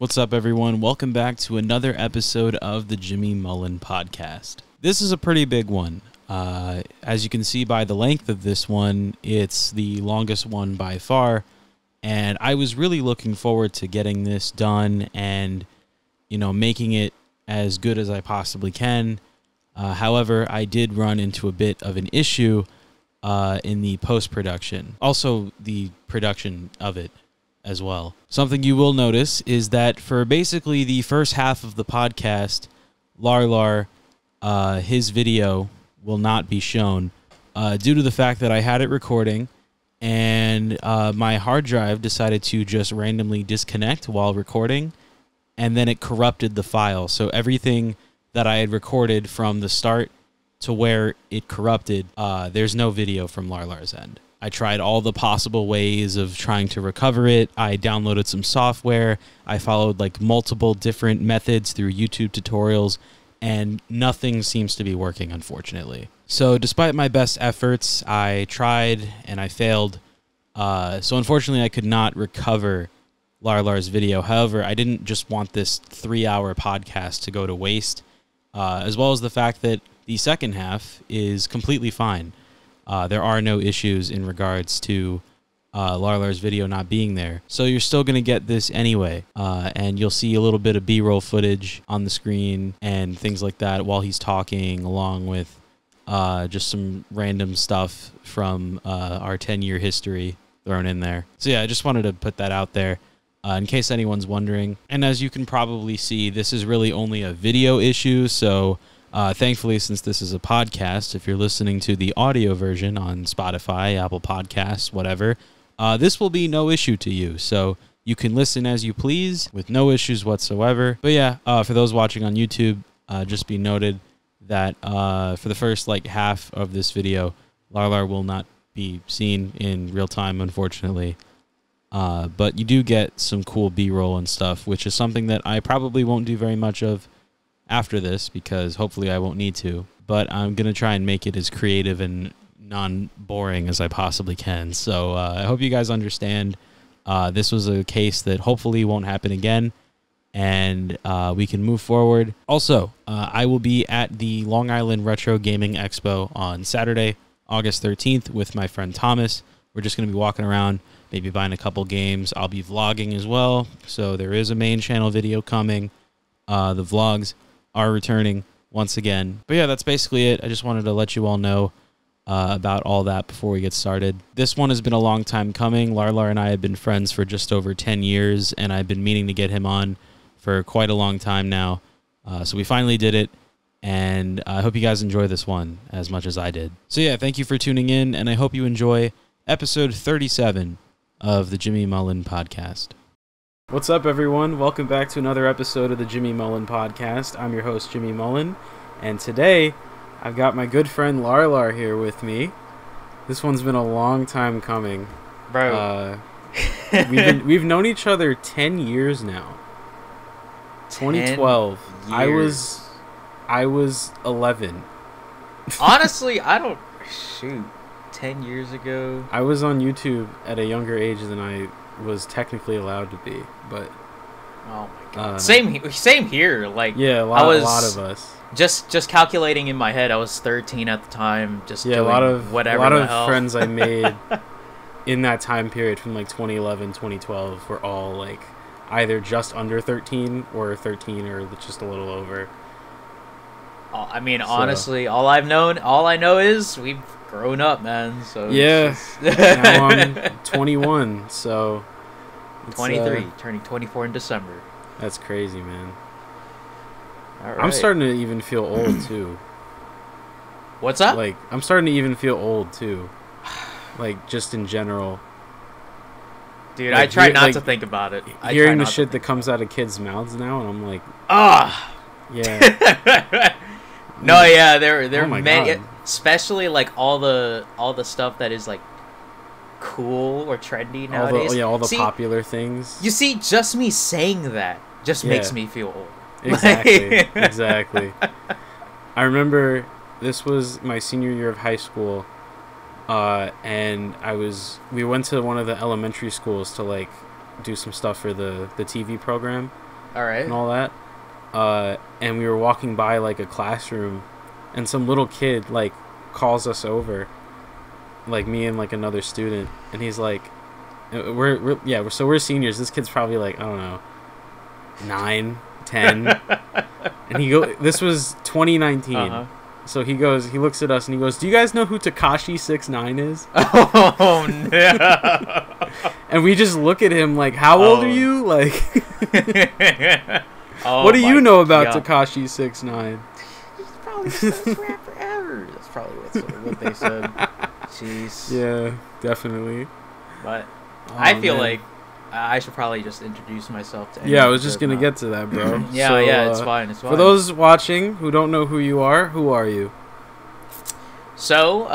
What's up, everyone? Welcome back to another episode of the Jimmy Mullen podcast. This is a pretty big one. As you can see by the length of this one, it's the longest one by far, and I was really looking forward to getting this done and, making it as good as I possibly can. However, I did run into a bit of an issue in the post-production, also the production of it as well. Something you will notice is that for basically the first half of the podcast, Larlar, his video will not be shown due to the fact that I had it recording and my hard drive decided to just randomly disconnect while recording, and then it corrupted the file. So everything that I had recorded from the start to where it corrupted, there's no video from Larlar's end. I tried all the possible ways of trying to recover it. I downloaded some software. I followed multiple different methods through YouTube tutorials, and nothing seems to be working, unfortunately. So despite my best efforts, I tried and I failed. So unfortunately, I could not recover Larlar's video. However, I didn't just want this 3-hour podcast to go to waste, as well as the fact that the second half is completely fine. There are no issues in regards to Larlar's video not being there. So you're still going to get this anyway. And you'll see a little bit of B-roll footage on the screen and things like that while he's talking, along with just some random stuff from our 10-year history thrown in there. So yeah, I just wanted to put that out there in case anyone's wondering. And as you can probably see, this is really only a video issue, so thankfully, since this is a podcast, if you're listening to the audio version on Spotify, Apple Podcasts, whatever, this will be no issue to you. So you can listen as you please with no issues whatsoever. But yeah, for those watching on YouTube, just be noted that for the first half of this video, Larlar will not be seen in real time, unfortunately. But you do get some cool B-roll and stuff, which is something that I probably won't do very much of after this, because hopefully I won't need to, but I'm going to try and make it as creative and non-boring as I possibly can. So I hope you guys understand. This was a case that hopefully won't happen again, and we can move forward. Also, I will be at the Long Island Retro Gaming Expo on Saturday, August 13th with my friend Thomas. We're just going to be walking around, maybe buying a couple games. I'll be vlogging as well, so there is a main channel video coming. The vlogs are returning once again. But yeah, that's basically it. I just wanted to let you all know about all that before we get started. This one has been a long time coming. Larlar and I have been friends for just over 10 years, and I've been meaning to get him on for quite a long time now. So we finally did it, and I hope you guys enjoy this one as much as I did. So yeah, thank you for tuning in, and I hope you enjoy episode 37 of the Jimmy Mullen podcast. What's up, everyone? Welcome back to another episode of the Jimmy Mullen podcast. I'm your host, Jimmy Mullen, and today I've got my good friend Larlar here with me. This one's been a long time coming. Bro. We've known each other 10 years now. 2012. Years. I was 11. Honestly, I don't... Shoot. 10 years ago? I was on YouTube at a younger age than I was technically allowed to be, but oh my god, same here. Yeah, a lot of us. Just calculating in my head, I was 13 at the time. Just doing a lot of hell. Friends I made in that time period from 2011, 2012 were all either just under 13 or 13 or just a little over. I mean, honestly, all I know is we've grown up, man. So yeah, now I'm 21, so 23, turning 24 in December. That's crazy, man. All right. I'm starting to even feel old too. What's up? I'm starting to even feel old too. Just in general. Dude, I try not to think about it. Hearing the shit that comes out of kids' mouths now, and I'm like, yeah. No, yeah, there oh my many, God. Especially all the stuff that is cool or trendy nowadays. All the popular things. You see, just me saying that just makes me feel old. Exactly. I remember this was my senior year of high school, and we went to one of the elementary schools to do some stuff for the TV program, All right. and all that. And we were walking by like a classroom, and some little kid like calls us over, like me and like another student, and he's like, we're seniors. This kid's probably like, I don't know, 9, 10, and this was 2019. Uh-huh. So he looks at us and he goes, "Do you guys know who Tekashi 6ix9ine is?" Oh no! And we just look at him like, "How old are you?" Like, what do you know about Tekashi 6ix9ine? He's probably the best rapper ever. That's probably what they said. Jeez. Yeah, definitely. But I feel like I should probably just introduce myself to. Yeah, I was just gonna get to that, bro. Yeah, it's fine. It's fine. For those watching who don't know who you are, who are you? So,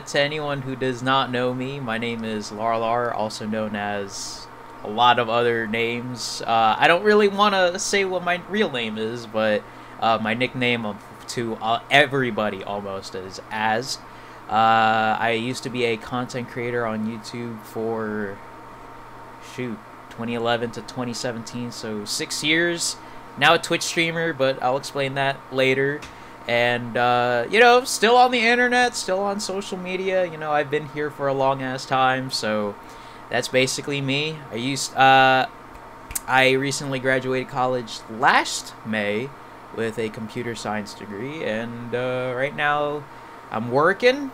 to anyone who does not know me, my name is Larlar, also known as a lot of other names. I don't really want to say what my real name is, but my nickname to everybody almost is Az. I used to be a content creator on YouTube for 2011 to 2017, so 6 years. Now a Twitch streamer, but I'll explain that later. And still on the internet, still on social media. I've been here for a long ass time, so that's basically me. I recently graduated college last May with a computer science degree, and right now I'm working,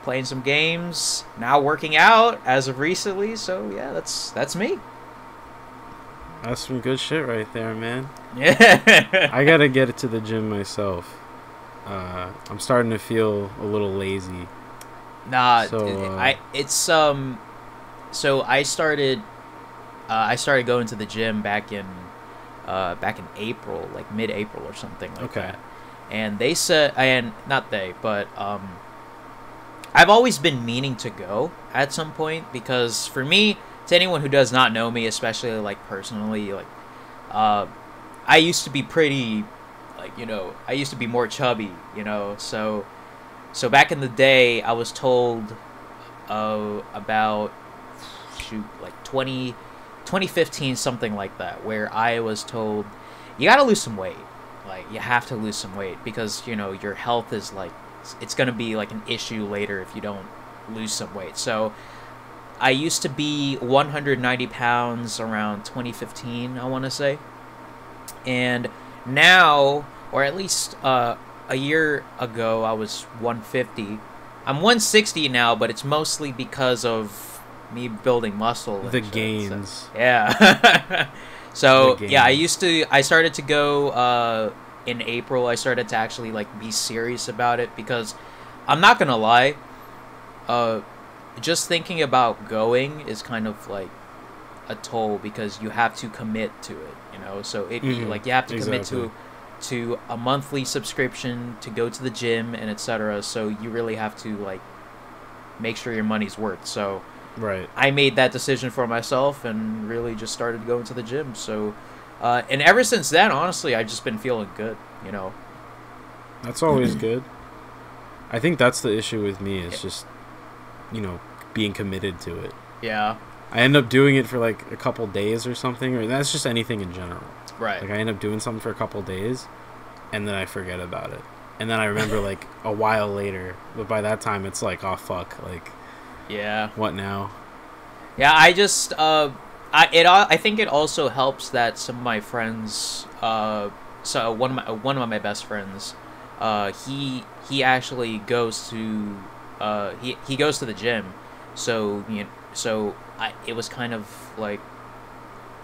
playing some games, now working out as of recently. So yeah, that's me. That's some good shit right there, man. Yeah. I gotta get it to the gym myself. I'm starting to feel a little lazy. Nah, so, so I started going to the gym back in April, like mid-April or something like that. And they said, but I've always been meaning to go at some point, because for me, to anyone who does not know me, especially like personally, like I used to be pretty, like, I used to be more chubby, so back in the day I was told about like 2015, something like that, where I was told, you gotta lose some weight, like you have to lose some weight, because your health is like, it's gonna be like an issue later if you don't lose some weight. So I used to be 190 pounds around 2015, I want to say. And now, or at least a year ago, I was 150. I'm 160 now, but it's mostly because of me building muscle. The gains. So, yeah. So, yeah, I started to go in April. I started to actually, like, be serious about it, because I'm not going to lie. Just thinking about going is kind of like a toll, because you have to commit to it, so like you have to commit to a monthly subscription to go to the gym and etc. So you really have to like make sure your money's worth. So right, I made that decision for myself and really just started going to the gym. So and ever since then, honestly, I've just been feeling good. That's always good. I think that's the issue with me, is just being committed to it. Yeah. I end up doing it for like a couple days or something, or that's just anything in general. Right. Like I end up doing something for a couple days, and then I forget about it, and then I remember like a while later. But by that time, it's like, oh fuck, like, yeah, what now? Yeah, I just I think it also helps that some of my friends, so one of my best friends, he actually goes to he goes to the gym, so it was kind of like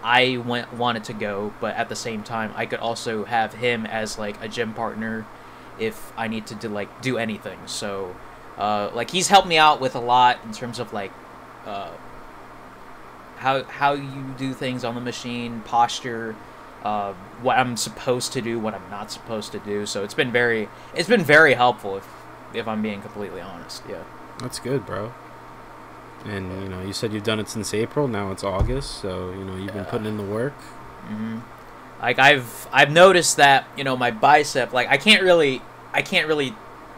I wanted to go, but at the same time I could also have him as like a gym partner if I need to do anything. So like he's helped me out with a lot in terms of like how you do things on the machine, posture, what I'm supposed to do, what I'm not supposed to do. So it's been very helpful, if I'm being completely honest. Yeah. That's good, bro. And you said you've done it since April. Now it's August, so you've been putting in the work. Mm-hmm. Like I've noticed that my bicep, like I can't really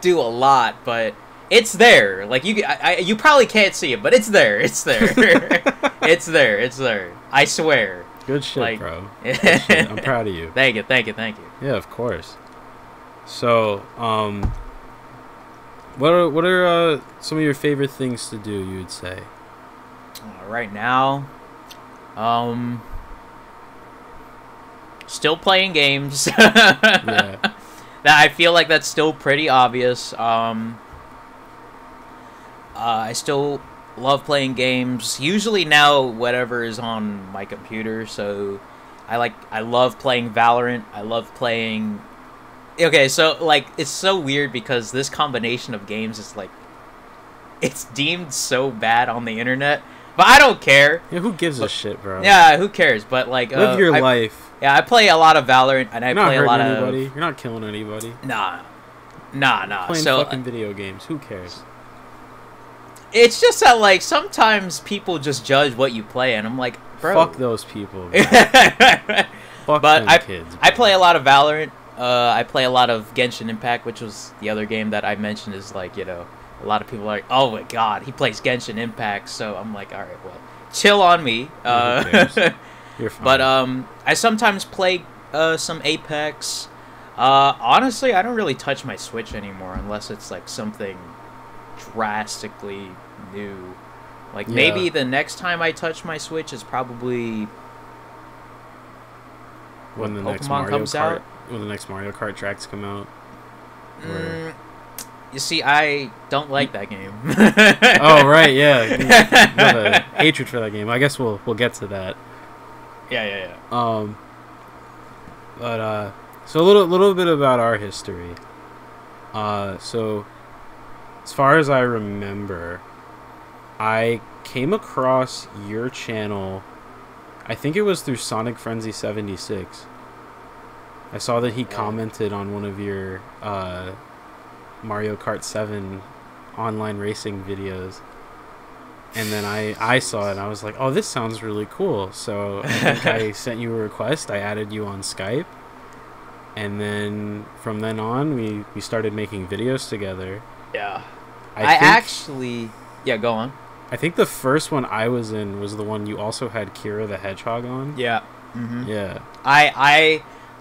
do a lot, but it's there. Like you probably can't see it, but it's there. It's there. It's there. I swear. Good shit, like, bro. Good shit. I'm proud of you. Thank you. Yeah, of course. So, what are some of your favorite things to do, you would say? Right now, still playing games. Yeah. That I feel like that's still pretty obvious. I still love playing games. Usually now, whatever is on my computer. So, I love playing Valorant. I love playing. Okay, so like it's so weird because this combination of games is like, it's deemed so bad on the internet, but I don't care. Yeah, who gives a shit, bro? Yeah, who cares? But like, live your life. Yeah, I play a lot of Valorant, and I play a lot anybody. You're not killing anybody. Nah. Playing So fucking video games. Who cares? it's just that like sometimes people just judge what you play, and I'm like, bro, fuck those people. Fuck but them kids. Bro. I play a lot of Valorant. I play a lot of Genshin Impact, which was the other game that I mentioned. Is like, you know, a lot of people are like, oh my god, he plays Genshin Impact. So I'm like, all right, well, chill on me. You're fine. But I sometimes play some Apex. Honestly, I don't really touch my Switch anymore unless it's like something drastically new. Like maybe the next time I touch my Switch is probably when the next Pokemon comes out. When the next Mario Kart tracks come out. You see, I don't like that game. Oh right, yeah. You have a hatred for that game. I guess we'll get to that. Yeah. But so a little bit about our history. So as far as I remember, I came across your channel. I think it was through Sonic Frenzy 76. I saw that he commented on one of your Mario Kart 7 online racing videos. And then I saw it and I was like, oh, this sounds really cool. So I think I sent you a request. I added you on Skype. And then from then on, we started making videos together. Yeah. Yeah, go on. I think the first one I was in was the one you also had Kira the Hedgehog on. Yeah. Mm-hmm. Yeah.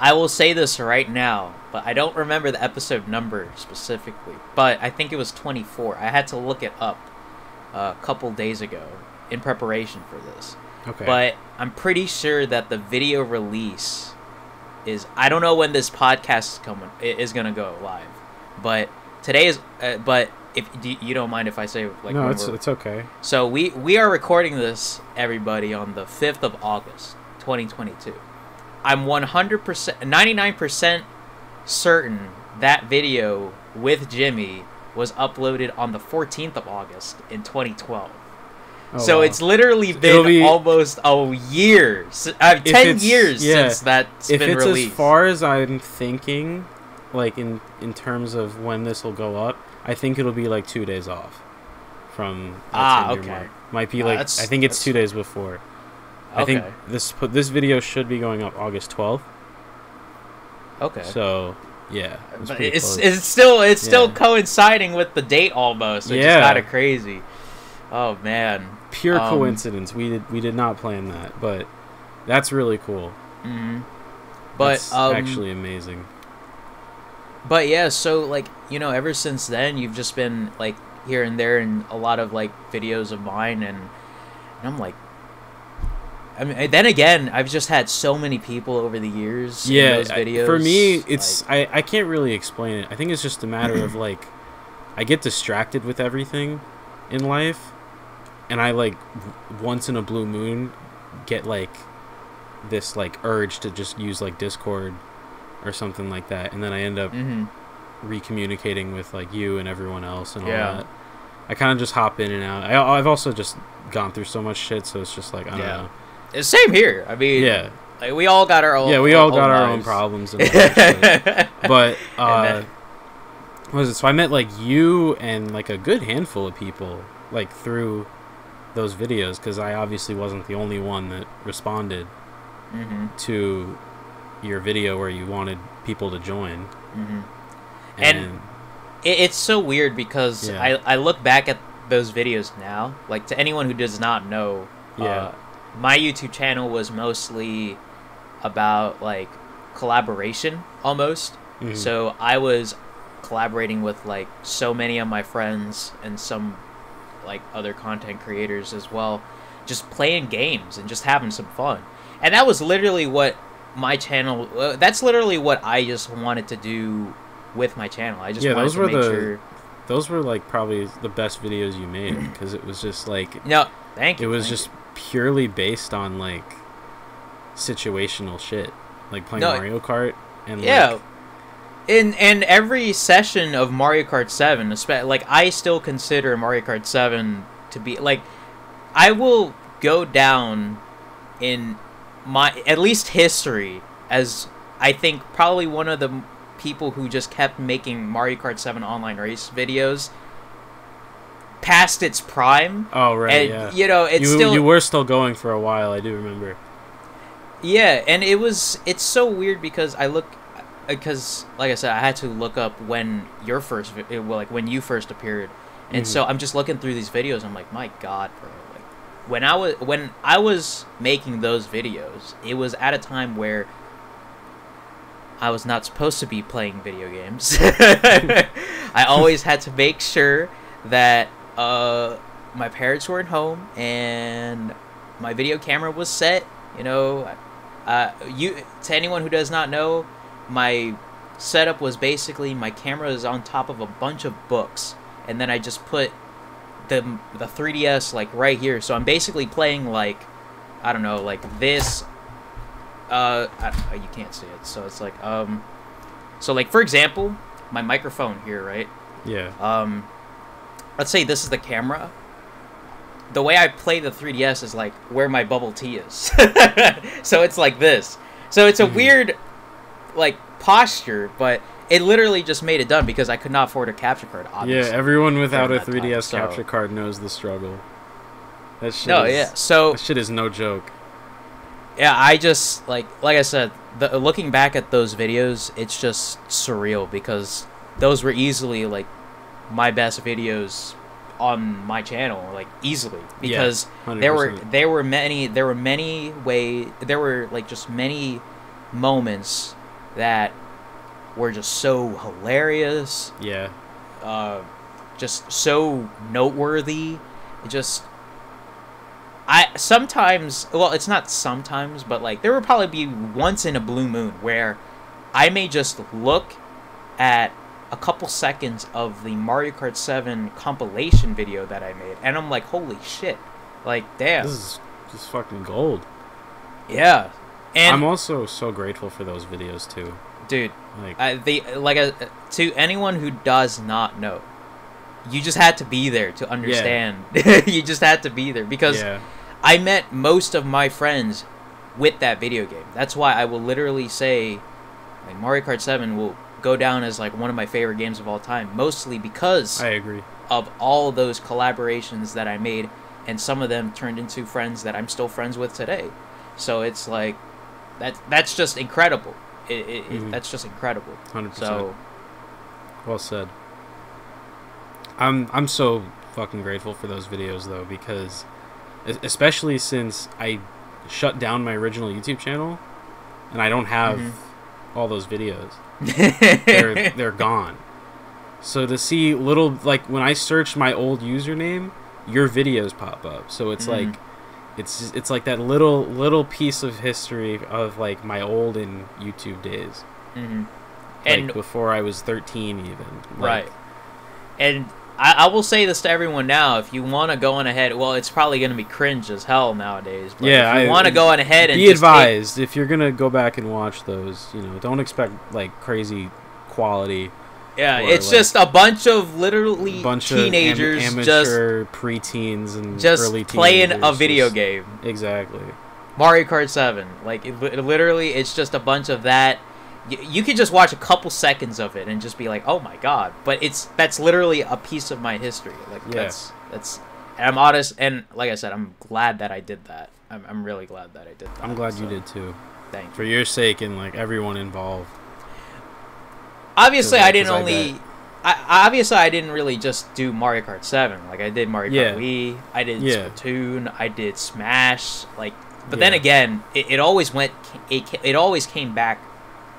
I will say this right now, but I don't remember the episode number specifically. But I think it was 24. I had to look it up a couple days ago in preparation for this. Okay. But I'm pretty sure that the video release is, I don't know when this podcast is gonna go live, but today is. But if you don't mind if I say like, no, it's okay. So we are recording this, everybody, on the 5th of August, 2022. I'm 100%, 99% certain that video with Jimmy was uploaded on the 14th of August in 2012. Oh, so wow. It's literally been almost a year, 10 years since that's been released. If it's as far as I'm thinking, like in terms of when this will go up, I think it'll be like 2 days off from that 10-year mark. Might be like, I think it's 2 days before. I think this video should be going up August 12th. Okay. So yeah, but it's still coinciding with the date almost, which is kind of crazy. Oh man, pure coincidence. We did not plan that, but that's really cool. Mm-hmm. But that's actually amazing. But yeah, so like, you know, ever since then you've just been like here and there in a lot of like videos of mine, and I'm like, I mean, then again, I've just had so many people over the years in those videos. For me, it's like, I can't really explain it. I think it's just a matter of like, I get distracted with everything in life, and I like once in a blue moon get like this like urge to just use like Discord or something like that, and then I end up recommunicating with like you and everyone else and all that. I kind of just hop in and out. I've also just gone through so much shit, so it's just like I don't know. Same here. I mean, like we all got our own. Yeah, we all got our own problems. And but what was it? So I met like you and like a good handful of people like through those videos, because I obviously wasn't the only one that responded to your video where you wanted people to join. And it's so weird because I look back at those videos now, like to anyone who does not know. my YouTube channel was mostly about like collaboration almost. Mhm. So I was collaborating with like so many of my friends and some like other content creators as well, just playing games and just having some fun. And that was literally what my channel, that's literally what I just wanted to do with my channel. I just wanted to make sure. Those were like probably the best videos you made, because it was just like, No, thank you. it was just purely based on like situational shit, like playing Mario Kart and yeah. like, in every session of Mario Kart 7, like I still consider Mario Kart 7 to be like, I will go down in my at least history as I think probably one of the people who just kept making Mario Kart 7 online race videos past its prime. Oh right, and, yeah. You know, you were still going for a while. I do remember. Yeah, and it's so weird because because like I said, I had to look up when your first when you first appeared, and so I'm just looking through these videos. I'm like, my God, bro! Like when I was making those videos, it was at a time where I was not supposed to be playing video games. I always had to make sure that my parents weren't home and my video camera was set. You know, to anyone who does not know, my setup was basically my camera is on top of a bunch of books, and then I just put the 3DS like right here. So I'm basically playing like, I don't know, like this. You can't see it, so it's like so like for example, my microphone here, right? Yeah. Let's say this is the camera. The way I play the 3DS is like where my bubble tea is. So it's like this. So it's a weird like posture, but it literally just made it done because I could not afford a capture card, obviously. Yeah, everyone without a 3DS capture card knows the struggle. That shit that shit is no joke. Yeah, I just like I said, looking back at those videos, it's just surreal because those were easily like my best videos on my channel, like easily, because there were many moments that were just so hilarious. Yeah. Just so noteworthy. Sometimes, well, it's not sometimes, but like there would probably be once in a blue moon where I may just look at a couple seconds of the Mario Kart 7 compilation video that I made, and I'm like, holy shit, like damn, this is just fucking gold. Yeah, and I'm also so grateful for those videos too, dude. To anyone who does not know, you just had to be there to understand. Yeah. You just had to be there because I met most of my friends with that video game. That's why I will literally say, like, Mario Kart 7 will go down as like one of my favorite games of all time, mostly because I agree of all those collaborations that I made, and some of them turned into friends that I'm still friends with today. So it's like that's just incredible. That's just incredible. 100%. So well said. I'm so fucking grateful for those videos though, because especially since I shut down my original YouTube channel and I don't have all those videos. they're gone. So to see little, like when I search my old username, your videos pop up. So it's like it's like that little piece of history of like my olden YouTube days. Like and before I was 13 even. Right. And I will say this to everyone now, if you want to go on ahead, well, it's probably going to be cringe as hell nowadays, but if you want to go on ahead and be advised, if you're going to go back and watch those, you know, don't expect like crazy quality. Yeah, it's like just a bunch of literally teenagers, amateur preteens and just early playing a video game. Exactly. Mario Kart 7, like literally, it's just a bunch of that. You could just watch a couple seconds of it and just be like, "Oh my god!" But that's literally a piece of my history. Like that's. And I'm honest, and like I said, I'm glad that I did that. I'm really glad that I did that. I'm glad you did too. Thank you. For your sake and like everyone involved. Obviously, I didn't only obviously I didn't really just do Mario Kart 7. Like, I did Mario Kart Wii, I did Splatoon, I did Smash, like, but then again, it always came back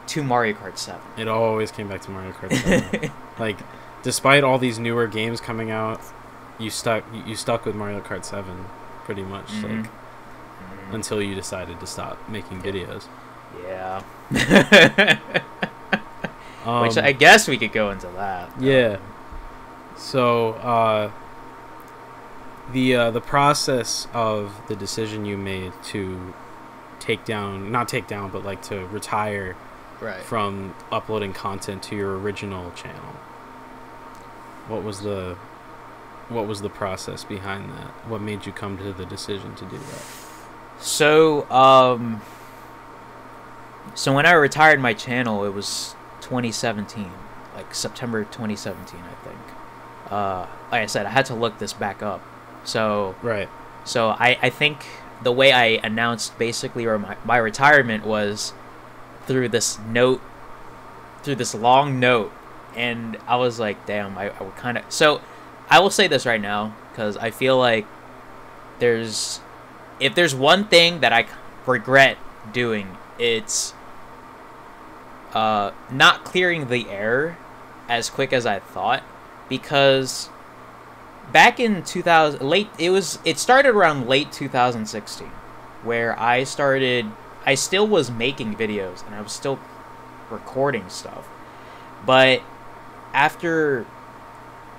to Mario Kart 7. It always came back to Mario Kart 7. Like, despite all these newer games coming out, you stuck with Mario Kart 7 pretty much, like, until you decided to stop making videos. Yeah. Which I guess we could go into that. Yeah. So, the process of the decision you made to not take down, but like to retire from uploading content to your original channel. What was the process behind that? What made you come to the decision to do that? So, so when I retired my channel, it was 2017, like September 2017, I think. Like I said, I had to look this back up. So So I think the way I announced basically my retirement was through this long note, and I was like, damn, I would kind of. So I will say this right now, because I feel like if there's one thing that I regret doing, it's not clearing the air as quick as I thought, because back in 2000, it started around late 2016, where I still was making videos and I was still recording stuff, but after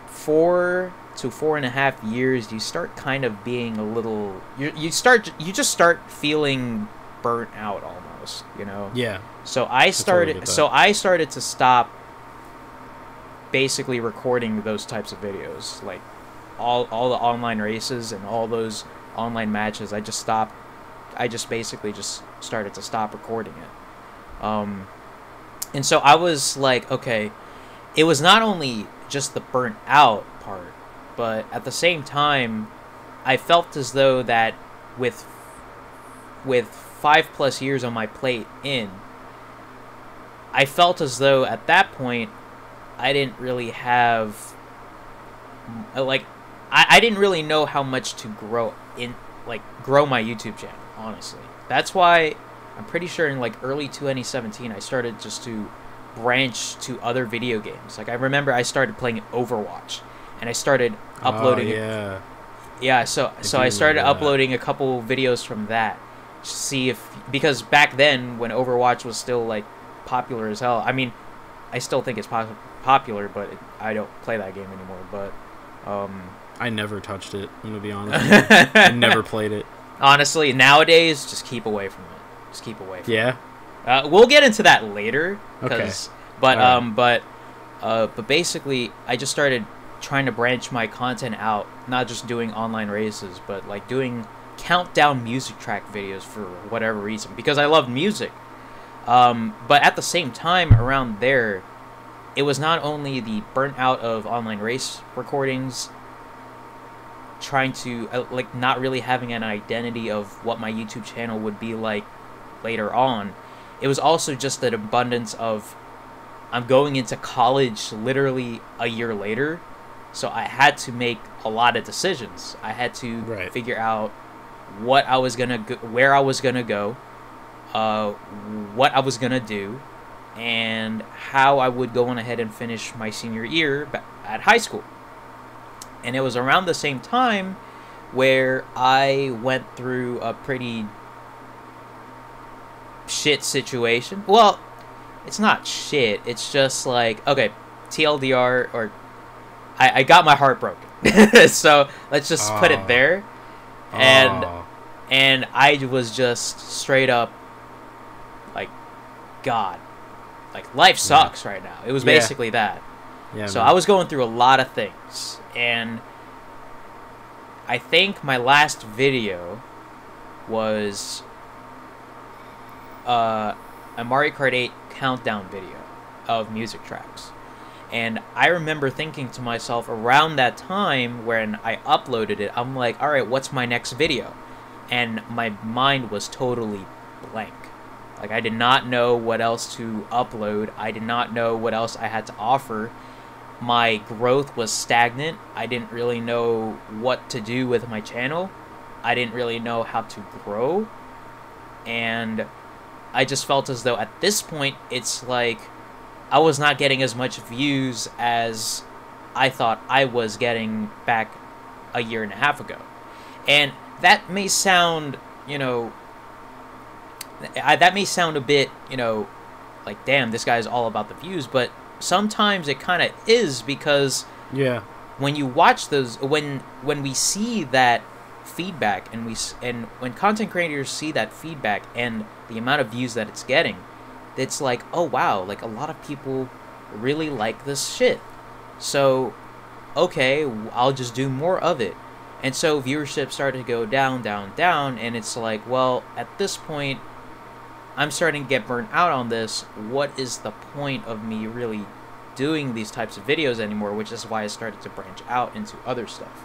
4 to 4.5 years, you start kind of being a little, you just start feeling burnt out almost, you know? Yeah. So I started to stop basically recording those types of videos, like all the online races and all those online matches. I just basically started to stop recording it. And so I was like, okay, it was not only just the burnt out part, but at the same time, I felt as though that with 5+ years on my plate I felt as though at that point I didn't really have, like, I didn't really know how much to grow my YouTube channel, honestly. That's why I'm pretty sure in like early 2017 I started just to branch to other video games. Like, I remember I started playing Overwatch, and I started uploading so I started uploading a couple videos from that, because back then when Overwatch was still like popular as hell. I mean, I still think it's popular, but I don't play that game anymore. But I never touched it, I'm gonna be honest with you. I never played it. Honestly, nowadays, just keep away from it. Just keep away from it. Yeah. We'll get into that later. Okay. But basically, I just started trying to branch my content out, not just doing online races, but like doing countdown music track videos for whatever reason, because I love music. But at the same time, around there, it was not only the burnt out of online race recordings, trying to like not really having an identity of what my YouTube channel would be like later on. It was also just an abundance of, I'm going into college literally a year later, so I had to make a lot of decisions. I had to figure out what I was gonna where I was gonna go, what I was gonna do, and how I would go on ahead and finish my senior year at high school. And it was around the same time where I went through a pretty shit situation. Well, it's not shit. It's just like, okay, TLDR, or I got my heart broken. So let's just put it there. And I was just straight up like, God, like, life sucks right now. It was basically that. Yeah, so I was going through a lot of things, and I think my last video was a Mario Kart 8 countdown video of music tracks. And I remember thinking to myself around that time when I uploaded it, I'm like, alright, what's my next video? And my mind was totally blank. Like, I did not know what else to upload. I did not know what else I had to offer. my growth was stagnant. I didn't really know what to do with my channel. I didn't really know how to grow. And I just felt as though at this point, it's like I was not getting as much views as I thought I was getting back a year and a half ago. And that may sound, that may sound a bit, like, damn, this guy's all about the views, but sometimes it kind of is, because when you watch those, when we see that feedback, and when content creators see that feedback and the amount of views that it's getting, it's like, oh wow, like a lot of people really like this shit, so okay, I'll just do more of it. And so viewership started to go down, and it's like, well, at this point, I'm starting to get burnt out on this. What is the point of me really doing these types of videos anymore? Which is why I started to branch out into other stuff,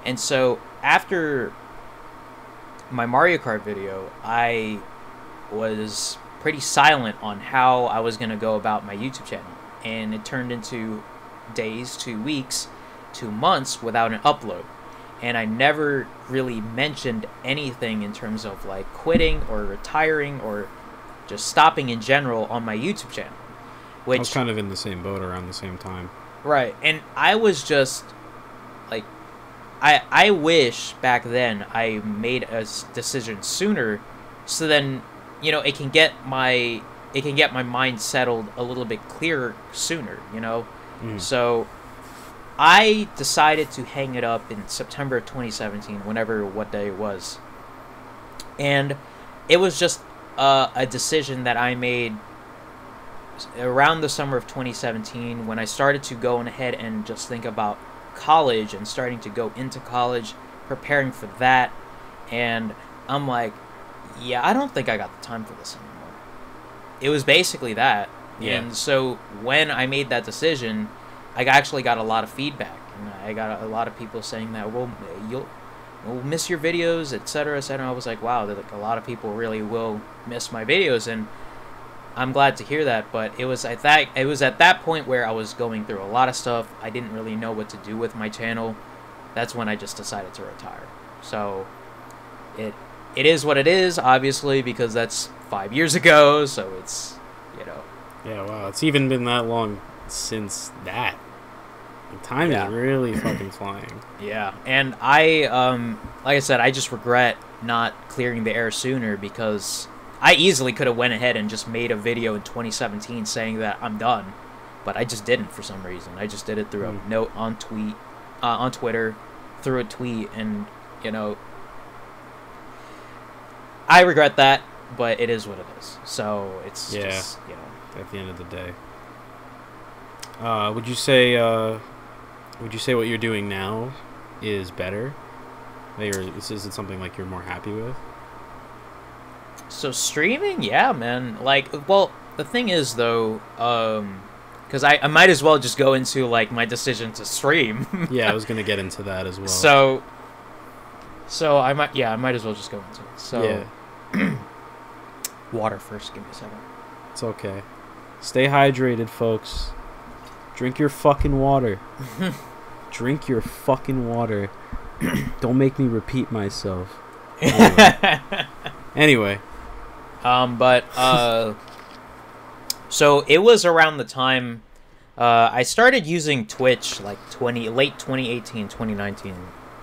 And so after my Mario Kart video, I was pretty silent on how I was going to go about my YouTube channel. And it turned into days, 2 weeks, 2 months without an upload. And I never really mentioned anything in terms of like quitting or retiring or just stopping in general on my YouTube channel. Which, I was kind of in the same boat around the same time. Right. And I was just like, I wish back then I made a decision sooner, so then, it can get my mind settled a little bit clearer sooner, So I decided to hang it up in September of 2017, what day it was. And it was just a decision that I made around the summer of 2017, when I started to go ahead and just think about college and starting to go into college, preparing for that. And I'm like, yeah, I don't think I got the time for this anymore. It was basically that. Yeah. And so when I made that decision, I actually got a lot of feedback, and I got a lot of people saying that, we'll miss your videos, etc., etc. I was like, wow, like a lot of people really will miss my videos, and I'm glad to hear that. But it was at that point where I was going through a lot of stuff. I didn't really know what to do with my channel. That's when I just decided to retire. So it is what it is, obviously, because that's 5 years ago. So it's Yeah, wow, it's even been that long since that. Time is really fucking flying. Yeah, and I, like I said, I just regret not clearing the air sooner, because I easily could have went ahead and just made a video in 2017 saying that I'm done, but I just didn't for some reason. I just did it through a note on Twitter, through a tweet, and I regret that, but it is what it is. So it's just, at the end of the day. Would you say what you're doing now is better? Or is it something like you're more happy with? So streaming, yeah, man. Like, well, the thing is though, because I might as well just go into like my decision to stream. Yeah, I was gonna get into that as well. So I might as well just go into it. So yeah. Water first. Give me a second. It's okay. Stay hydrated, folks. Drink your fucking water. Drink your fucking water. Don't make me repeat myself. Anyway. So it was around the time I started using Twitch, like late 2018, 2019.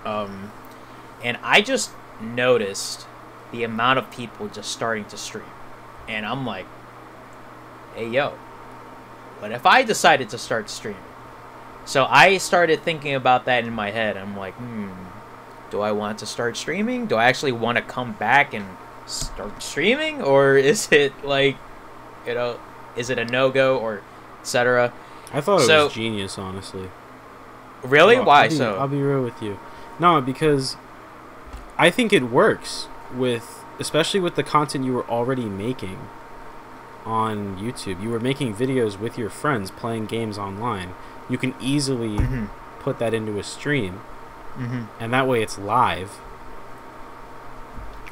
And I just noticed the amount of people just starting to stream. And I'm like, hey, yo, what if I decided to start streaming? So I started thinking about that in my head. I'm like, do I want to start streaming? Do I actually want to come back and start streaming? Or is it like, is it a no-go, or etc.? I thought it was genius, honestly. Really? Why I'll be real with you. No, because I think it works especially with the content you were already making on YouTube. You were making videos with your friends playing games online. You can easily put that into a stream, and that way it's live,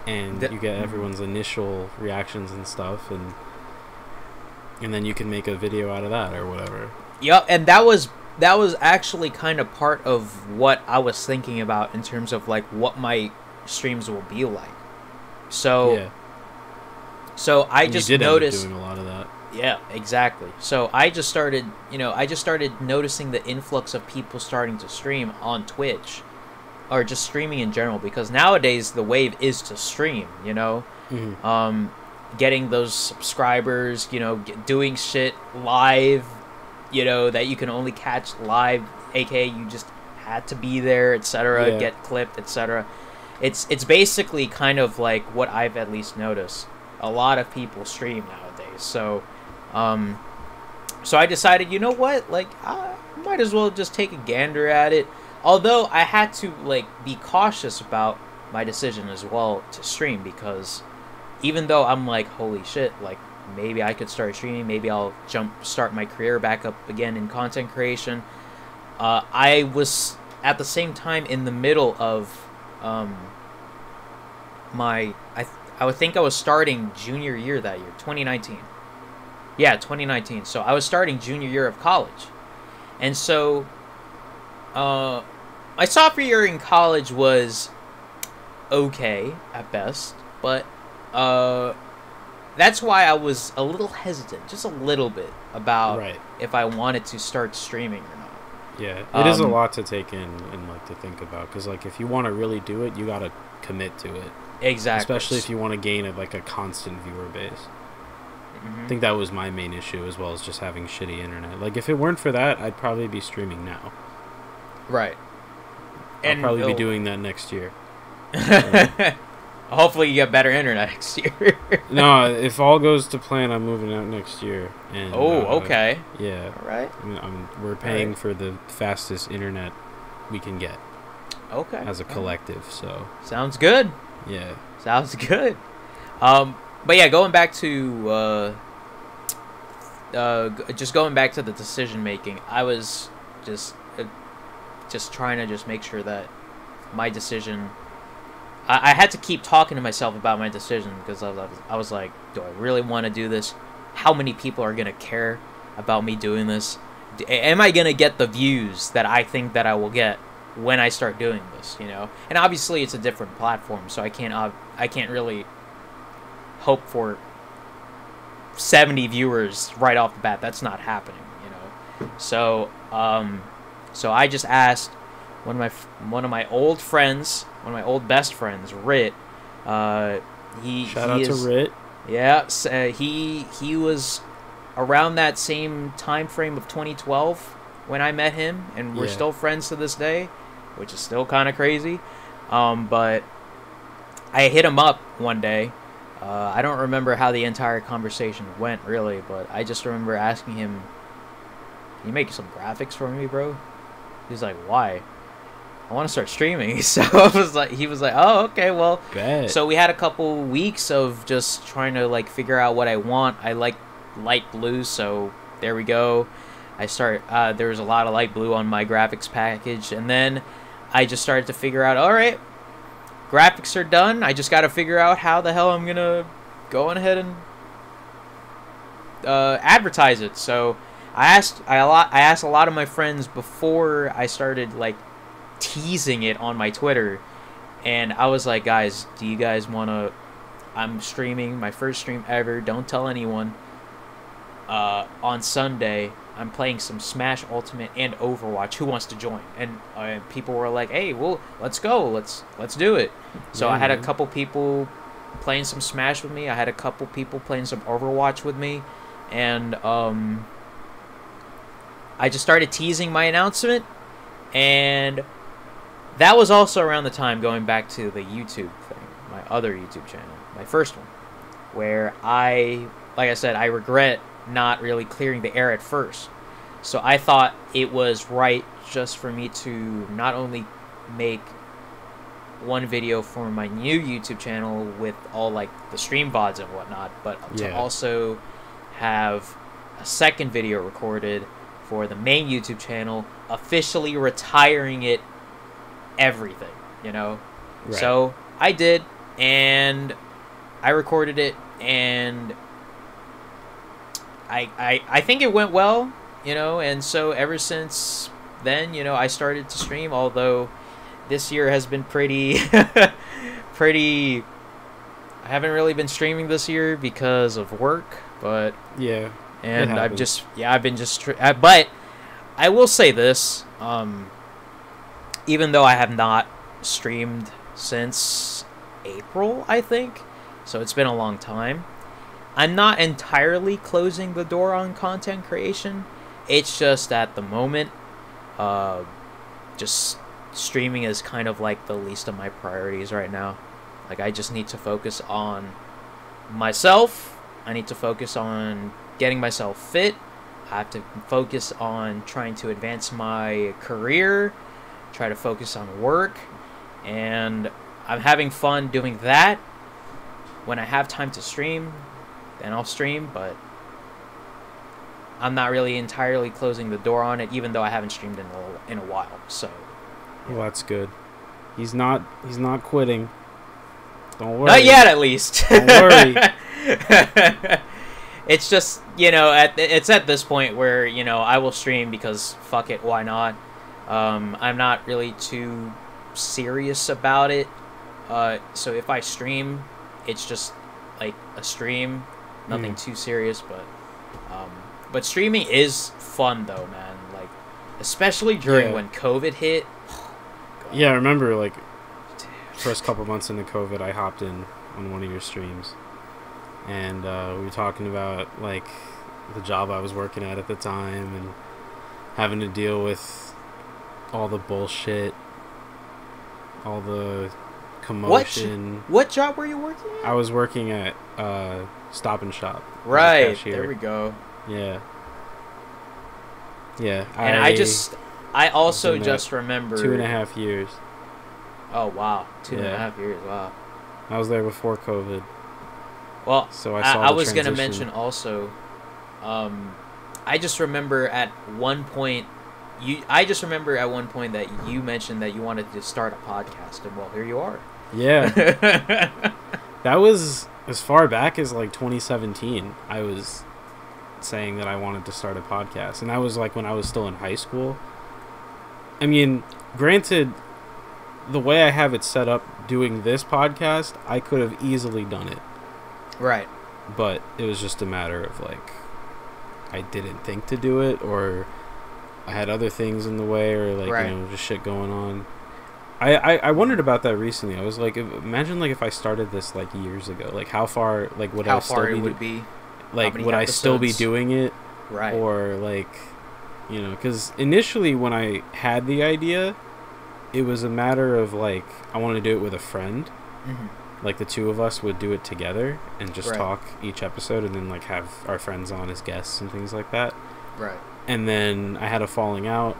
and you get everyone's initial reactions and stuff, and then you can make a video out of that or whatever. Yep, and that was actually kind of part of what I was thinking about in terms of like what my streams will be like. So Yeah. so I And just you did noticed. end up doing a lot of that. Yeah, exactly. So I just started, noticing the influx of people starting to stream on Twitch, or just streaming in general, because nowadays the wave is to stream, Mhm. getting those subscribers, doing shit live, that you can only catch live, aka you just had to be there, etc., Yeah. get clipped, etc. It's basically kind of like what I've at least noticed. A lot of people stream nowadays, so I decided, you know what, like I might as well just take a gander at it. Although I had to like be cautious about my decision as well to stream, because even though I'm like, holy shit, like maybe I could start streaming, maybe I'll start my career back up again in content creation. I was at the same time in the middle of my I would think I was starting junior year that year, 2019. Yeah, 2019. So I was starting junior year of college, and so my sophomore year in college was okay at best, but that's why I was a little hesitant, just a little bit, about Right. if I wanted to start streaming or not. Yeah, it is a lot to take in and like to think about, because like if you want to really do it, you gotta commit to it. Exactly. Especially if you want to gain a constant viewer base. I think that was my main issue, as well as just having shitty internet. Like if it weren't for that, I'd probably be streaming now. Right. I'll probably be doing that next year. Hopefully you get better internet next year. No, if all goes to plan, I'm moving out next year. And, okay. Yeah. All right. We're paying for the fastest internet we can get. Okay. As a collective, so. Sounds good. Yeah. Sounds good. But yeah, going back to just going back to the decision making, I was just trying to just make sure that my decision. I had to keep talking to myself about my decision, because I was like, do I really want to do this? How many people are gonna care about me doing this? Am I gonna get the views that I think that I will get when I start doing this? And obviously it's a different platform, so I can't really hope for 70 viewers right off the bat. That's not happening, So I just asked one of my old friends, one of my old best friends, Rit. Shout out to Rit. Yeah, he was around that same time frame of 2012 when I met him, and we're still friends to this day, which is still kind of crazy. But I hit him up one day. I don't remember how the entire conversation went, really, but I just remember asking him, "Can you make some graphics for me, bro?" He's like, "Why?" "I want to start streaming." So he was like, "Oh, okay, well." Bet. So we had a couple weeks of just trying to like figure out what I want. I like light blue, so there we go. There was a lot of light blue on my graphics package, and then I just started to figure out, all right, graphics are done. I just got to figure out how the hell I'm gonna go on ahead and advertise it. So I asked a lot of my friends before I started like teasing it on my Twitter, and I was like, guys, do you guys want to? I'm streaming my first stream ever. Don't tell anyone. On Sunday, I'm playing some Smash Ultimate and Overwatch. Who wants to join? And people were like, "Hey, well, let's go. Let's do it." So I had a couple people playing some Smash with me. I had a couple people playing some Overwatch with me, and I just started teasing my announcement, and that was also around the time, going back to the YouTube thing, my other YouTube channel, my first one, where like I said, I regret not really clearing the air at first. So I thought it was right just for me to not only make one video for my new YouTube channel with all like the stream VODs and whatnot, but to also have a second video recorded for the main YouTube channel, officially retiring it, everything, Right. So I did, and I recorded it, and I think it went well. and so ever since then, I started to stream, although this year has been pretty pretty. I haven't really been streaming this year because of work, but yeah, and I've been but I will say this, even though I have not streamed since April, I think, so it's been a long time, I'm not entirely closing the door on content creation. It's just at the moment, just streaming is kind of like the least of my priorities right now. Like, I just need to focus on myself. I need to focus on getting myself fit. I have to focus on trying to advance my career, try to focus on work, and I'm having fun doing that. When I have time to stream, then I'll stream, but I'm not really entirely closing the door on it, even though I haven't streamed in a while. So, well, that's good. He's not quitting. Don't worry. Not yet, at least. Don't worry. It's just, it's at this point where, I will stream because fuck it, why not? I'm not really too serious about it. So if I stream, it's just like a stream, nothing too serious, but streaming is fun though, man. Like, especially during when COVID hit. Yeah, I remember like first couple months into COVID, I hopped in on one of your streams, and we were talking about like the job I was working at the time and having to deal with all the bullshit, all the commotion. What job were you working at? I was working at Stop and Shop. Right, there we go. Yeah. Yeah. And I also just remember 2.5 years. Oh, wow. 2.5 years, wow. I was there before COVID. Well, so I was going to mention also, I just remember at one point that you mentioned that you wanted to start a podcast, and well, here you are. Yeah. That was as far back as like 2017. I was saying that I wanted to start a podcast, and that was like when I was still in high school. I mean, granted, the way I have it set up doing this podcast, I could have easily done it. Right. But it was just a matter of like, I didn't think to do it, or I had other things in the way, or like, just shit going on. I wondered about that recently. I was like, imagine like if I started this like years ago, like how far, like would I still be, like would I still be doing it? Right. Or like, because initially when I had the idea, it was a matter of like, I want to do it with a friend. Mm-hmm. Like the two of us would do it together and just talk each episode, and then like have our friends on as guests and things like that. Right. And then I had a falling out,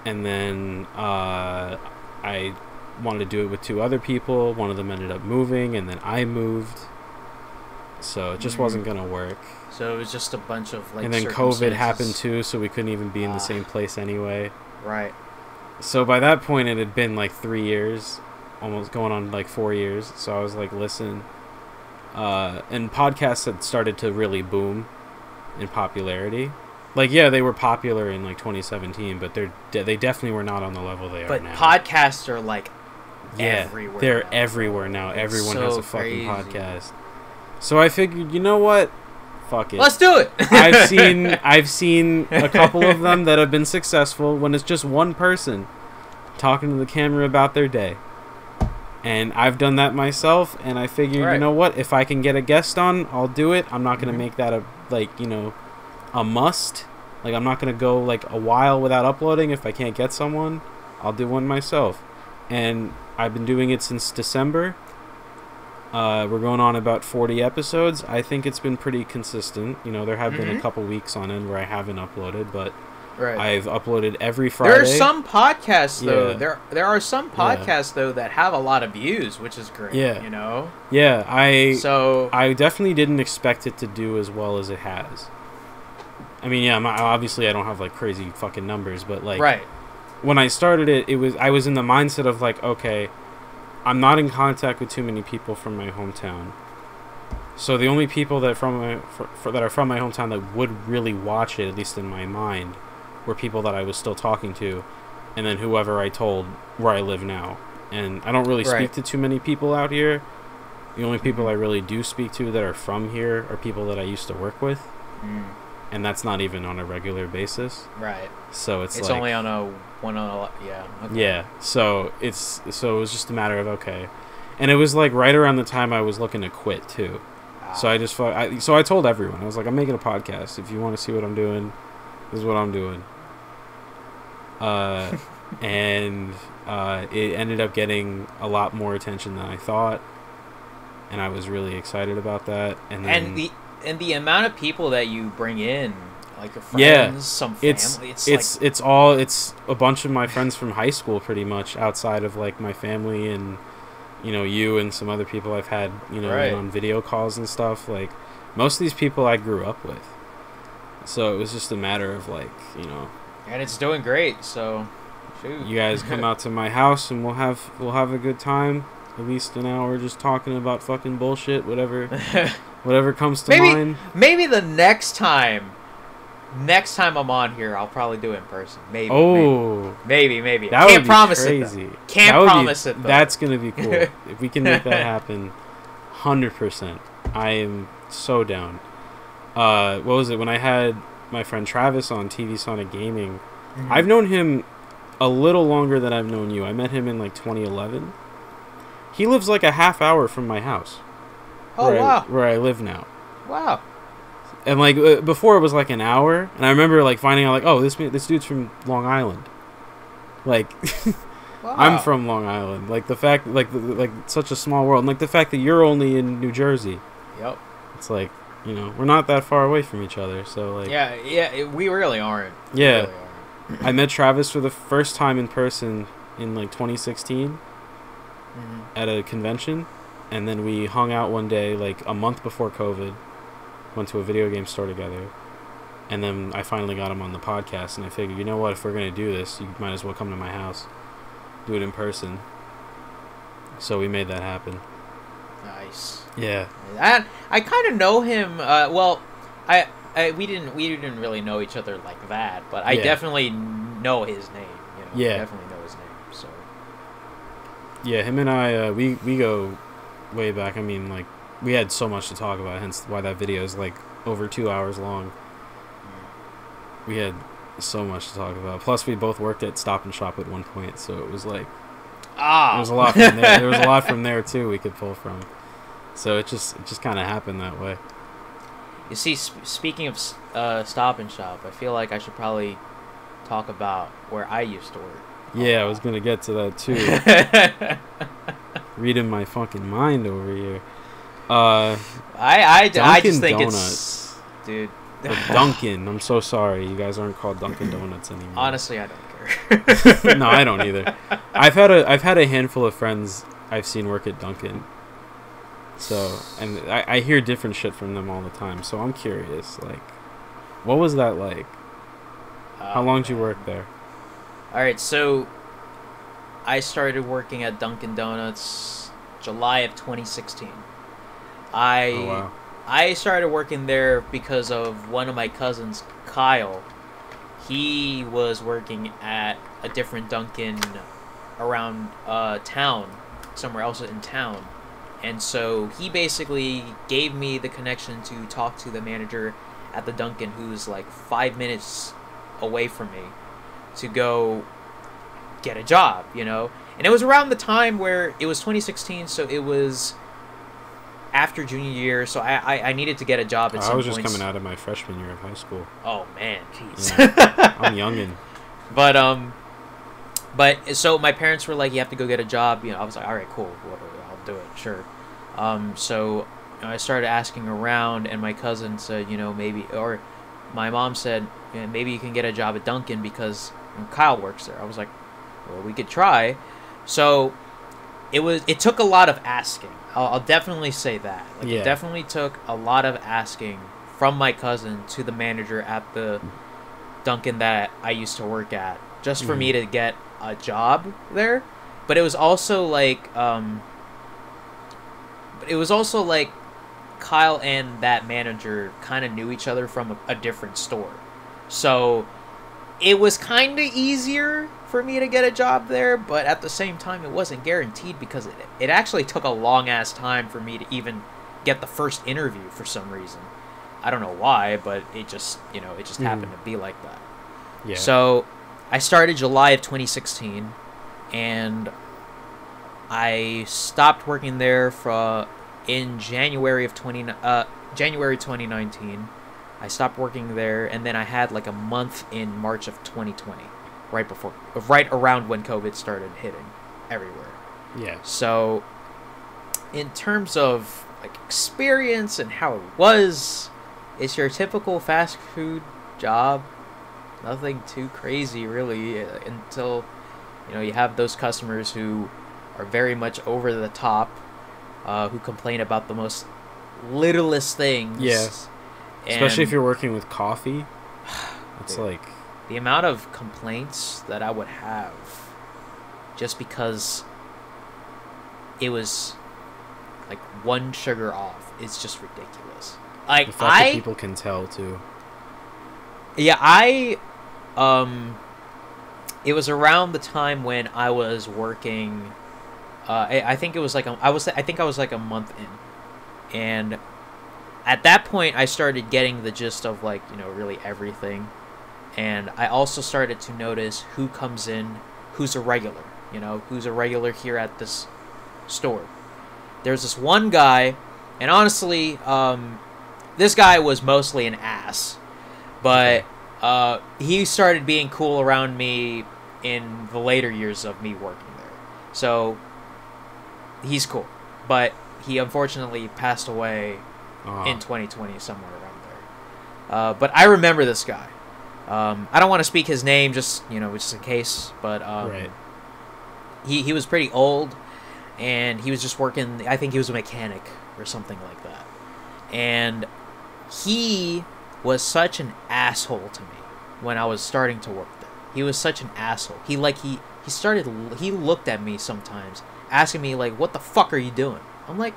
and then I wanted to do it with two other people. One of them ended up moving, and then I moved. So it just wasn't going to work. So it was just a bunch of like. And then COVID happened too, so we couldn't even be in the same place anyway. Right. So by that point, it had been like 3 years, almost going on like 4 years. So I was like, listen, and podcasts had started to really boom in popularity. Like, yeah, they were popular in like 2017, but they definitely were not on the level they are now. But podcasts are like everywhere. They're now. everywhere now. Everyone so has a fucking crazy. Podcast. So I figured, you know what? Fuck it. Let's do it. I've seen a couple of them that have been successful when it's just one person talking to the camera about their day. And I've done that myself, and I figured, you know what? If I can get a guest on, I'll do it. I'm not going to make that a must. Like, I'm not going to go like a while without uploading. If I can't get someone, I'll do one myself. And I've been doing it since December. We're going on about 40 episodes. I think it's been pretty consistent. There have been a couple weeks on end where I haven't uploaded, but I've uploaded every Friday. There are some podcasts though. There are some podcasts though that have a lot of views, which is great. Yeah. Yeah, I definitely didn't expect it to do as well as it has. I mean, obviously I don't have like crazy fucking numbers, but like when I started it, I was in the mindset of like, okay, I'm not in contact with too many people from my hometown, So the only people that that are from my hometown that would really watch it, at least in my mind, were people that I was still talking to, and then whoever I told where I live now. And I don't really speak to too many people out here. The only people I really do speak to that are from here are people that I used to work with. And that's not even on a regular basis. Right. So it's like, only on a one-on-one. Yeah. Okay. Yeah. So it was just a matter of okay, and it was like right around the time I was looking to quit too. So I told everyone, I was like, I'm making a podcast. If you want to see what I'm doing, this is what I'm doing. And it ended up getting a lot more attention than I thought, and I was really excited about that. And then, and the amount of people that you bring in, like your friends, some family, it's a bunch of my friends from high school, pretty much, outside of like my family and you and some other people I've had on video calls and stuff. Like most of these people I grew up with, so it was just a matter of like and it's doing great. So shoot. You guys come out to my house and we'll have a good time, at least an hour, just talking about fucking bullshit, whatever comes to mind. Maybe the next time I'm on here, I'll probably do it in person. Maybe. That Can't promise crazy. It. Can't promise it. Though. That's gonna be cool. If we can make that happen, 100%. I am so down. What was it when I had my friend Travis on TV Sonic Gaming? Mm-hmm. I've known him a little longer than I've known you. I met him in like 2011. He lives like a half hour from my house. Oh wow! Where I live now. Wow. And like before, it was like an hour, and I remember like finding out like, oh, this dude's from Long Island. Like, wow. I'm from Long Island. Like the fact, like such a small world, and like the fact that you're only in New Jersey. Yep. It's like we're not that far away from each other. So like. Yeah, we really aren't. Yeah. We really aren't. I met Travis for the first time in person in like 2016 at a convention, and then we hung out one day like a month before COVID. Went to a video game store together, and then I finally got him on the podcast, and I figured, you know what, if we're going to do this, you might as well come to my house, do it in person. So we made that happen. Nice. Yeah. I kind of know him, we didn't really know each other like that, but I definitely know his name, Yeah. I definitely know his name, so. Yeah, him and I, we go way back. I mean, like, we had so much to talk about, hence why that video is like over 2 hours long. We had so much to talk about. Plus, we both worked at Stop and Shop at one point, so it was like there was a lot from there. There was a lot from there too we could pull from. So it just kind of happened that way. You see, speaking of Stop and Shop, I feel like I should probably talk about where I used to work. Yeah, I was gonna get to that too. Reading my fucking mind over here. I just think Donuts. It's, dude. Or Dunkin'. I'm so sorry, you guys aren't called Dunkin' Donuts anymore. Honestly, I don't care. No, I don't either. I've had a handful of friends I've seen work at Dunkin'. So, and I hear different shit from them all the time. So I'm curious, like, what was that like? How long did you work there? All right, so I started working at Dunkin' Donuts July of 2016. I started working there because of one of my cousins, Kyle. He was working at a different Dunkin' around town, somewhere else in town. And so he basically gave me the connection to talk to the manager at the Dunkin', who's like 5 minutes away from me, to go get a job, And it was around the time where it was 2016, so it was after junior year, so I needed to get a job at some point. I was just coming out of my freshman year of high school. Oh man, jeez. Yeah, I'm youngin'. But so my parents were like, you have to go get a job. I was like, all right, cool, whatever, I'll do it, sure. So I started asking around, and my cousin said, maybe, or my mom said, maybe you can get a job at Dunkin' because Kyle works there. I was like, well, we could try. So it took a lot of asking. I'll definitely say that. It definitely took a lot of asking from my cousin to the manager at the Dunkin' that I used to work at, just for me to get a job there. But it was also like, Kyle and that manager kind of knew each other from a different store. So it was kind of easier for me to get a job there, but at the same time, it wasn't guaranteed because it actually took a long-ass time for me to even get the first interview for some reason. I don't know why, but it just, happened to be like that. Yeah. So I started July of 2016, and I stopped working there in January 2019. I stopped working there, and then I had like a month in March of 2020, right around when COVID started hitting everywhere. Yeah. So, in terms of like experience and how it was, it's your typical fast food job. Nothing too crazy, really, until you have those customers who are very much over the top, who complain about the most littlest things. Yes. Especially if you're working with coffee. It's dude, like... the amount of complaints that I would have just because it was like one sugar off is just ridiculous. Like, the fact that people can tell, too. Yeah, it was around the time when I was working... I think it was like... I think I was like a month in. And... at that point, I started getting the gist of, like, really everything. And I also started to notice who comes in, who's a regular, who's a regular here at this store. There's this one guy, and honestly, this guy was mostly an ass. But he started being cool around me in the later years of me working there. So, he's cool. But he unfortunately passed away... in 2020, somewhere around there. But I remember this guy. I don't want to speak his name, just in case. But right. He was pretty old, and he was just working. I think he was a mechanic or something like that. And he was such an asshole to me when I was starting to work there. He was such an asshole. He looked at me sometimes, asking me like, "What the fuck are you doing?" I'm like,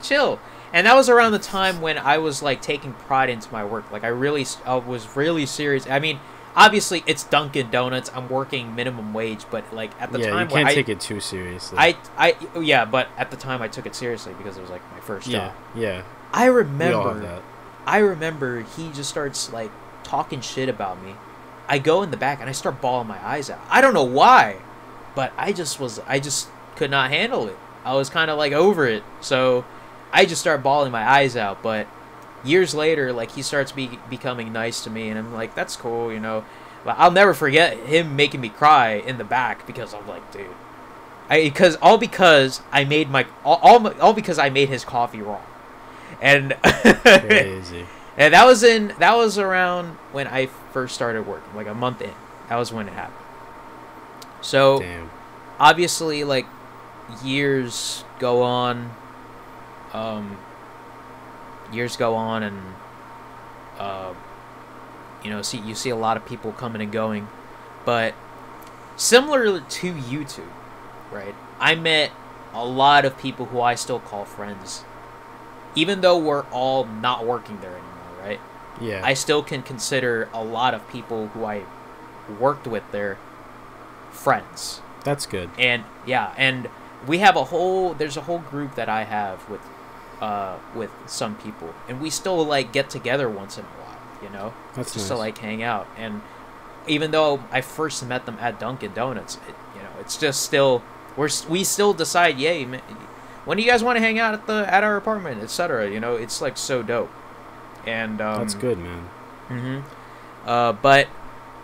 chill. And that was around the time when I was like taking pride into my work. Like I was really serious. I mean, obviously it's Dunkin' Donuts. I'm working minimum wage, but like at the time, you can't take it too seriously. But at the time I took it seriously because it was like my first job. Yeah. I remember. We all have that. I remember he just starts like talking shit about me. I go in the back and I start bawling my eyes out. I don't know why, but I just could not handle it. I was kind of like over it, so I just start bawling my eyes out. But years later, like he starts becoming nice to me, and I'm like, that's cool, But I'll never forget him making me cry in the back because I'm like, dude, because I made because I made his coffee wrong, and crazy. And that was around when I first started working, like a month in. That was when it happened. So, damn. Obviously, like. Years go on, and you see a lot of people coming and going, but similar to YouTube, right? I met a lot of people who I still call friends, even though we're all not working there anymore, right? Yeah. I still can consider a lot of people who I worked with there friends. That's good. And we have there's a whole group that I have with some people, and we still like get together once in a while, That's just nice. to like hang out. And even though I first met them at Dunkin' Donuts, it's just still we still decide, yay, man, when do you guys want to hang out at our apartment, etc. It's like so dope. And that's good, man. But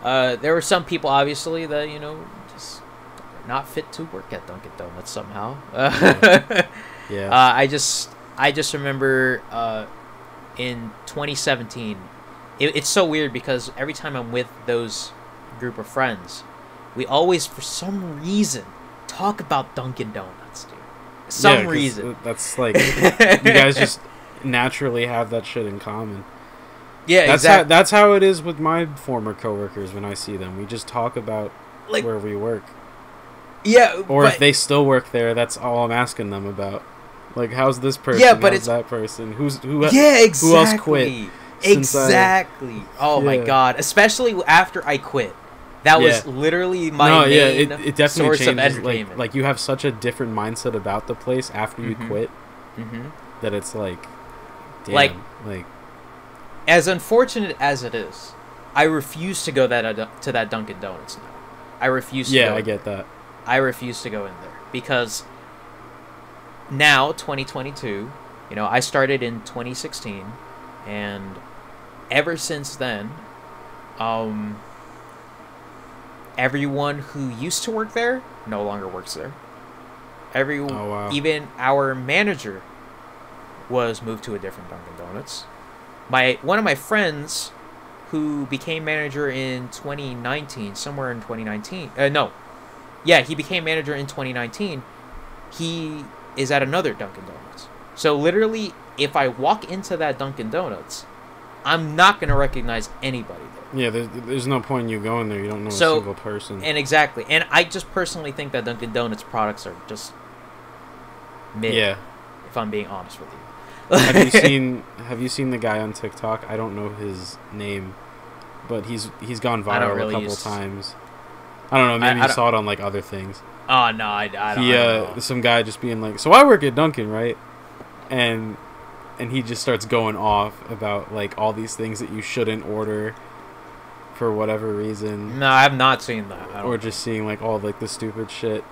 there were some people obviously that just not fit to work at Dunkin' Donuts somehow. Yeah. I just remember in 2017, it's so weird because every time I'm with those group of friends, we always for some reason talk about Dunkin' Donuts, dude. Some reason. That's like you guys just naturally have that shit in common. Yeah, exactly. That's how it is with my former coworkers when I see them. We just talk about like, where we work. Yeah, or if they still work there, that's all I'm asking them about. Like, how's this person? Yeah, but how's it's that person. Who exactly. Who else quit? Exactly. Oh my god! Especially after I quit, that was literally my main it definitely source changes. of entertainment. Like you have such a different mindset about the place after you quit that it's like, damn, like as unfortunate as it is, I refuse to go to that Dunkin' Donuts now. I refuse to go I get that. I refuse to go in there because now 2022, you know, I started in 2016 and ever since then everyone who used to work there no longer works there. Even our manager was moved to a different Dunkin' Donuts. One of my friends who became manager in 2019, somewhere in 2019. He became manager in 2019. He is at another Dunkin' Donuts. So literally, if I walk into that Dunkin' Donuts, I'm not going to recognize anybody there. Yeah, there's no point in you going there. You don't know a single person. And exactly. And I just personally think that Dunkin' Donuts products are just mid. Yeah. If I'm being honest with you. Have you seen the guy on TikTok? I don't know his name, but he's gone viral a couple times. I don't know. Maybe you saw it on like other things. Oh no, I don't know. Some guy just being like, "So I work at Dunkin', right?" And he just starts going off about like all these things that you shouldn't order for whatever reason. No, I have not seen that. Or just seeing like all like the stupid shit,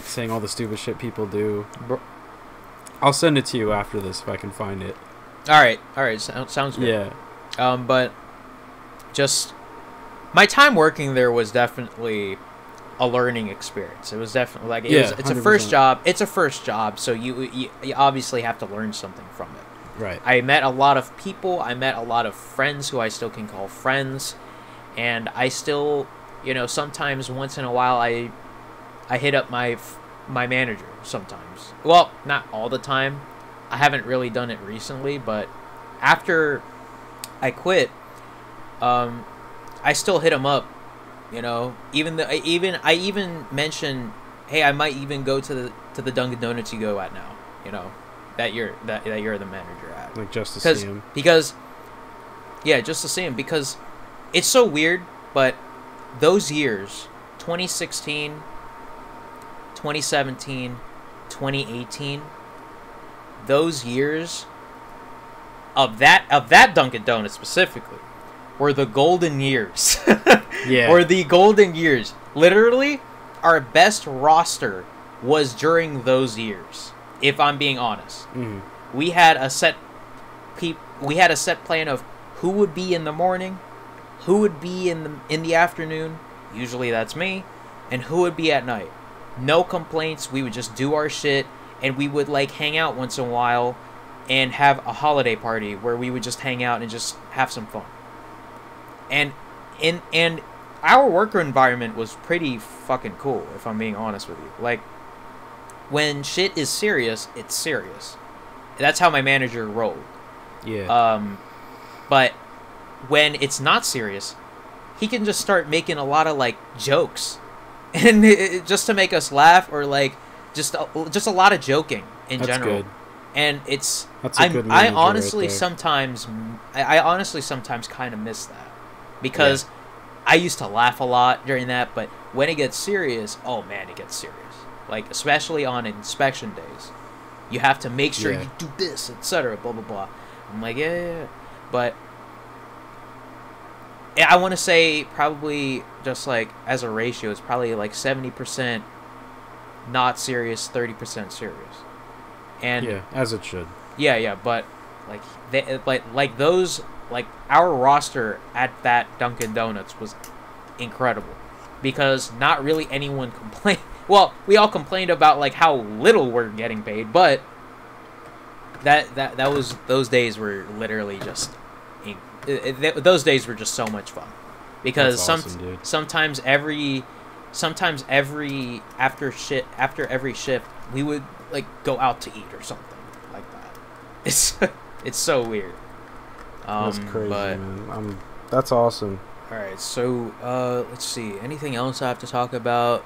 saying all the stupid shit people do. I'll send it to you after this if I can find it. All right, sounds good. Yeah. But just my time working there was definitely a learning experience. It was definitely like it's a first job. It's a first job, so you obviously have to learn something from it. Right. I met a lot of people. I met a lot of friends who I still can call friends, and I still, you know, sometimes once in a while I hit up my manager sometimes. Well, not all the time. I haven't really done it recently, but after I quit, I still hit him up. You know, I even mentioned, hey, I might even go to the Dunkin' Donuts you go at now. You know, that you're the manager at. Like just to see him. Because just to see him, because it's so weird, but those years, 2016, 2017, 2018, those years of that Dunkin' Donuts specifically were the golden years. Yeah. Or the golden years. Literally, our best roster was during those years, if I'm being honest. Mm-hmm. We had a set plan of who would be in the morning, who would be in the afternoon, usually that's me, and who would be at night. No complaints. We would just do our shit, and we would like hang out once in a while and have a holiday party where we would just hang out and just have some fun. And our worker environment was pretty fucking cool, if I'm being honest with you. Like, when shit is serious, it's serious. That's how my manager rolled. Yeah. But when it's not serious, he can just start making a lot of like jokes, and just to make us laugh, or like just a lot of joking in general. Good. And I honestly sometimes kind of miss that, because I used to laugh a lot during that, but when it gets serious, oh man, it gets serious. Like, especially on inspection days, you have to make sure you do this, etc. Blah blah blah. I'm like, yeah. But I want to say probably just like as a ratio, it's probably like 70% not serious, 30% serious. And yeah, as it should. Yeah, but like those, like our roster at that Dunkin' Donuts was incredible, because not really anyone complained. Well, we all complained about like how little we're getting paid, but those days were literally just those days were just so much fun, because sometimes every after every shift we would like go out to eat or something like that. It's so weird. That's crazy, man. That's awesome. All right, so let's see. Anything else I have to talk about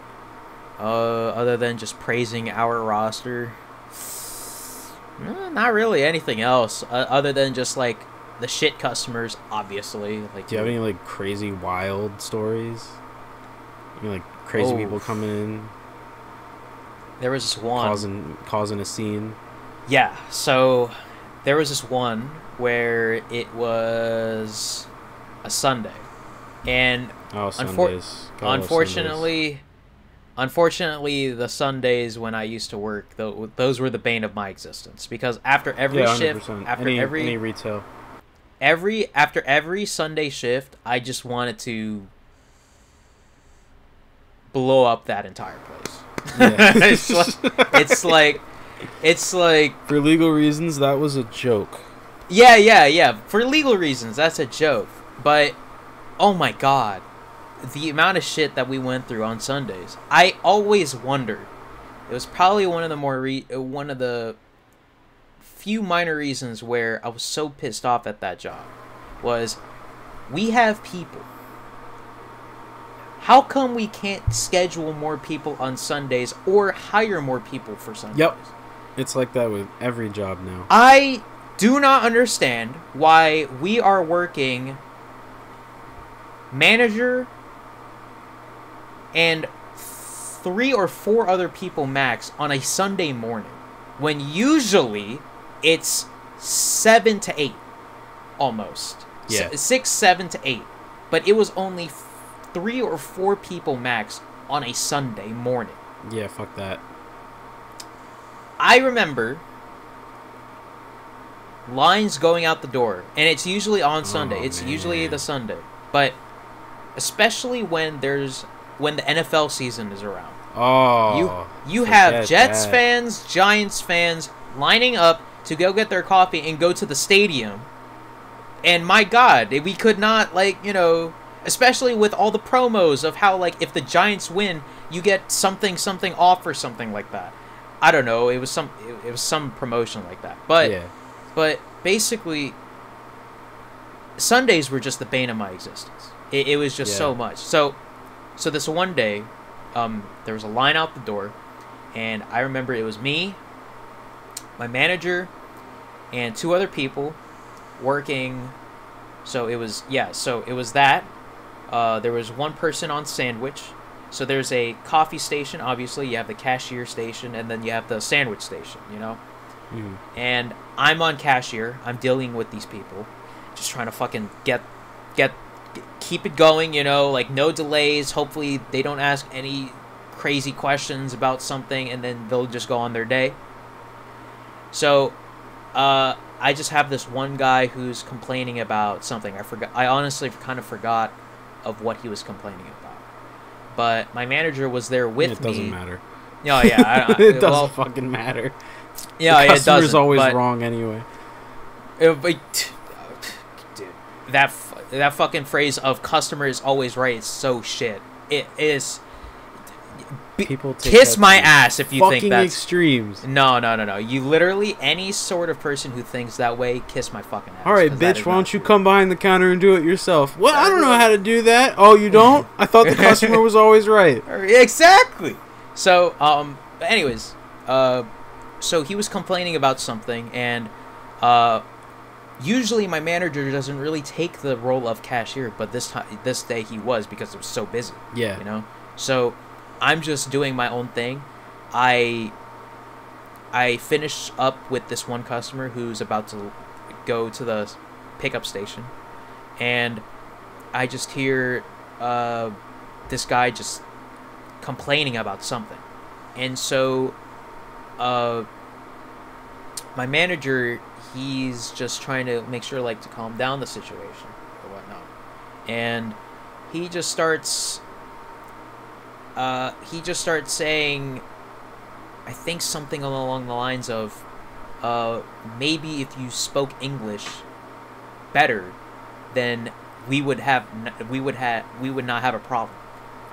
other than just praising our roster? Not really anything else other than just like the shit customers, obviously. Like, do you have any like crazy wild stories? You know, like crazy people coming in. There was this one causing a scene. Yeah, so there was this one where it was a Sunday, and Sundays. Unfortunately, the Sundays when I used to work, those were the bane of my existence, because after every shift, after any retail, after every Sunday shift, I just wanted to blow up that entire place. Yeah. it's like for legal reasons that was a joke. Yeah. For legal reasons, that's a joke. But oh my god, the amount of shit that we went through on Sundays. I always wondered. It was probably one of the few minor reasons where I was so pissed off at that job. Was we have people. How come we can't schedule more people on Sundays or hire more people for Sundays? Yep. It's like that with every job now. I do not understand why we are working manager and 3 or 4 other people max on a Sunday morning when usually it's 7 to 8 almost. Yeah. 6, 7 to 8. But it was only 3 or 4 people max on a Sunday morning. Yeah, fuck that. I remember lines going out the door, and it's usually on Sunday. It's usually the Sunday, but especially when the NFL season is around. Oh, you have Jets fans, Giants fans lining up to go get their coffee and go to the stadium. And my God, we could not, like, you know, especially with all the promos of how, like, if the Giants win, you get something off or something like that. I don't know. It was some promotion like that. But basically, Sundays were just the bane of my existence. It was just so much. So this one day, there was a line out the door, and I remember it was me, my manager, and 2 other people working. So it was that. There was one person on sandwich. So there's a coffee station, obviously. You have the cashier station, and then you have the sandwich station, you know? Mm. And I'm on cashier. I'm dealing with these people. Just trying to fucking keep it going, you know? Like, no delays. Hopefully they don't ask any crazy questions about something, and then they'll just go on their day. So, I just have this one guy who's complaining about something. I honestly kind of forgot of what he was complaining about. But my manager was there with me. It doesn't matter. No, yeah. It doesn't fucking matter. Yeah, the customer's it doesn't. Always wrong anyway. Dude, that fucking phrase of "customer is always right" is so shit. It is. People kiss my ass if you think that's extremes. No. You literally, any sort of person who thinks that way, kiss my fucking ass. All right, bitch, why don't you come behind the counter and do it yourself? Well, I don't know how to do that. Oh, you don't? I thought the customer was always right. Exactly. So, anyways, so he was complaining about something, and usually my manager doesn't really take the role of cashier, but this day he was, because it was so busy. Yeah. You know? So I'm just doing my own thing. I finish up with this one customer who's about to go to the pickup station, and I just hear this guy just complaining about something. And so my manager, he's just trying to make sure, like, to calm down the situation or whatnot. And he just starts saying, I think something along the lines of, maybe if you spoke English better, then we would not have a problem.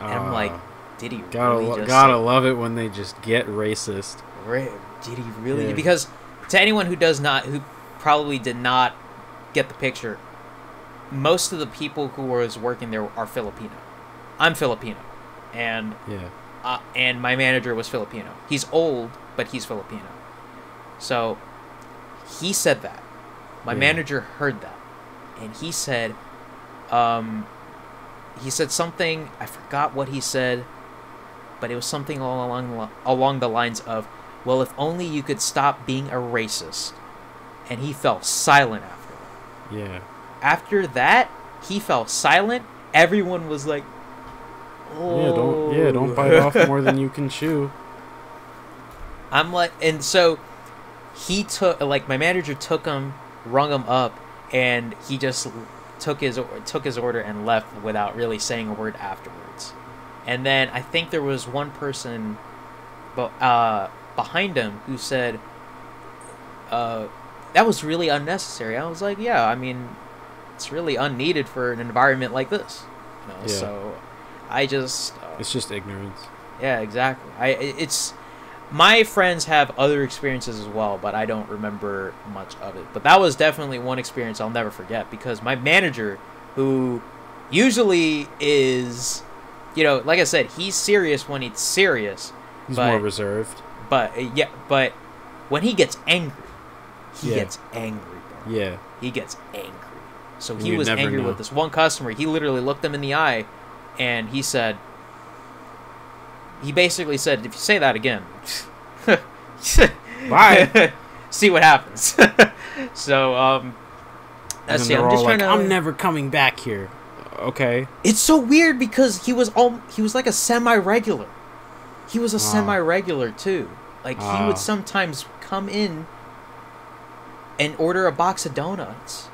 And I'm like, did he gotta love it when they just get racist. Did he really? Yeah. Because to anyone who probably did not get the picture, most of the people who was working there are Filipino. I'm Filipino. And and my manager was Filipino. He's old, but he's Filipino. So he said that. My manager heard that, and he said something. I forgot what he said, but it was something along the lines of, "Well, if only you could stop being a racist." And he fell silent after that. Yeah. After that, he fell silent. Everyone was like, "Oh, don't bite off more than you can chew." I'm like, and so he took, like, my manager took him, rung him up, and he just took his order and left without really saying a word afterwards. And then I think there was one person behind him who said, "That was really unnecessary." I was like, "Yeah, I mean, it's really unneeded for an environment like this." You know, yeah. So I just it's just ignorance. Yeah, exactly. It's my friends have other experiences as well, but I don't remember much of it. But that was definitely one experience I'll never forget, because my manager, who usually is, you know, like I said, he's serious when he's serious. He's more reserved. But when he gets angry, he gets angry, bro. Yeah. He gets angry. So he was angry with this one customer. He literally looked him in the eye, and he basically said, "If you say that again, bye. See what happens." So, that's it. I'm just trying to. I'm never coming back here. Okay. It's so weird because he was like a semi-regular. He was a semi-regular too. Like he would sometimes come in and order a box of donuts.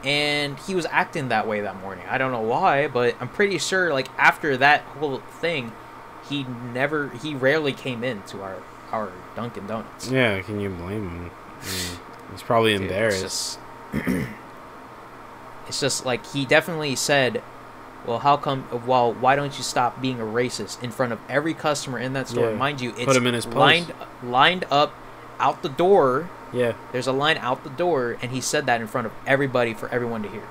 And he was acting that way that morning. I don't know why, but I'm pretty sure, like, after that whole thing, he rarely came in to our Dunkin' Donuts. Yeah, can you blame him? I mean, he's probably embarrassed. It's just like, he definitely said, "Well, why don't you stop being a racist?" in front of every customer in that store. Yeah. Mind you, it's put him in his lined up out the door. Yeah. There's a line out the door, and he said that in front of everybody for everyone to hear.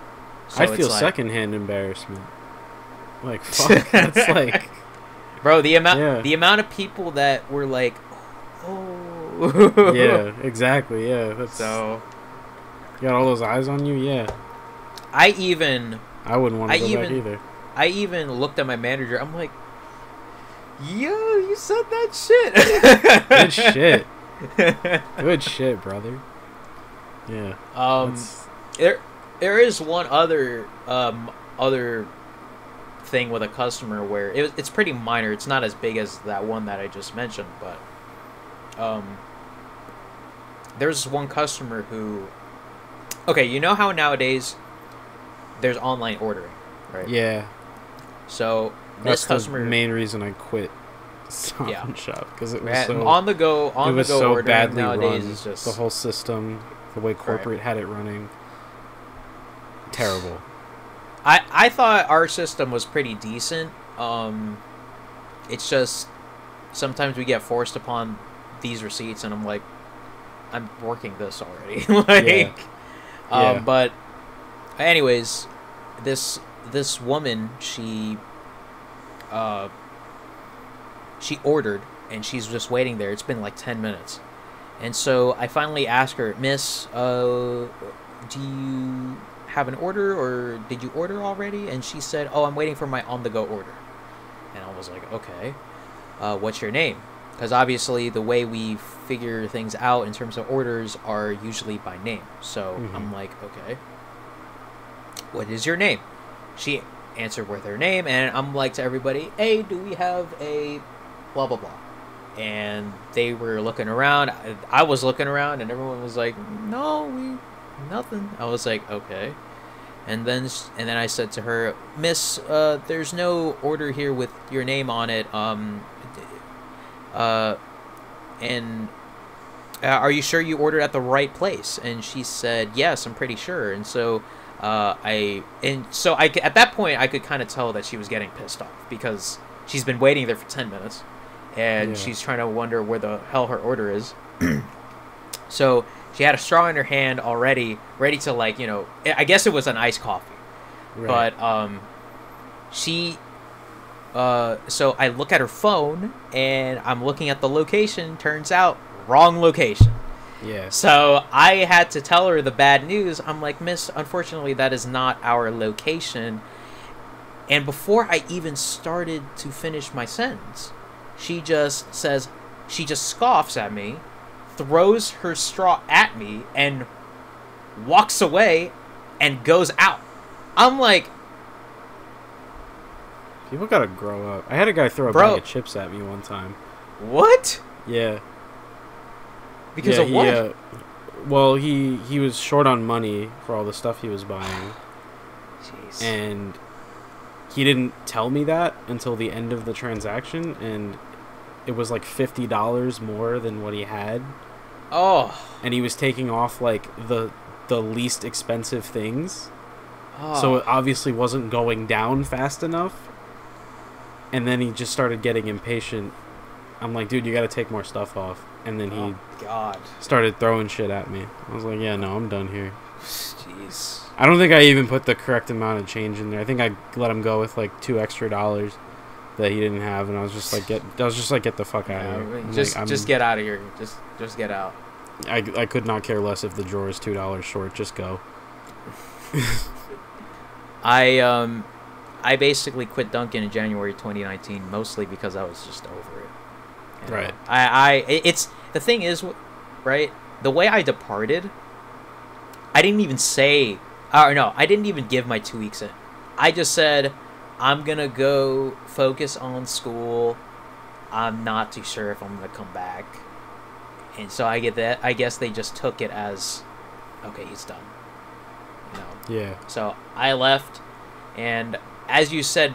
So I feel like, secondhand embarrassment. Like, fuck. That's like, bro, the amount of people that were like, "Oh." Yeah, exactly. Yeah, that's so. You got all those eyes on you. Yeah. I wouldn't want to go back either. I even looked at my manager. I'm like, "Yo, you said that shit." Good shit. Good shit, brother. Yeah. There is one other thing with a customer where it's pretty minor. It's not as big as that one that I just mentioned, but there's one customer who, okay, you know how nowadays there's online ordering, right? Yeah. So that's this customer, the main reason I quit Stop and Shop, because it was so on the go ordering badly nowadays run. is just the whole system, the way corporate had it running, terrible. I thought our system was pretty decent. It's just sometimes we get forced upon these receipts, and I'm like, I'm working this already. Like, yeah. But anyways, this woman, she ordered, and she's just waiting there. It's been like 10 minutes. And so I finally asked her, "Miss, do you have an order, or did you order already?" And she said, "Oh, I'm waiting for my on-the-go order." And I was like, "Okay, what's your name?" Because obviously the way we figure things out in terms of orders are usually by name. So I'm like, "Okay, what is your name?" She answered with her name, and I'm like to everybody, "Hey, do we have a blah blah blah?" And they were looking around. I was looking around, and everyone was like, "No, nothing." I was like, "Okay." And then I said to her, "Miss, there's no order here with your name on it. And are you sure you ordered at the right place?" And she said, "Yes, I'm pretty sure." And so at that point I could kind of tell that she was getting pissed off, because she's been waiting there for 10 minutes, and she's trying to wonder where the hell her order is. So she had a straw in her hand already, ready to, like, you know, I guess it was an iced coffee. Right. But so I look at her phone, and I'm looking at the location. Turns out, wrong location. Yeah. So I had to tell her the bad news. I'm like, Miss, unfortunately, that is not our location. And before I even started to finish my sentence, she just scoffs at me, throws her straw at me, and walks away and goes out. I'm like, people gotta grow up. I had a guy throw a Bro. bag of chips at me one time. what? Yeah. Because yeah, of what? Well, he was short on money for all the stuff he was buying. Jeez. And he didn't tell me that until the end of the transaction, and it was like $50 more than what he had. Oh. And he was taking off like the least expensive things. Oh. So it obviously wasn't going down fast enough. And then he just started getting impatient. I'm like, dude, you got to take more stuff off. And then he God. started throwing shit at me. I was like, yeah, no, I'm done here. Jeez. I don't think I even put the correct amount of change in there. I think I let him go with like $2 extra that he didn't have, and I was just like, get the fuck out of here. Just get out of here. Just get out. I could not care less if the drawer is $2 short. Just go. I basically quit Dunkin' in January 2019, mostly because I was just over it. You know? Right. It's the thing is, right? The way I departed, I didn't even say, or no, I didn't even give my 2 weeks in. I just said, I'm gonna go focus on school. I'm not too sure if I'm gonna come back. And so I get that. I guess they just took it as, okay, he's done. You know. Yeah. So I left, and as you said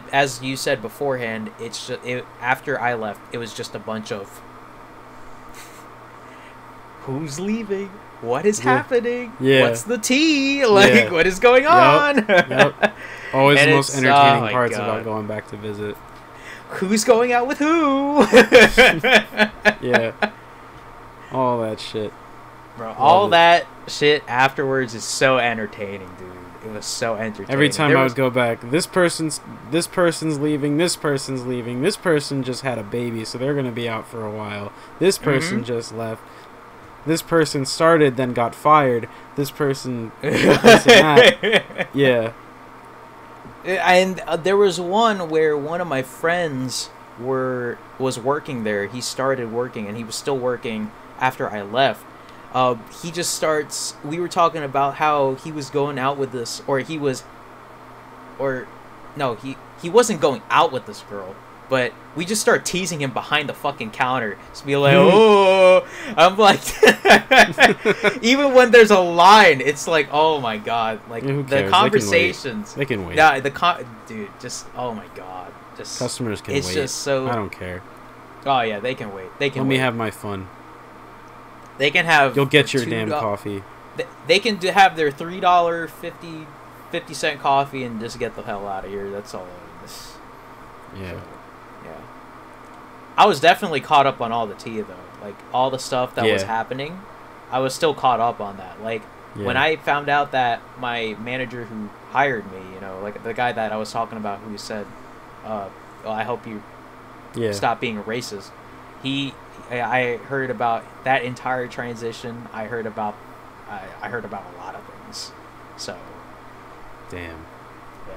beforehand, it's just after I left, it was just a bunch of who's leaving, what is happening, what's the tea, like what is going on. Yep. Always And the most it's- entertaining oh my parts God. about going back to visit. Who's going out with who? Yeah. All that shit. Bro, Love all it. that shit afterwards is so entertaining, dude. It was so entertaining. Every time There I was- would go back, this person's leaving, this person's leaving, this person just had a baby, so they're gonna be out for a while. This person just left. This person started, then got fired. This person, this and that. Yeah. And there was one where one of my friends was working there. He started working, and he was still working after I left. He just starts. We were talking about how he was going out with this, he wasn't going out with this girl, but we just start teasing him behind the fucking counter. Just be like, oh, I'm like, even when there's a line, it's like, oh my god, like Yeah, who the cares? conversations. They can wait. Yeah, dude, just oh my god, just Customers can it's wait. just so. I don't care. Oh yeah, they can wait. They can. Let wait. me have my fun. They can have. You'll get your $2 damn coffee. They can have their $3 50-cent coffee and just get the hell out of here. That's all it is. Yeah. So, yeah. I was definitely caught up on all the tea though. Like all the stuff that was happening, I was still caught up on that. Like when I found out that my manager who hired me, you know, like the guy that I was talking about who said, well, I hope you stop being a racist. I heard about that entire transition. I heard about a lot of things. So, Damn. yeah.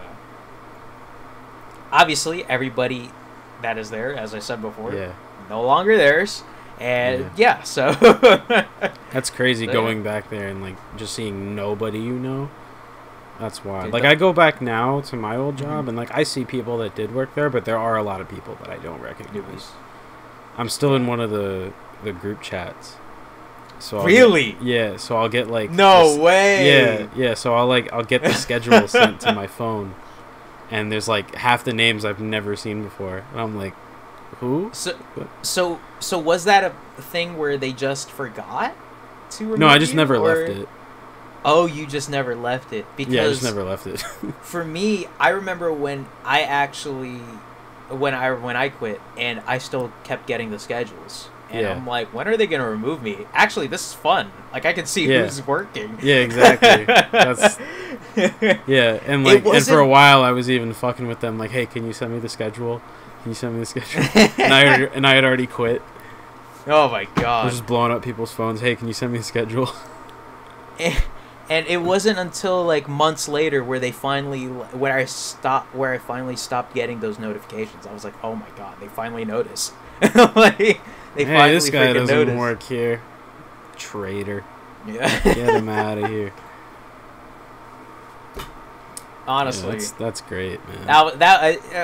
Obviously, everybody that is there, as I said before, no longer theirs. And so That's crazy So, going back there and like just seeing nobody you know. That's wild. Dude, Like I go back now to my old job and like I see people that did work there, but there are a lot of people that I don't recognize. I'm still in one of the group chats. So Really? So I'll get like way. Yeah. So I'll get the schedule sent to my phone, and there's like half the names I've never seen before, and I'm like, who? So was that a thing where they just forgot to remove No, I just you, never or- left it. Oh, you just never left it because Yeah, I just never left it. for me, I remember when I quit, and I still kept getting the schedules. And I'm like, when are they going to remove me? Actually, this is fun. Like, I can see who's working. Yeah, exactly. And like, and for a while, I was even fucking with them. Like, hey, can you send me the schedule? And I had already quit. Oh my They're god. just blowing up people's phones. Hey, can you send me a schedule? And it wasn't until like months later where I finally stopped getting those notifications. I was like, oh my god, they finally noticed. Like, they finally this guy doesn't noticed. work here. Traitor. Yeah. Get him out of here. Honestly, yeah, that's great, man.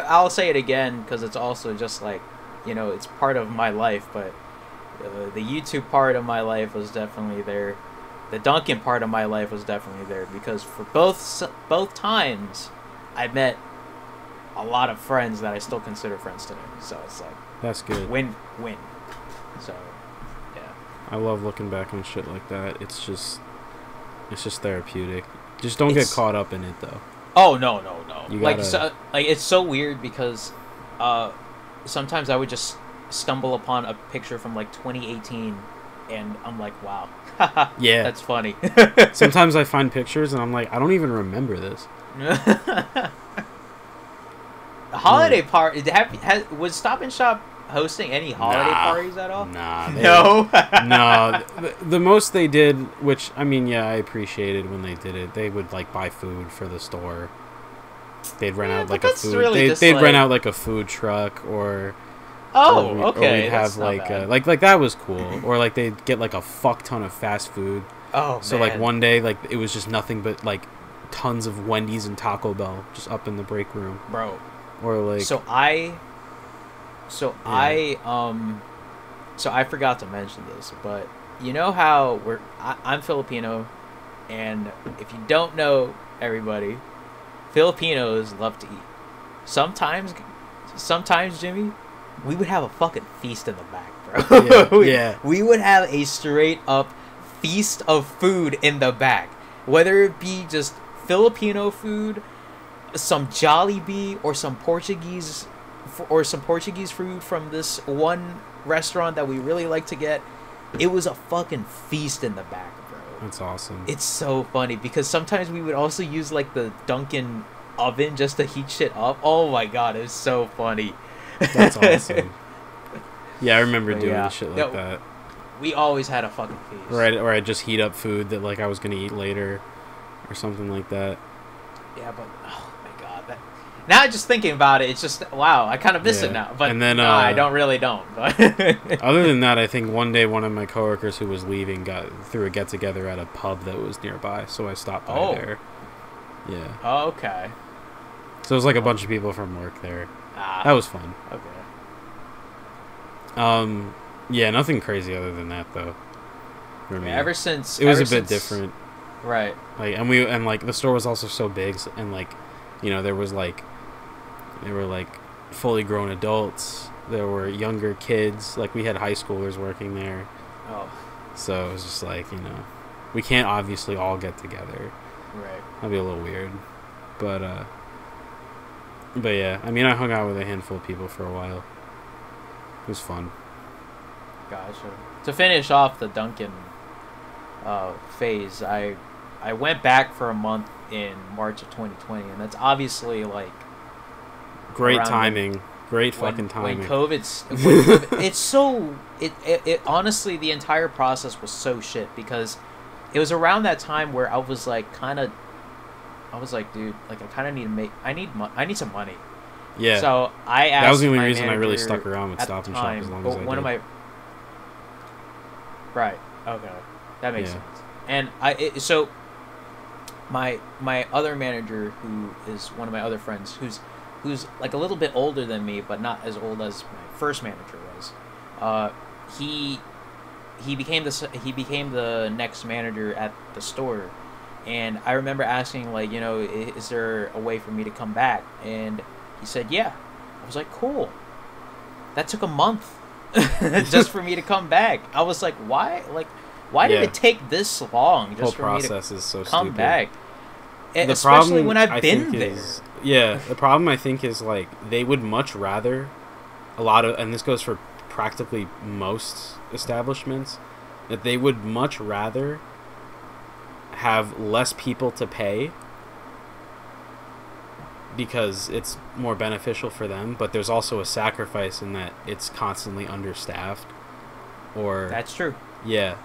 I'll say it again because it's also just like, it's part of my life, but the YouTube part of my life was definitely there. The Duncan part of my life was definitely there because for both times, I met a lot of friends that I still consider friends today. So it's like that's good. Win-win. So yeah, I love looking back on shit like that. It's just therapeutic. Just don't get caught up in it though. Oh no. You Like gotta... it's so weird because sometimes I would just stumble upon a picture from like 2018 and I'm like, wow. Yeah. That's funny. Sometimes I find pictures and I'm like, I don't even remember this. Holiday party. Was Stop and Shop hosting any holiday parties at all? Nah. No. No. The most they did, which I mean, yeah, I appreciated when they did it. They would like buy food for the store. They'd rent out like a food. Really they'd rent out like a food truck or. Oh, okay. Or we'd have like that was cool. Or like they'd get like a fuck ton of fast food. Oh, so man. like one day like it was just nothing but like tons of Wendy's and Taco Bell just up in the break room, bro. Or like So I forgot to mention this, but you know how I'm Filipino, and if you don't know, everybody, Filipinos love to eat. Sometimes Jimmy, we would have a fucking feast in the back, bro. Yeah. We would have a straight up feast of food in the back, whether it be just Filipino food, some Jollibee, or some Portuguese food from this one restaurant that we really like to get. It was a fucking feast in the back, bro. That's awesome. It's so funny because sometimes we would also use like the Dunkin' oven just to heat shit up. Oh my god, it was so funny. That's awesome. Yeah, I remember doing shit like that. We always had a fucking feast. Or I'd just heat up food that like I was gonna eat later, or something like that. Yeah, but oh my god, now just thinking about it, it's just wow. I kind of miss it now, but and then, I don't. But other than that, I think one day one of my coworkers who was leaving threw a get together at a pub that was nearby, so I stopped by there. Yeah. Oh, okay. So it was like a bunch of people from work there. That was fun. Okay. Yeah, nothing crazy other than that though. For me. Ever since it was a bit different. Right. Like and like the store was also so big, and like, there were like fully grown adults. There were younger kids. Like we had high schoolers working there. Oh. So it was just like, we can't obviously all get together. Right. That'd be a little weird. But yeah, I mean, I hung out with a handful of people for a while. It was fun. Gotcha. To finish off the Dunkin' phase, I went back for a month in March of 2020, and that's obviously like great timing. Great fucking timing. When COVID's, it's so it honestly, the entire process was so shit because it was around that time where I was like dude, like I kind of I need some money. Yeah. So I asked. That was the only my reason I really manager stuck around with Stop and Shop as long as I did. Right. Okay. That makes sense. And so my other manager, who is one of my other friends, who's like a little bit older than me, but not as old as my first manager was. He became the next manager at the store. And I remember asking, like, is there a way for me to come back? And he said, yeah. I was like, cool. That took a month just for me to come back. I was like, why? Like, why did it take this long just for me to is so come stupid. back? Especially when I've been there. The problem I think is, like, they would much rather and this goes for practically most establishments, that they would much rather have less people to pay because it's more beneficial for them, but there's also a sacrifice in that it's constantly understaffed. or That's true. yeah.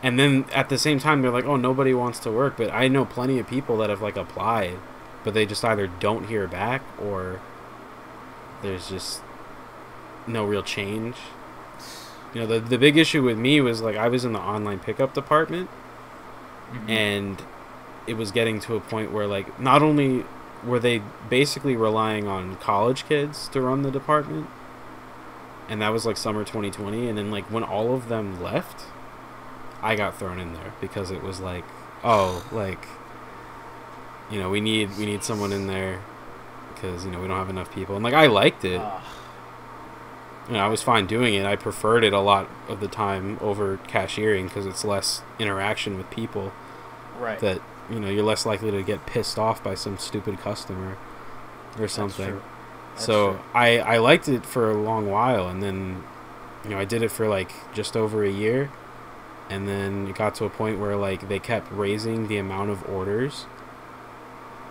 And then at the same time, they're like, oh, nobody wants to work. But I know plenty of people that have, like, applied, but they just either don't hear back or there's just no real change. You know, the big issue with me was, like, I was in the online pickup department, and it was getting to a point where, like, not only were they basically relying on college kids to run the department, and that was, like, summer 2020, and then, like, when all of them left, I got thrown in there because it was like, oh, like, you know, we need someone in there because, you know, we don't have enough people. And, like, I liked it. You know, I was fine doing it. I preferred it a lot of the time over cashiering because it's less interaction with people. Right. That, you know, you're less likely to get pissed off by some stupid customer or something. That's so true. I liked it for a long while, and then, you know, I did it for, like, just over a year. And then it got to a point where, like, they kept raising the amount of orders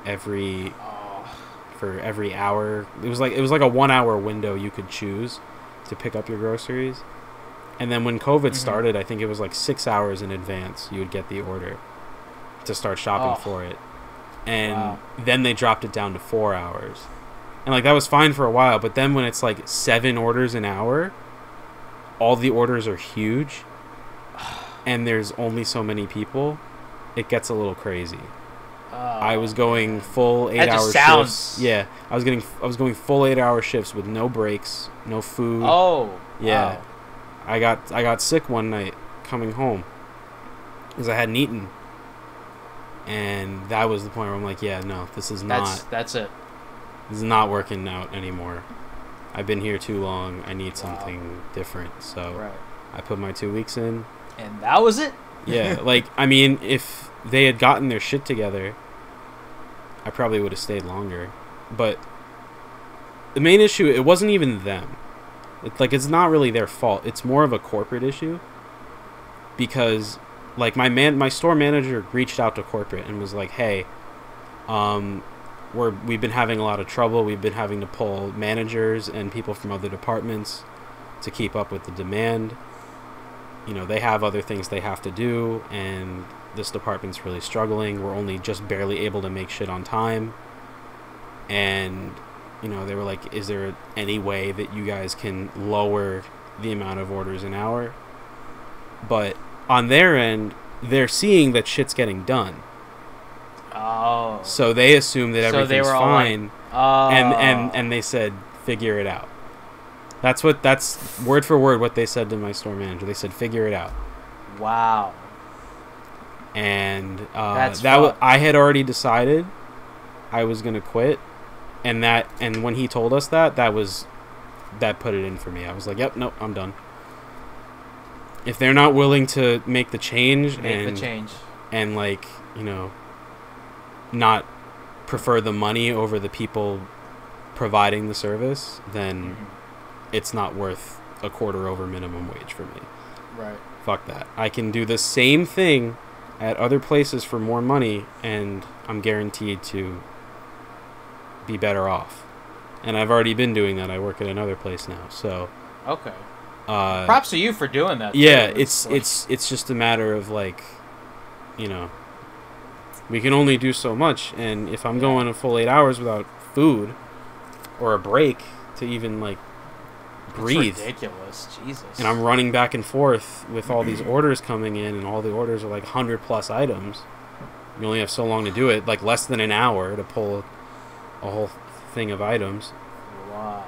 for every hour. It was like a 1 hour window you could choose to pick up your groceries. And then when COVID started, I think it was like 6 hours in advance you would get the order to start shopping for it. And then they dropped it down to 4 hours. And, like, that was fine for a while, but then when it's like 7 orders an hour, all the orders are huge, and there's only so many people, it gets a little crazy. I was going full 8 hour shifts. Yeah, I was going full 8 hour shifts with no breaks, no food. Oh, yeah. Wow. I got sick one night coming home because I hadn't eaten, and that was the point where I'm like, yeah, no, this is not. That's it. This is not working out anymore. I've been here too long. I need something different. So I put my 2 weeks in. And that was it? Yeah, like, I mean, if they had gotten their shit together, I probably would have stayed longer. But the main issue, it wasn't even them. It's not really their fault. It's more of a corporate issue. Because, like, my store manager reached out to corporate and was like, hey, we've been having a lot of trouble. We've been having to pull managers and people from other departments to keep up with the demand. You know, they have other things they have to do, and this department's really struggling. We're only just barely able to make shit on time. And, you know, they were like, is there any way that you guys can lower the amount of orders an hour? But on their end, they're seeing that shit's getting done. Oh. So they assume that everything's fine. Like, and they said, figure it out. That's word for word what they said to my store manager. They said, figure it out. Wow. And I had already decided I was gonna quit, and when he told us that put it in for me. I was like, yep, nope, I'm done. If they're not willing to make the change and, like, you know, not prefer the money over the people providing the service, then it's not worth a quarter over minimum wage for me. Right. Fuck that. I can do the same thing at other places for more money, and I'm guaranteed to be better off. And I've already been doing that. I work at another place now, so. Okay. Props to you for doing that. Yeah, too. it's just a matter of, like, you know, we can only do so much, and if I'm going a full 8 hours without food or a break to even, like, breathe. It's ridiculous. Jesus. And I'm running back and forth with all these orders coming in, and all the orders are like 100 plus items. You only have so long to do it, like less than an hour to pull a whole thing of items. Wow.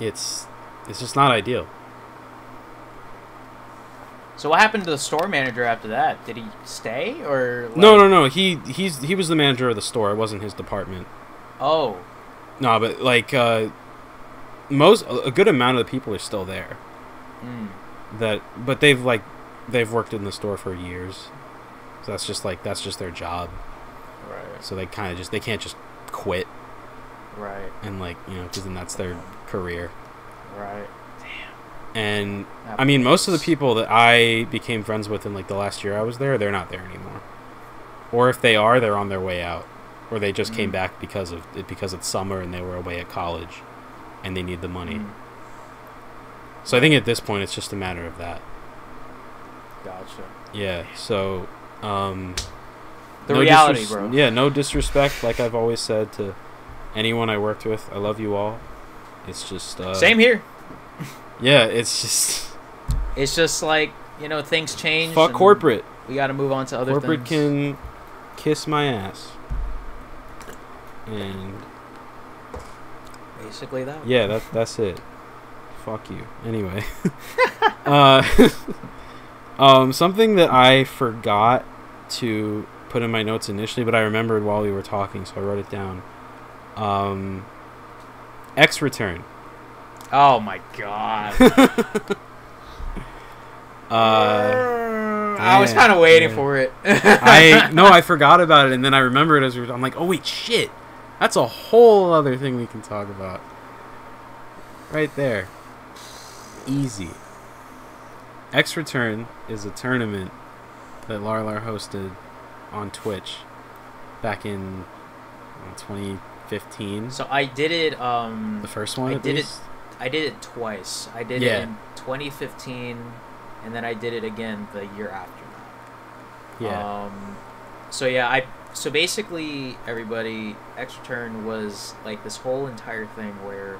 It's just not ideal. So what happened to the store manager after that? Did he stay or? Like... No. He was the manager of the store. It wasn't his department. Oh. No, but like a good amount of the people are still there. But they've worked in the store for years. So that's just their job. Right. So they can't just quit. Right. And, like, you know, because then that's their career. Right. Damn. And I mean, most of the people that I became friends with in, like, the last year I was there, they're not there anymore. Or if they are, they're on their way out. Or they just came back because it's summer and they were away at college and they need the money. So I think at this point it's just a matter of that. Gotcha. Yeah, so The reality, bro. Yeah, no disrespect, like I've always said to anyone I worked with. I love you all. It's just same here. Yeah, it's just like, you know, things change. Fuck corporate. We got to move on to other things. Corporate can kiss my ass. And basically that. Yeah, that's it. Fuck you. Anyway. Something that I forgot to put in my notes initially, but I remembered while we were talking, so I wrote it down. XReturn. Oh my god. I was kind of waiting for it. I forgot about it, and then I remembered as I'm like, oh wait, shit. That's a whole other thing we can talk about. Right there. Easy. XReturn is a tournament that Larlar hosted on Twitch back in 2015. So I did it. The first one. I did it twice. I did it in 2015, and then I did it again the year after that. Yeah. So basically, everybody, XReturn was like this whole entire thing where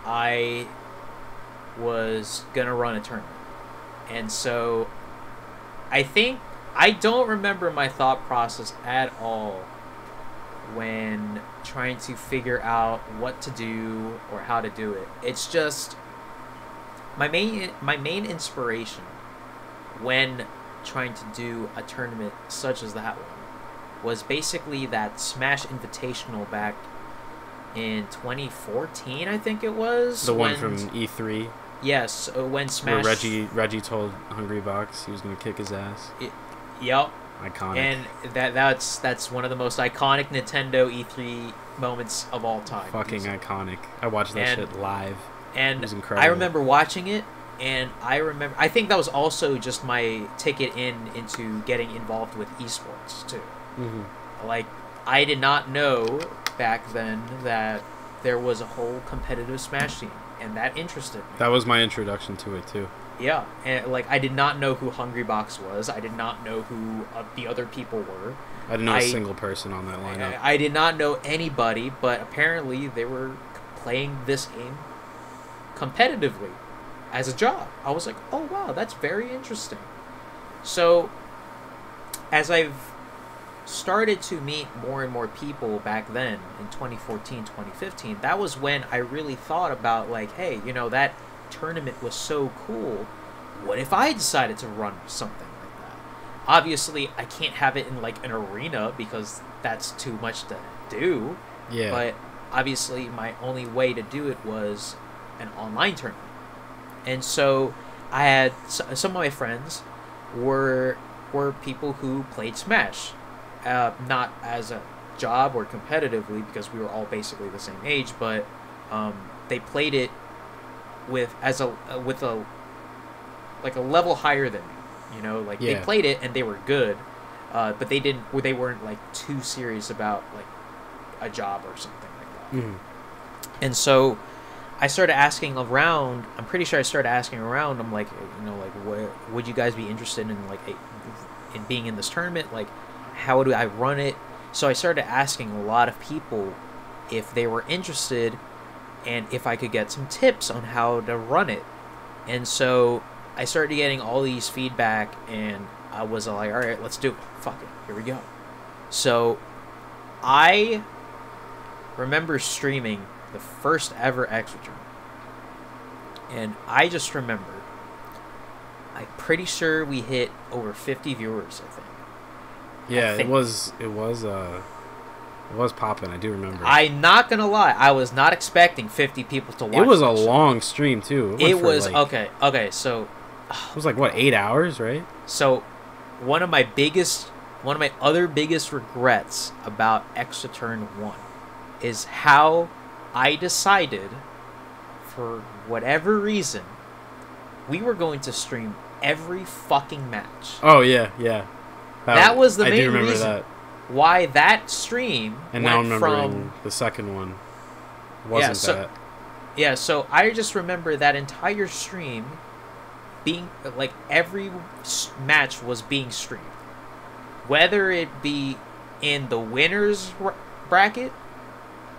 I was gonna run a tournament, and so I don't remember my thought process at all when trying to figure out what to do or how to do it. It's just my main inspiration when trying to do a tournament such as that one was basically that Smash Invitational back in 2014, I think it was. The one from E3. Yes, when Smash. Where Reggie told Hungrybox he was going to kick his ass. Yep. Iconic. And that's one of the most iconic Nintendo E3 moments of all time. Fucking iconic. I watched that shit live. And it was incredible. I remember watching it, and I think that was also just my ticket into getting involved with esports too. Mm-hmm. Like, I did not know back then that there was a whole competitive Smash scene, and that interested me. That was my introduction to it too. Yeah, and like I did not know who Hungrybox was. I did not know who the other people were. I didn't know a single person on that lineup. I did not know anybody, but apparently they were playing this game competitively as a job. I was like, oh wow, that's very interesting. So as I've started to meet more and more people back then in 2014, 2015, that was when I really thought about like, hey, you know, that tournament was so cool. What if I decided to run something like that? Obviously, I can't have it in like an arena because that's too much to do. Yeah. But obviously, my only way to do it was an online tournament. And so I had some of my friends were people who played Smash, not as a job or competitively because we were all basically the same age, but they played it with a level higher than me, you know, like they played it and they were good, but they weren't like too serious about like a job or something like that. Mm. And so I started asking around. I'm pretty sure I started asking around. I'm like, you know, like, would you guys be interested in like in being in this tournament? Like, how do I run it? So I started asking a lot of people if they were interested and if I could get some tips on how to run it. And so I started getting all these feedback, and I was like, all right, let's do it. Fuck it. Here we go. So I remember streaming the first ever XReturn. And I just remember, I'm pretty sure we hit over 50 viewers, I think. Yeah, it was popping. I do remember. I'm not gonna lie, I was not expecting 50 people to watch. It was a long stream too. It was like, okay. So it was like what, 8 hours, right? So one of my other biggest regrets about XReturn 1 is how I decided, for whatever reason, we were going to stream every fucking match. Oh yeah. That was the main remember reason that. Why that stream and went now I'm remembering from the second one wasn't that. Yeah, so I just remember that entire stream being like every match was being streamed, whether it be in the winners bracket.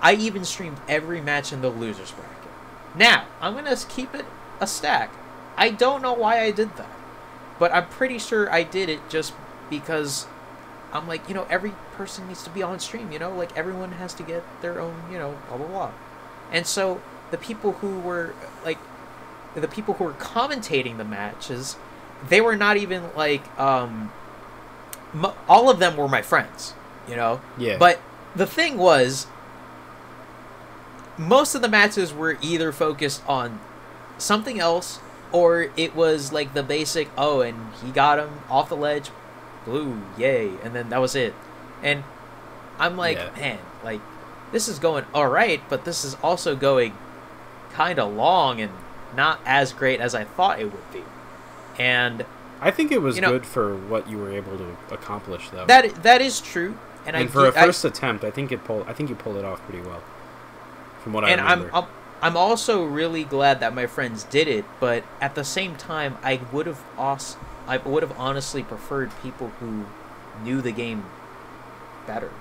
I even streamed every match in the losers bracket. Now I'm gonna keep it a stack. I don't know why I did that, but I'm pretty sure I did it just because I'm like, you know, every person needs to be on stream, you know, like everyone has to get their own, you know, blah blah blah. And so the people who were commentating the matches, they were not even like all of them were my friends, you know. Yeah. But the thing was, most of the matches were either focused on something else, or it was like the basic, oh, and he got him off the ledge, blue, yay, and then that was it. And I'm like, man, like, this is going all right, but this is also going kind of long and not as great as I thought it would be. And I think it was good for what you were able to accomplish, though. That is true. And for a first attempt, I think you pulled it off pretty well, from what I remember. And I'm also really glad that my friends did it, but at the same time, I would have honestly preferred people who knew the game better.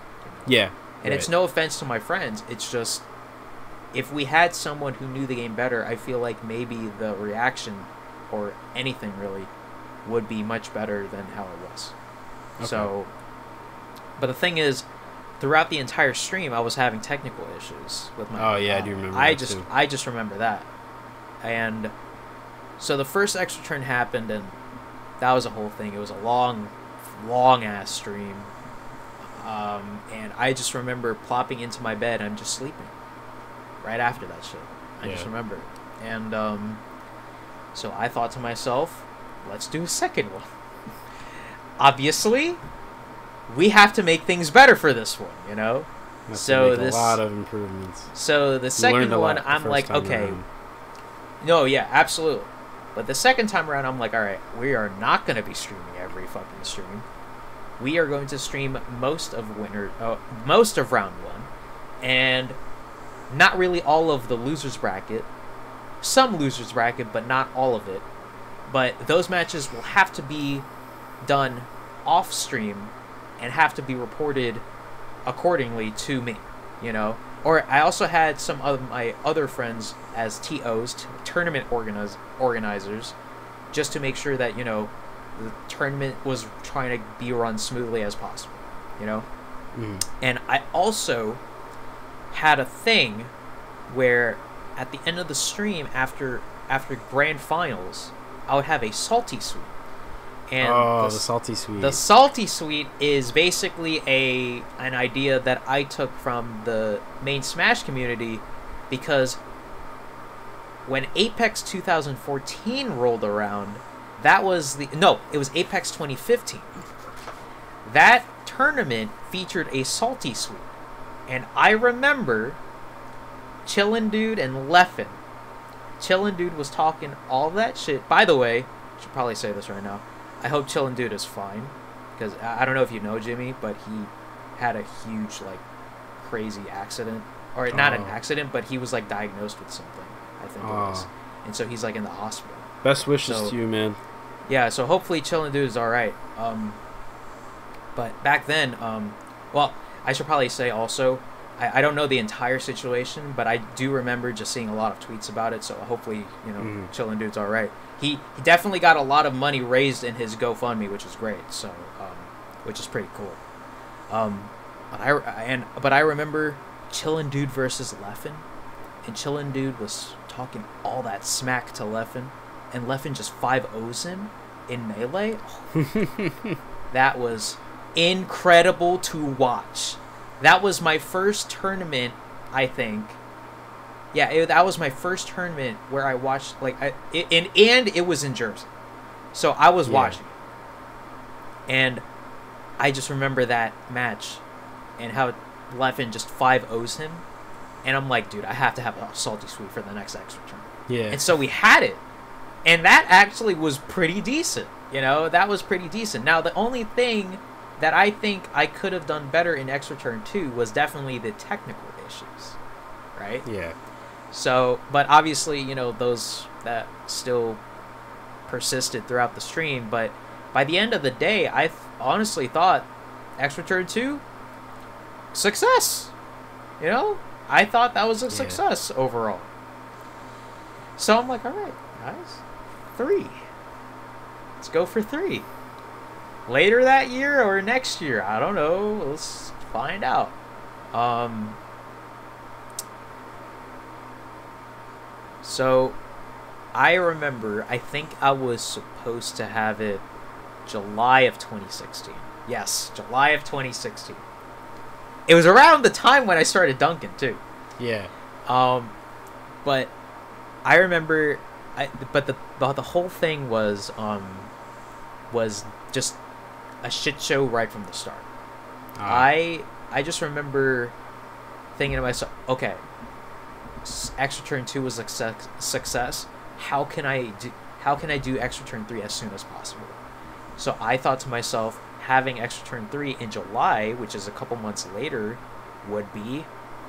Yeah. And it's no offense to my friends. It's just, if we had someone who knew the game better, I feel like maybe the reaction, or anything really, would be much better than how it was. Okay. So, but the thing is, throughout the entire stream, I was having technical issues with my. Oh yeah, I do remember. I just remember that, and so the first XReturn happened, and that was a whole thing. It was a long ass stream, and I just remember plopping into my bed and I'm just sleeping right after that shit. I just remember it, and so I thought to myself, let's do a second one. Obviously, we have to make things better for this one, you know? So a lot of improvements. So the second one, I'm like, okay. No, yeah, absolutely. But the second time around, I'm like, all right, we are not going to be streaming every fucking stream. We are going to stream most of round one, and not really all of the losers bracket. Some losers bracket, but not all of it. But those matches will have to be done off stream and have to be reported accordingly to me, you know. Or I also had some of my other friends as TOs, tournament organizers, just to make sure that, you know, the tournament was trying to be run smoothly as possible, you know. And I also had a thing where at the end of the stream, after grand finals, I would have a salty suite. And the salty suite. The salty suite is basically an idea that I took from the main Smash community, because when Apex 2014 rolled around, it was Apex 2015. That tournament featured a salty suite, and I remember Chillin' Dude and Leffen. Chillin' Dude was talking all that shit. By the way, I should probably say this right now, I hope Chillin' Dude is fine, because I don't know if you know Jimmy, but he had a huge, like, crazy accident. Or not an accident, but he was, like, diagnosed with something, I think it was. And so he's, like, in the hospital. Best wishes to you, man. Yeah, so hopefully Chillin' Dude is alright. But back then, well, I should probably say also, I don't know the entire situation, but I do remember just seeing a lot of tweets about it, so hopefully, you know, Chillin' Dude's alright. He definitely got a lot of money raised in his GoFundMe, which is great, so, which is pretty cool. But I remember Chillin' Dude versus Leffen, and Chillin' Dude was talking all that smack to Leffen, and Leffen just 5-0s him in Melee. Oh, that was incredible to watch. That was my first tournament, I think. Yeah, that was my first tournament where I watched, like, and it was in Jersey, so I was watching it. And I just remember that match and how Leffen just 5-0s him, and I'm like, dude, I have to have a salty suite for the next XReturn. Yeah. And so we had it, and that actually was pretty decent. You know, that was pretty decent. Now, the only thing that I think I could have done better in XReturn 2 was definitely the technical issues, right? Yeah. So, but obviously, you know, that still persisted throughout the stream. But by the end of the day, I honestly thought XReturn 2, success. You know, I thought that was a success overall. So I'm like, all right, guys, 3. Let's go for 3. Later that year or next year, I don't know. Let's find out. So I remember, I think I was supposed to have it July of 2016. Yes, July of 2016. It was around the time when I started dunking too. Yeah. But I remember, but the whole thing was just a shit show right from the start. I just remember thinking to myself, okay, XReturn 2 was a success. How can I do XReturn 3 as soon as possible? So I thought to myself, having XReturn 3 in July, which is a couple months later, would be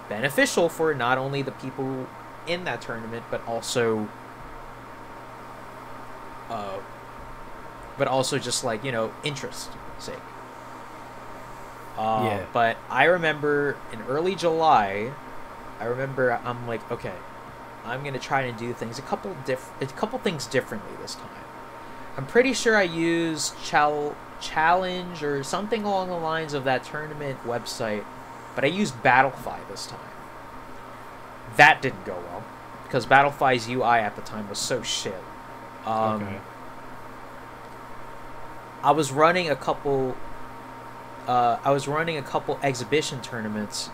beneficial for not only the people in that tournament, but also just like, you know, interest sake. But I remember in early July, I'm like, okay, I'm gonna try to do things a couple things differently this time. I'm pretty sure I used challenge or something along the lines of that tournament website, but I used Battlefy this time. That didn't go well because Battlefy's UI at the time was so shit. Okay. I was running a couple exhibition tournaments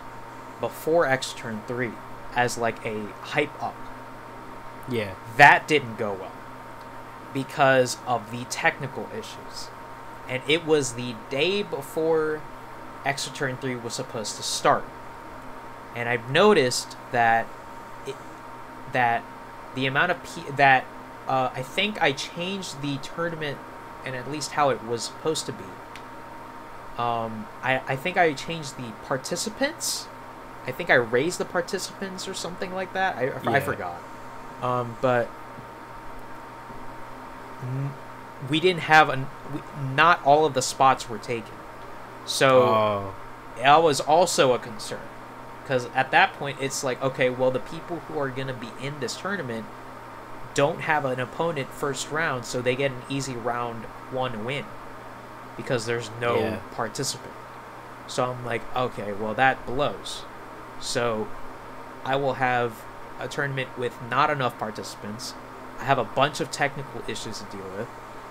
before XReturn 3 as like a hype up. Yeah. That didn't go well because of the technical issues. And it was the day before XReturn 3 was supposed to start. And I've noticed that the amount of I think I changed the tournament and at least how it was supposed to be. I think I changed the participants. I think I raised the participants or something like that. I forgot. But we didn't have not all of the spots were taken. So that was also a concern. Because at that point, it's like, okay, well, the people who are going to be in this tournament don't have an opponent first round, so they get an easy round 1 win. Because there's no participant. So I'm like, okay, well, that blows. So I will have a tournament with not enough participants. I have a bunch of technical issues to deal with.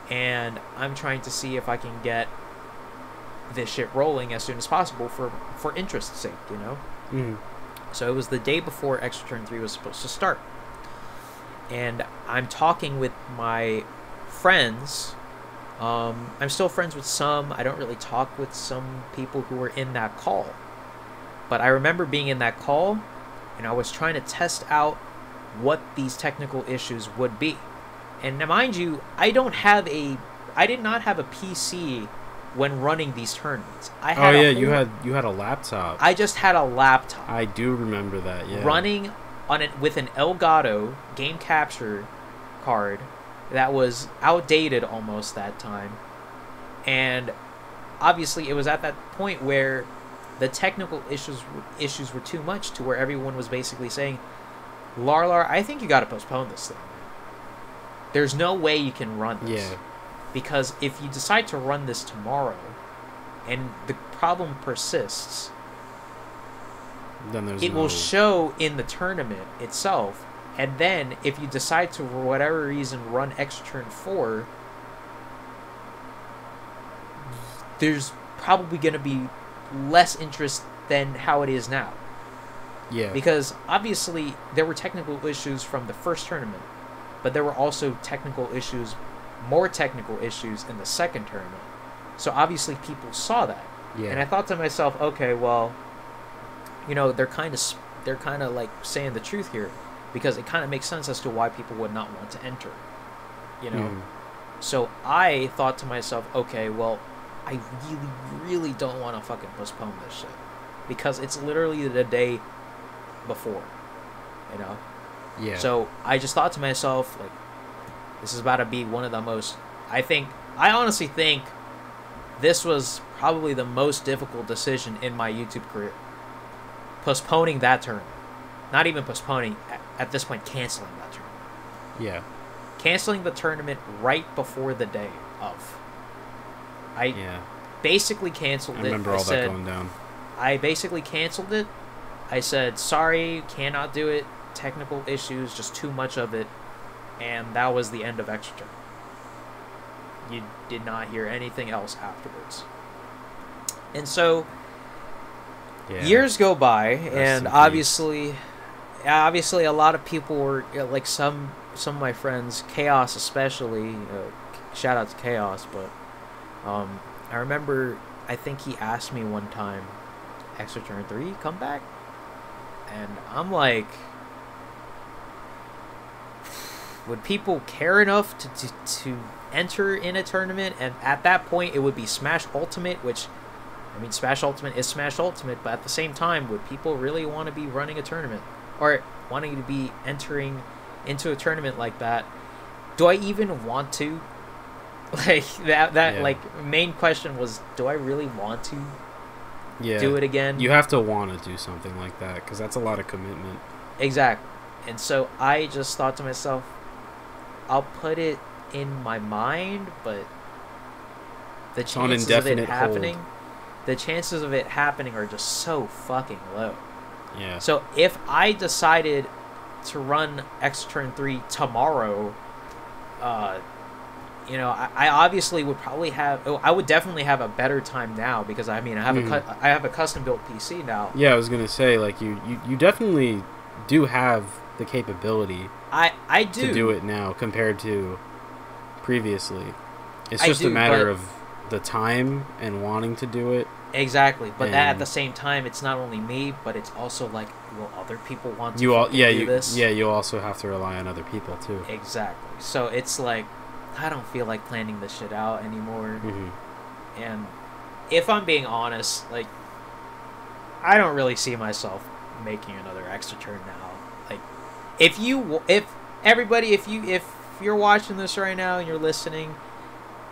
And I'm trying to see if I can get this shit rolling as soon as possible for interest's sake, you know? Mm. So it was the day before XReturn 3 was supposed to start. And I'm talking with my friends. I'm still friends with some. I don't really talk with some people who were in that call. But I remember being in that call, and I was trying to test out what these technical issues would be. And now, mind you, I did not have a PC when running these tournaments. You had a laptop. I just had a laptop. I do remember that. Yeah. Running on it with an Elgato game capture card that was outdated almost that time. And obviously it was at that point where the technical issues were too much to where everyone was basically saying, Larlar, I think you got to postpone this thing. There's no way you can run this. Yeah. Because if you decide to run this tomorrow and the problem persists, then it will show in the tournament itself. And then if you decide to, for whatever reason, run XReturn 4, there's probably going to be less interest than how it is now. Yeah. Because obviously there were technical issues from the first tournament, but there were also more technical issues in the second tournament. So obviously people saw that. Yeah. And I thought to myself, okay, well, you know, they're kind of like saying the truth here, because it kind of makes sense as to why people would not want to enter. You know? Mm. So I thought to myself, okay, well, I really, really don't want to fucking postpone this shit, because it's literally the day before, you know? Yeah. So I just thought to myself, like, This is about to be one of the most. I honestly think this was probably the most difficult decision in my YouTube career. Postponing that tournament. Not even postponing, at this point, canceling that tournament. Yeah. Canceling the tournament right before the day of. I basically canceled it. I remember all that going down. I basically canceled it. I said, sorry, cannot do it. Technical issues, just too much of it. And that was the end of XReturn. You did not hear anything else afterwards. And so, years go by, and obviously a lot of people were, like some of my friends, Chaos especially, shout out to Chaos, but I remember, I think he asked me one time, XReturn 3, come back? And I'm like, would people care enough to enter in a tournament? And at that point, it would be Smash Ultimate, which, I mean, Smash Ultimate is Smash Ultimate, but at the same time, would people really want to be running a tournament? Or wanting to be entering into a tournament like that? Do I even want to? Like, like, main question was, do I really want to do it again? You have to want to do something like that, because that's a lot of commitment. Exactly. And so I just thought to myself, I'll put it in my mind, but the chances of it happening, are just so fucking low. Yeah. So if I decided to run XReturn 3 tomorrow, you know, I obviously would probably have. I would definitely have a better time now, because I mean, I have a custom built PC now. Yeah, I was gonna say, like, you definitely do have the capability. I do to do it now compared to previously. It's just a matter of the time and wanting to do it. Exactly, but at the same time, it's not only me, but it's also like, will other people want to do this? Yeah, you also have to rely on other people too. Exactly. So it's like, I don't feel like planning this shit out anymore. Mm-hmm. And if I'm being honest, like, I don't really see myself making another XReturn now. Like, if you're watching this right now and you're listening,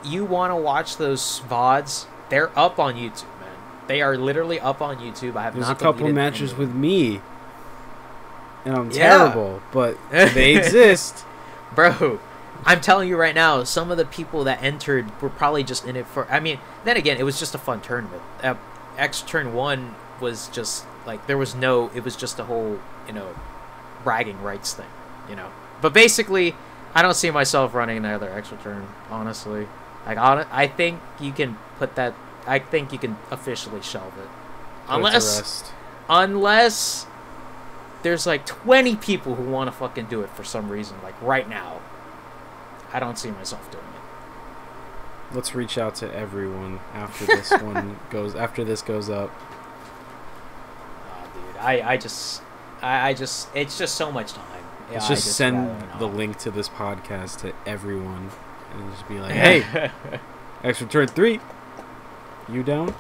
you want to watch those VODs, they're up on YouTube, man. They are literally up on YouTube. There's a couple matches with me, and I'm terrible, but they exist. Bro, I'm telling you right now, some of the people that entered were probably just in it for... I mean, then again, it was just a fun tournament. XReturn 1 was just, like, it was just a whole, you know, bragging rights thing, you know. But basically, I don't see myself running another XReturn, honestly. Like, I think you can put that... I think you can officially shelve it. Unless there's, like, 20 people who want to fucking do it for some reason, like, right now. I don't see myself doing it. Let's reach out to everyone after this after this goes up. Oh, dude, I just, it's just so much time. Yeah, Let's just send the link to this podcast to everyone and just be like, hey, XReturn 3, you down?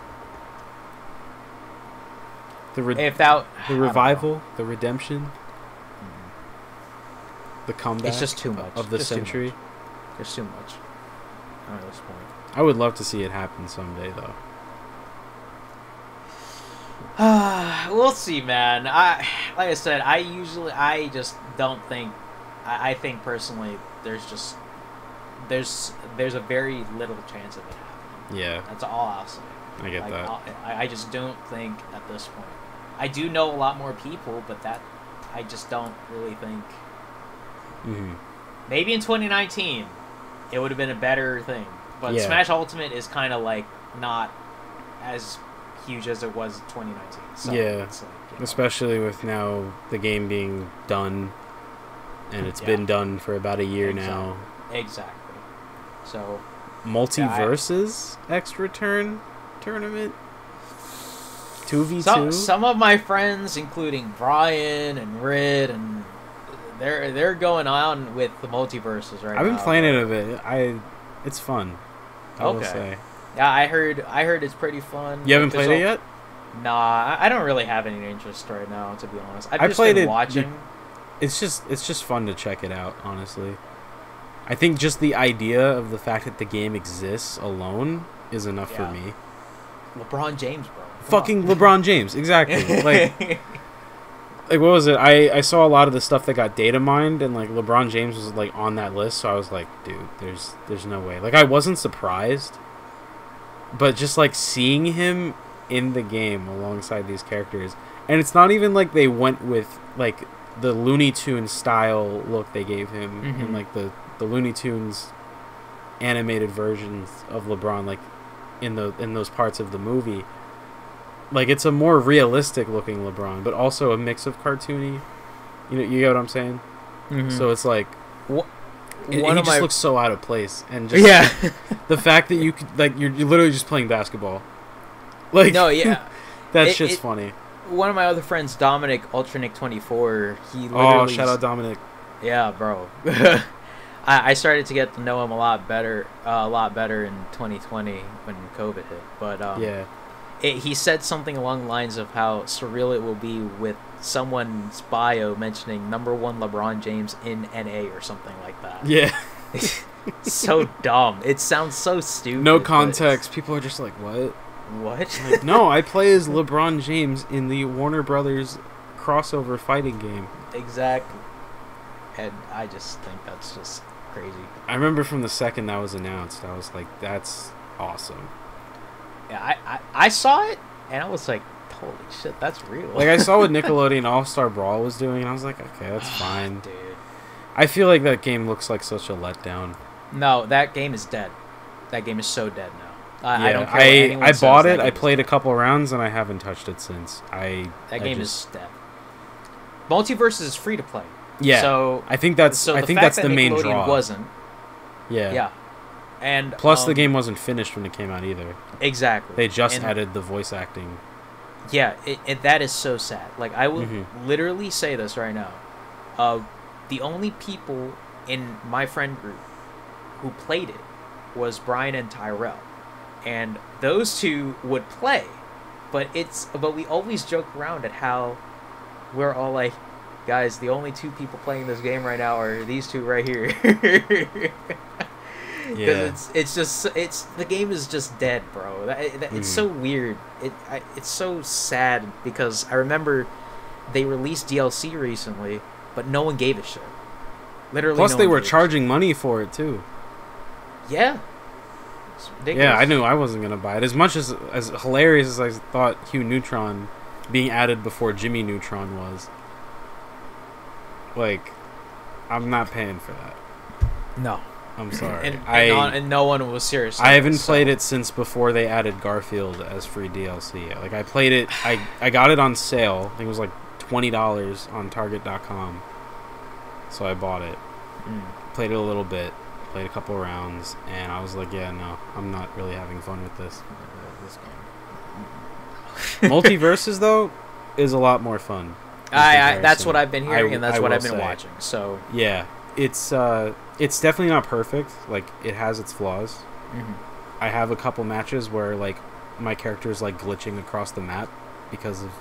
The revival, the redemption, the comeback. It's just too much of the century. There's too much at this point. I would love to see it happen someday, though. We'll see, man. Like I said, I just don't think. I think personally, there's a very little chance of it happening. Yeah, that's all I'll say. I get that. I just don't think at this point. I do know a lot more people, but that I just don't really think. Mm-hmm. Maybe in 2019, it would have been a better thing. But Smash Ultimate is kind of like not as huge as it was in 2019. So it's like, you know, especially with now the game being done, and it's been done for about a year now. Exactly. So Multiverses XReturn tournament 2v2. Some of my friends, including Brian and Rid, and they're going on with the Multiverses right now. I've been playing it a bit. It's fun. I will say. Yeah, I heard it's pretty fun. You haven't played it yet? Nah, I don't really have any interest right now, to be honest. I've just played been it watching. It's just fun to check it out, honestly. I think just the idea of the fact that the game exists alone is enough for me. LeBron James, bro. Fucking LeBron James, exactly. Like what was it? I saw a lot of the stuff that got data mined, and like LeBron James was like on that list, so I was like, dude, there's no way. Like I wasn't surprised, but just like seeing him in the game alongside these characters, and it's not even like they went with like the Looney Tunes style look they gave him, and like the Looney Tunes animated versions of LeBron, like in those parts of the movie. Like it's a more realistic looking LeBron, but also a mix of cartoony. You get what I'm saying? So it's like he just looks so out of place, and just the fact that you could, like you're literally just playing basketball. Like that's just funny. One of my other friends, Dominic Ultranic 24, he literally shout out Dominic. Yeah, bro. I started to get to know him a lot better in 2020 when COVID hit. But he said something along the lines of how surreal it will be with someone's bio mentioning #1 LeBron James in NA or something like that. Yeah. So dumb. It sounds so stupid. No context. People are just like, what? What? Like, no, I play as LeBron James in the Warner Brothers crossover fighting game. Exactly. And I just think that's just crazy. I remember from the second that was announced, I was like, that's awesome. Yeah, I saw it, and I was like, holy shit, that's real. Like, I saw what Nickelodeon All-Star Brawl was doing, and I was like, okay, that's fine. Dude. I feel like that game looks like such a letdown. No, that game is dead. That game is so dead now. I don't care I bought it, I played a couple rounds, and I haven't touched it since. That game is dead. Multiverse is free to play. Yeah, so I think that's the main draw. Wasn't. Yeah. Yeah. And plus, the game wasn't finished when it came out either. Exactly. They just added the voice acting. Yeah, that is so sad. Like, I will literally say this right now. The only people in my friend group who played it was Brian and Tyrell. And those two would play. But we always joke around at how we're all like, guys, the only two people playing this game right now are these two right here. Because the game is just dead, bro. It's so weird. It's so sad because I remember they released DLC recently, but no one gave a shit. Literally, plus they were charging money for it too. Yeah. Yeah, I knew I wasn't gonna buy it. As much as hilarious as I thought Hugh Neutron being added before Jimmy Neutron was, like, I'm not paying for that. No. I'm sorry. And no one was serious. I haven't played it since before they added Garfield as free DLC. Like, I played it, I got it on sale. I think it was like $20 on Target.com. So I bought it. Played it a little bit. Played a couple rounds. And I was like, yeah, no, I'm not really having fun with this. Multiverses, though, is a lot more fun. That's what I've been hearing, and that's what I've been watching. So yeah, it's definitely not perfect. Like, it has its flaws. I have a couple matches where like my character is like glitching across the map because of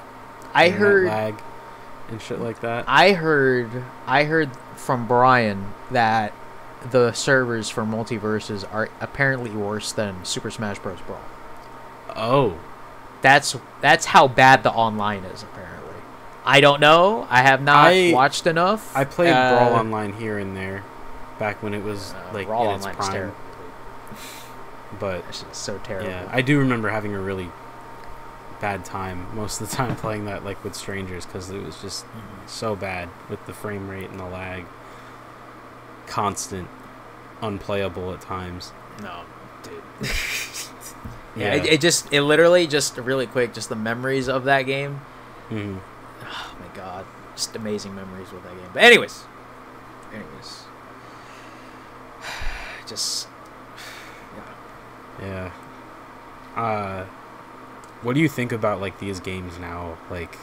lag and shit like that. I heard from Brian that the servers for Multiverses are apparently worse than Super Smash Bros. Brawl. Oh. That's how bad the online is, apparently. I don't know. I have not watched enough. I played Brawl Online here and there, back when it was like Brawl in its Online prime. is terrible. But it's so terrible. Yeah, I do remember having a really bad time most of the time playing that, like, with strangers, because it was just so bad with the frame rate and the lag. Constant, unplayable at times. No, dude. Yeah, it literally just really quick, just the memories of that game. Oh my god, just amazing memories with that game. But anyways, just yeah. What do you think about like these games now, like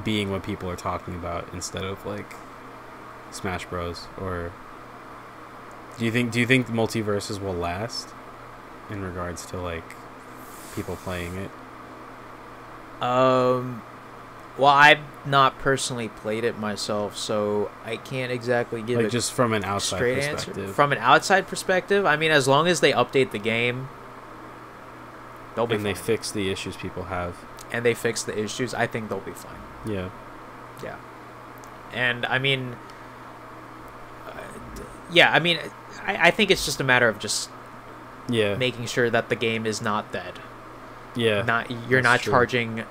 being what people are talking about instead of like Smash Bros? Or do you think Multiverses will last in regards to like people playing it? Well, I've not personally played it myself, so I can't exactly give like a just from an outside straight perspective. answer. From an outside perspective, I mean, as long as they update the game, they'll be and fine. they fix the issues people have. And they fix the issues, I think they'll be fine. Yeah. Yeah. And, I mean... yeah, I mean, I think it's just a matter of just making sure that the game is not dead. Yeah. You're not charging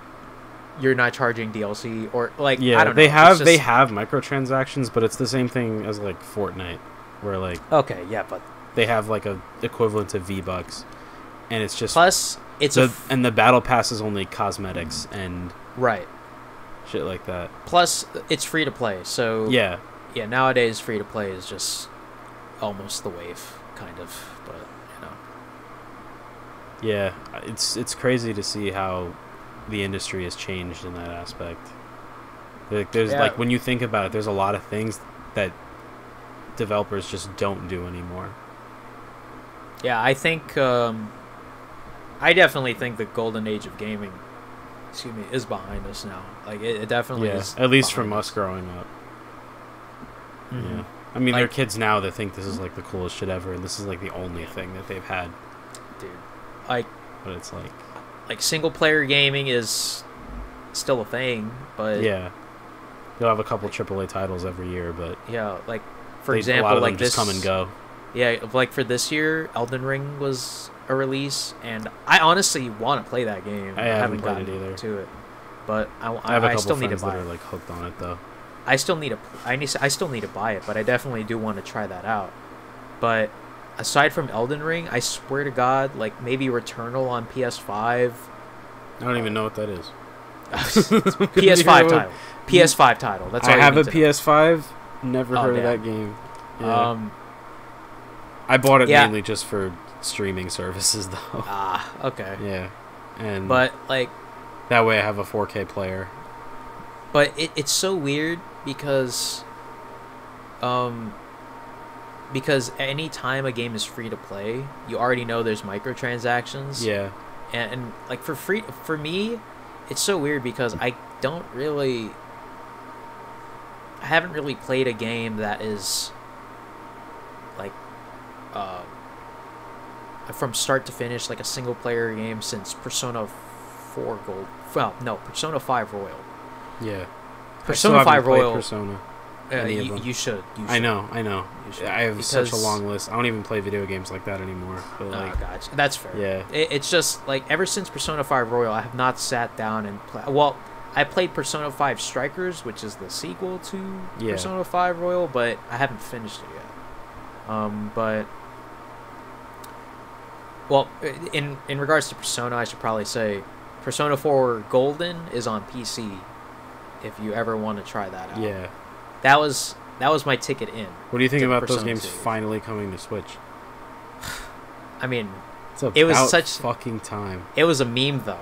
DLC or like yeah, I don't know. They have microtransactions, but it's the same thing as like Fortnite, where like okay, yeah, but they have like a equivalent to V-Bucks, and it's just plus it's and the battle pass is only cosmetics and right shit like that. Plus it's free to play, so yeah, nowadays free to play is just almost the wave, kind of, but yeah, it's crazy to see how the industry has changed in that aspect. Like there's like when you think about it, there's a lot of things that developers just don't do anymore. Yeah, I think I definitely think the golden age of gaming, is behind us now. Like it definitely is. At least from us growing up. Mm-hmm. Yeah. I mean, there are kids now that think this is like the coolest shit ever, and this is like the only thing that they've had. Dude, but it's like single player gaming is still a thing, but yeah, you'll have a couple AAA titles every year, but yeah, like for example, a lot of like them this just come and go. Yeah, like for this year, Elden Ring was a release, and I honestly want to play that game. I haven't gotten played it either. to it, but I have a couple still need to friends buy that it. are like hooked on it though. I still need to buy it, but I definitely do want to try that out. But aside from Elden Ring, I swear to God, like maybe Returnal on PS5. I don't even know what that is. PS5 title. PS5 title. That's all I have a know. PS5. Never heard of that game. Yeah. I bought it mainly just for streaming services, though. Okay. Yeah, but like that way I have a 4K player. But it's so weird because any time a game is free to play, you already know there's microtransactions. Yeah. And like for me, it's so weird because I haven't really played a game that is like from start to finish, like a single player game, since Persona 4 Gold. Well, no, Persona 5 Royal. Yeah. Persona 5 Royal. Persona. You should. I know. I have such a long list. I don't even play video games like that anymore. But like, gotcha. That's fair. Yeah. It's just like ever since Persona 5 Royal, I have not sat down and played. Well, I played Persona 5 Strikers, which is the sequel to Persona 5 Royal, but I haven't finished it yet. But well, in regards to Persona, I should probably say Persona 4 Golden is on PC. If you ever want to try that out. Yeah. That was my ticket in. What do you think about Persona those games 2. finally coming to Switch? I mean, it was such fucking time. It was a meme though.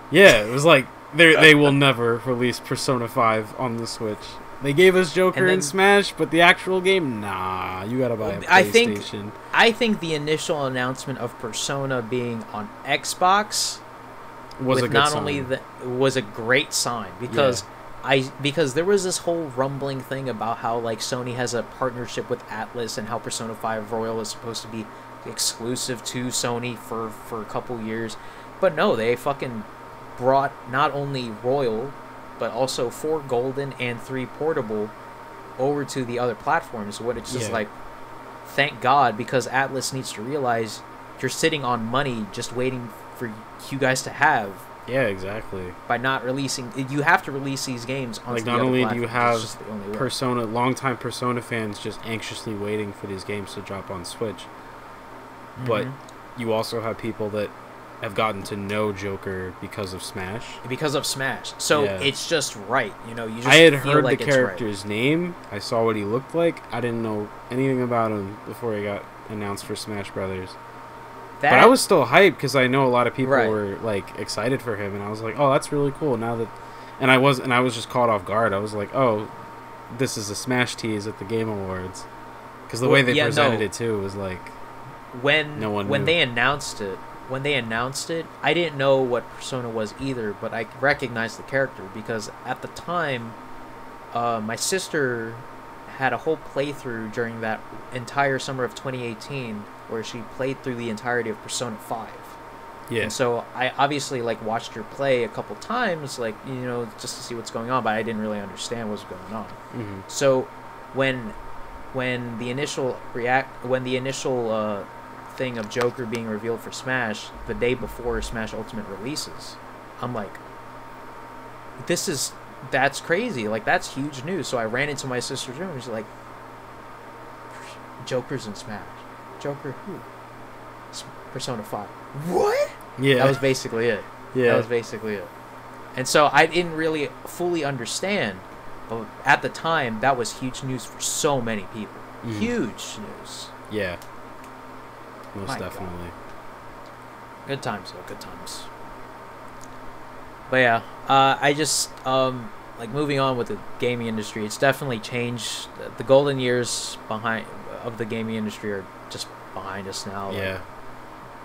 Yeah, it was like they will never release Persona 5 on the Switch. They gave us Joker and Smash, but the actual game, nah, you gotta buy a PlayStation. I think the initial announcement of Persona being on Xbox was a great sign because. Yeah. Because there was this whole rumbling thing about how like Sony has a partnership with Atlas and how Persona 5 Royal is supposed to be exclusive to Sony for a couple years. But no, they fucking brought not only Royal, but also 4 Golden and 3 Portable over to the other platforms. What it's just like, thank God, because Atlas needs to realize you're sitting on money just waiting for you guys to have. Yeah, exactly. By not releasing, you have to release these games on. Like, not only do you have longtime Persona fans just anxiously waiting for these games to drop on Switch, but you also have people that have gotten to know Joker because of Smash. So it's just right, you know. You just I had heard the character's name. I saw what he looked like. I didn't know anything about him before he got announced for Smash Brothers. But I was still hyped because I know a lot of people were like excited for him, and I was like, "Oh, that's really cool." Now that, and I was just caught off guard. I was like, "Oh, this is a Smash tease at the Game Awards," because the way they presented it too was like when they announced it, when they announced it, I didn't know what Persona was either, but I recognized the character because at the time, my sister had a whole playthrough during that entire summer of 2018 where she played through the entirety of Persona 5. Yeah. And so I obviously like watched her play a couple times, like, you know, just to see what's going on, but I didn't really understand what was going on. Mm-hmm. So when the initial thing of Joker being revealed for Smash the day before Smash Ultimate releases, I'm like, that's crazy. Like, that's huge news. So I ran into my sister's room and she's like, Joker's in Smash. Joker who? Persona 5. What? Yeah. That was basically it. Yeah. That was basically it. And so I didn't really fully understand, but at the time, that was huge news for so many people. Mm-hmm. Huge news. Yeah. Most My definitely. God. Good times, though. Good times. But yeah, I just, like, moving on with the gaming industry, it's definitely changed. The golden years of the gaming industry are just behind us now. Yeah.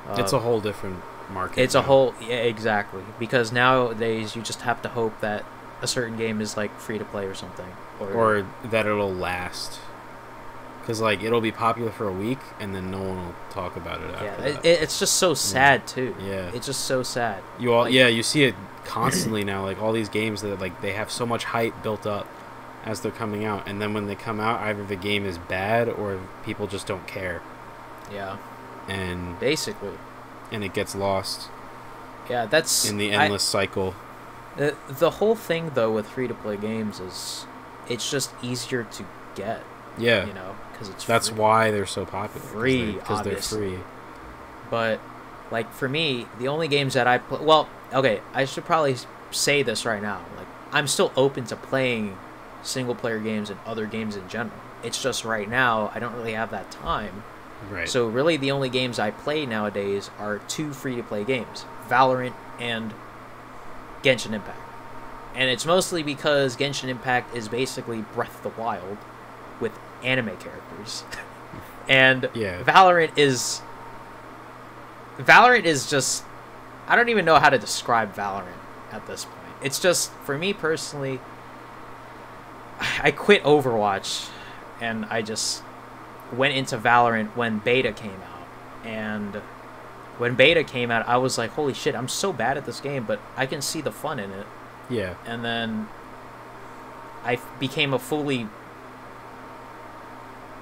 Like, It's a whole different market. It's a whole, yeah, exactly. Because nowadays you just have to hope that a certain game is like free to play or something, or that it'll last. Because like it'll be popular for a week and then no one will talk about it after that. It's just so sad too. Yeah, it's just so sad. You see it constantly now. Like all these games that like they have so much hype built up as they're coming out, and then when they come out, either the game is bad or people just don't care. Yeah. And basically, and it gets lost. Yeah, that's in the endless cycle. The whole thing though with free to play games is it's just easier to get. Yeah, you know, because that's free. Why they're so popular. Free, because they're free. But like for me, the only games that I play. Well, okay, I should probably say this right now. Like I'm still open to playing single player games and other games in general. It's just right now I don't really have that time. Right. So really the only games I play nowadays are 2 free-to-play games, Valorant and Genshin Impact. And it's mostly because Genshin Impact is basically Breath of the Wild with anime characters. And yeah. Valorant is just, I don't even know how to describe Valorant at this point. It's just, for me personally, I quit Overwatch and I just went into Valorant when beta came out, and when beta came out I was like, holy shit, I'm so bad at this game, but I can see the fun in it. Yeah. And then I became a fully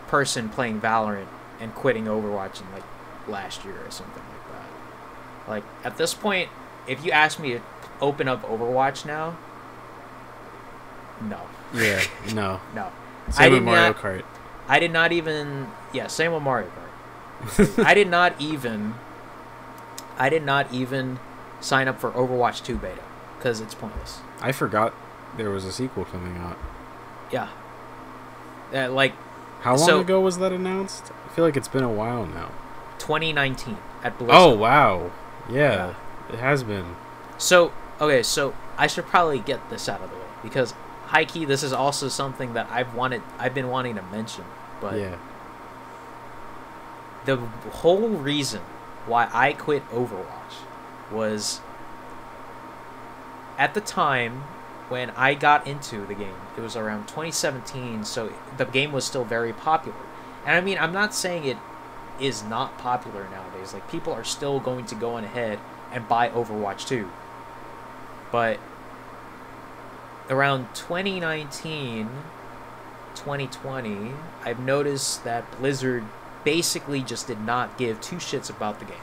person playing Valorant and quitting Overwatch in like last year or something like that. Like at this point, if you ask me to open up Overwatch now, no. Yeah, no. No. Same with Mario Kart. I did not even... Yeah, same with Mario Kart. I did not even sign up for Overwatch 2 beta, because it's pointless. I forgot there was a sequel coming out. Yeah. Like... How long ago was that announced? I feel like it's been a while now. 2019 at BlizzCon. Oh, wow. Yeah, it has been. So, okay, so I should probably get this out of the way, because high-key, this is also something that I've been wanting to mention. But yeah. The whole reason why I quit Overwatch was at the time when I got into the game, it was around 2017, so the game was still very popular. And I mean, I'm not saying it is not popular nowadays. Like, people are still going to go on ahead and buy Overwatch 2. But around 2019... 2020, I've noticed that Blizzard basically just did not give 2 shits about the game.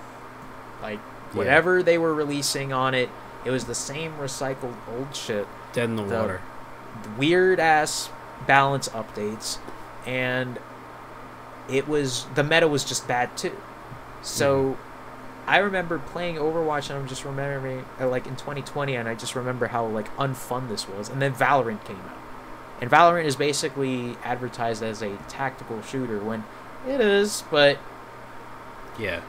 Like, whatever they were releasing on it, it was the same recycled old shit. Dead in the water. The weird-ass balance updates, and the meta was just bad too. So, I remember playing Overwatch, and I'm just remembering, like, in 2020, and I just remember how, like, unfun this was. And then Valorant came out. And Valorant is basically advertised as a tactical shooter when it is, but... Yeah.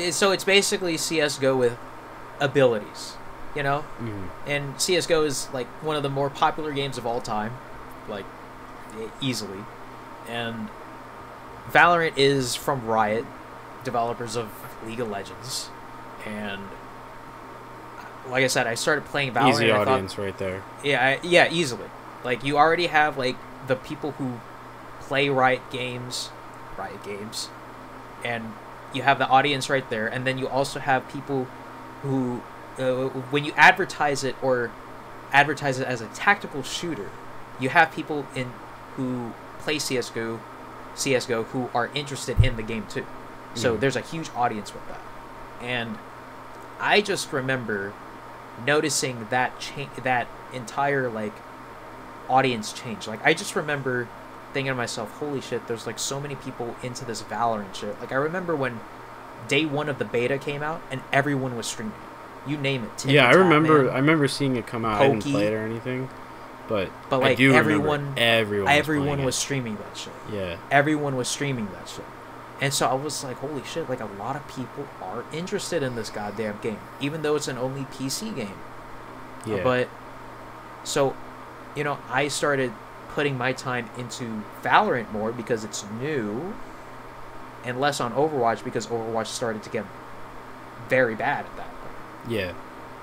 So it's basically CSGO with abilities, you know? Mm-hmm. And CSGO is, like, one of the more popular games of all time. Like, easily. And Valorant is from Riot, developers of League of Legends. and like I said, I started playing Valorant. Easy audience right there. Yeah, easily. Like, you already have, like, the people who play Riot Games, and you have the audience right there, and then you also have people who, when you advertise it as a tactical shooter, you have people who play CSGO who are interested in the game too. So there's a huge audience with that. And I just remember noticing that that entire, like, audience change. Like, I just remember thinking to myself, holy shit, there's, like, so many people into this Valorant shit. Like, I remember when day one of the beta came out and everyone was streaming it. You name it. Yeah, I remember seeing it come out. Pokey. I didn't play it or anything, but like, I do everyone was streaming that shit. Yeah, everyone was streaming that shit, and so I was like, holy shit! Like, a lot of people are interested in this goddamn game, even though it's an only PC game. Yeah, but so, you know, I started putting my time into Valorant more because it's new, and less on Overwatch because Overwatch started to get very bad at that point. Yeah.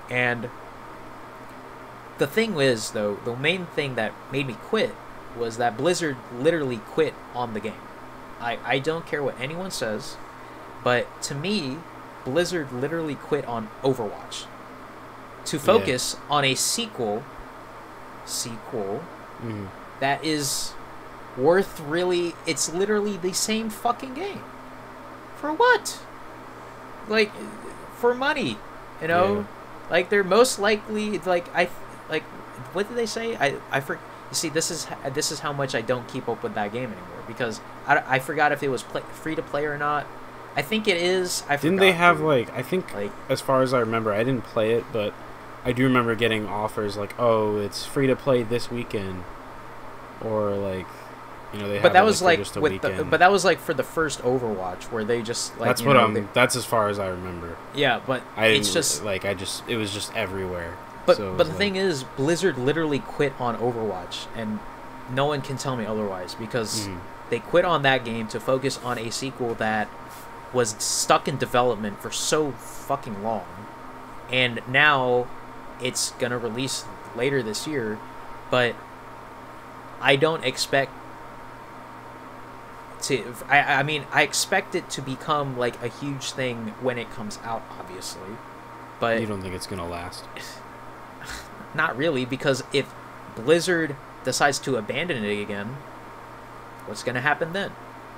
And the thing is, though, the main thing that made me quit was that Blizzard literally quit on the game. I don't care what anyone says, but to me, Blizzard literally quit on Overwatch to focus on a sequel that is worth really... It's literally the same fucking game. For what? Like, for money. You know, like, they're most likely, like, what did they say? I forget. You see, this is how much I don't keep up with that game anymore, because I forgot if it was free to play or not. I think it is. Didn't they have, like, I think, like, as far as I remember, I didn't play it, but I do remember getting offers like, oh, it's free to play this weekend, or, like, you know, they have that was like just a weekend. But that was like for the first Overwatch, where they just, like, that's as far as I remember. Yeah, but it's just like, it was just everywhere. But the thing is, Blizzard literally quit on Overwatch, and no one can tell me otherwise, because they quit on that game to focus on a sequel that was stuck in development for so fucking long, and now it's gonna release later this year, but I don't expect I mean, I expect it to become, like, a huge thing when it comes out, obviously. But you don't think it's gonna last? Not really, because if Blizzard decides to abandon it again, what's gonna happen then?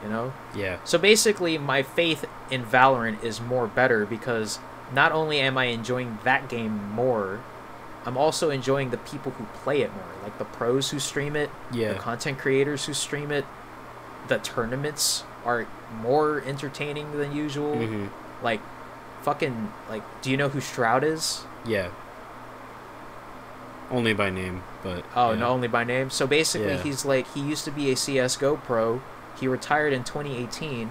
You know? Yeah. So basically, my faith in Valorant is more better, because not only am I enjoying that game more, I'm also enjoying the people who play it more, like the pros who stream it, the content creators who stream it. The tournaments are more entertaining than usual. Like, fucking, like, do you know who Shroud is? Yeah. Only by name, but... Oh, no, only by name? So basically, he's like, he used to be a CSGO pro, he retired in 2018,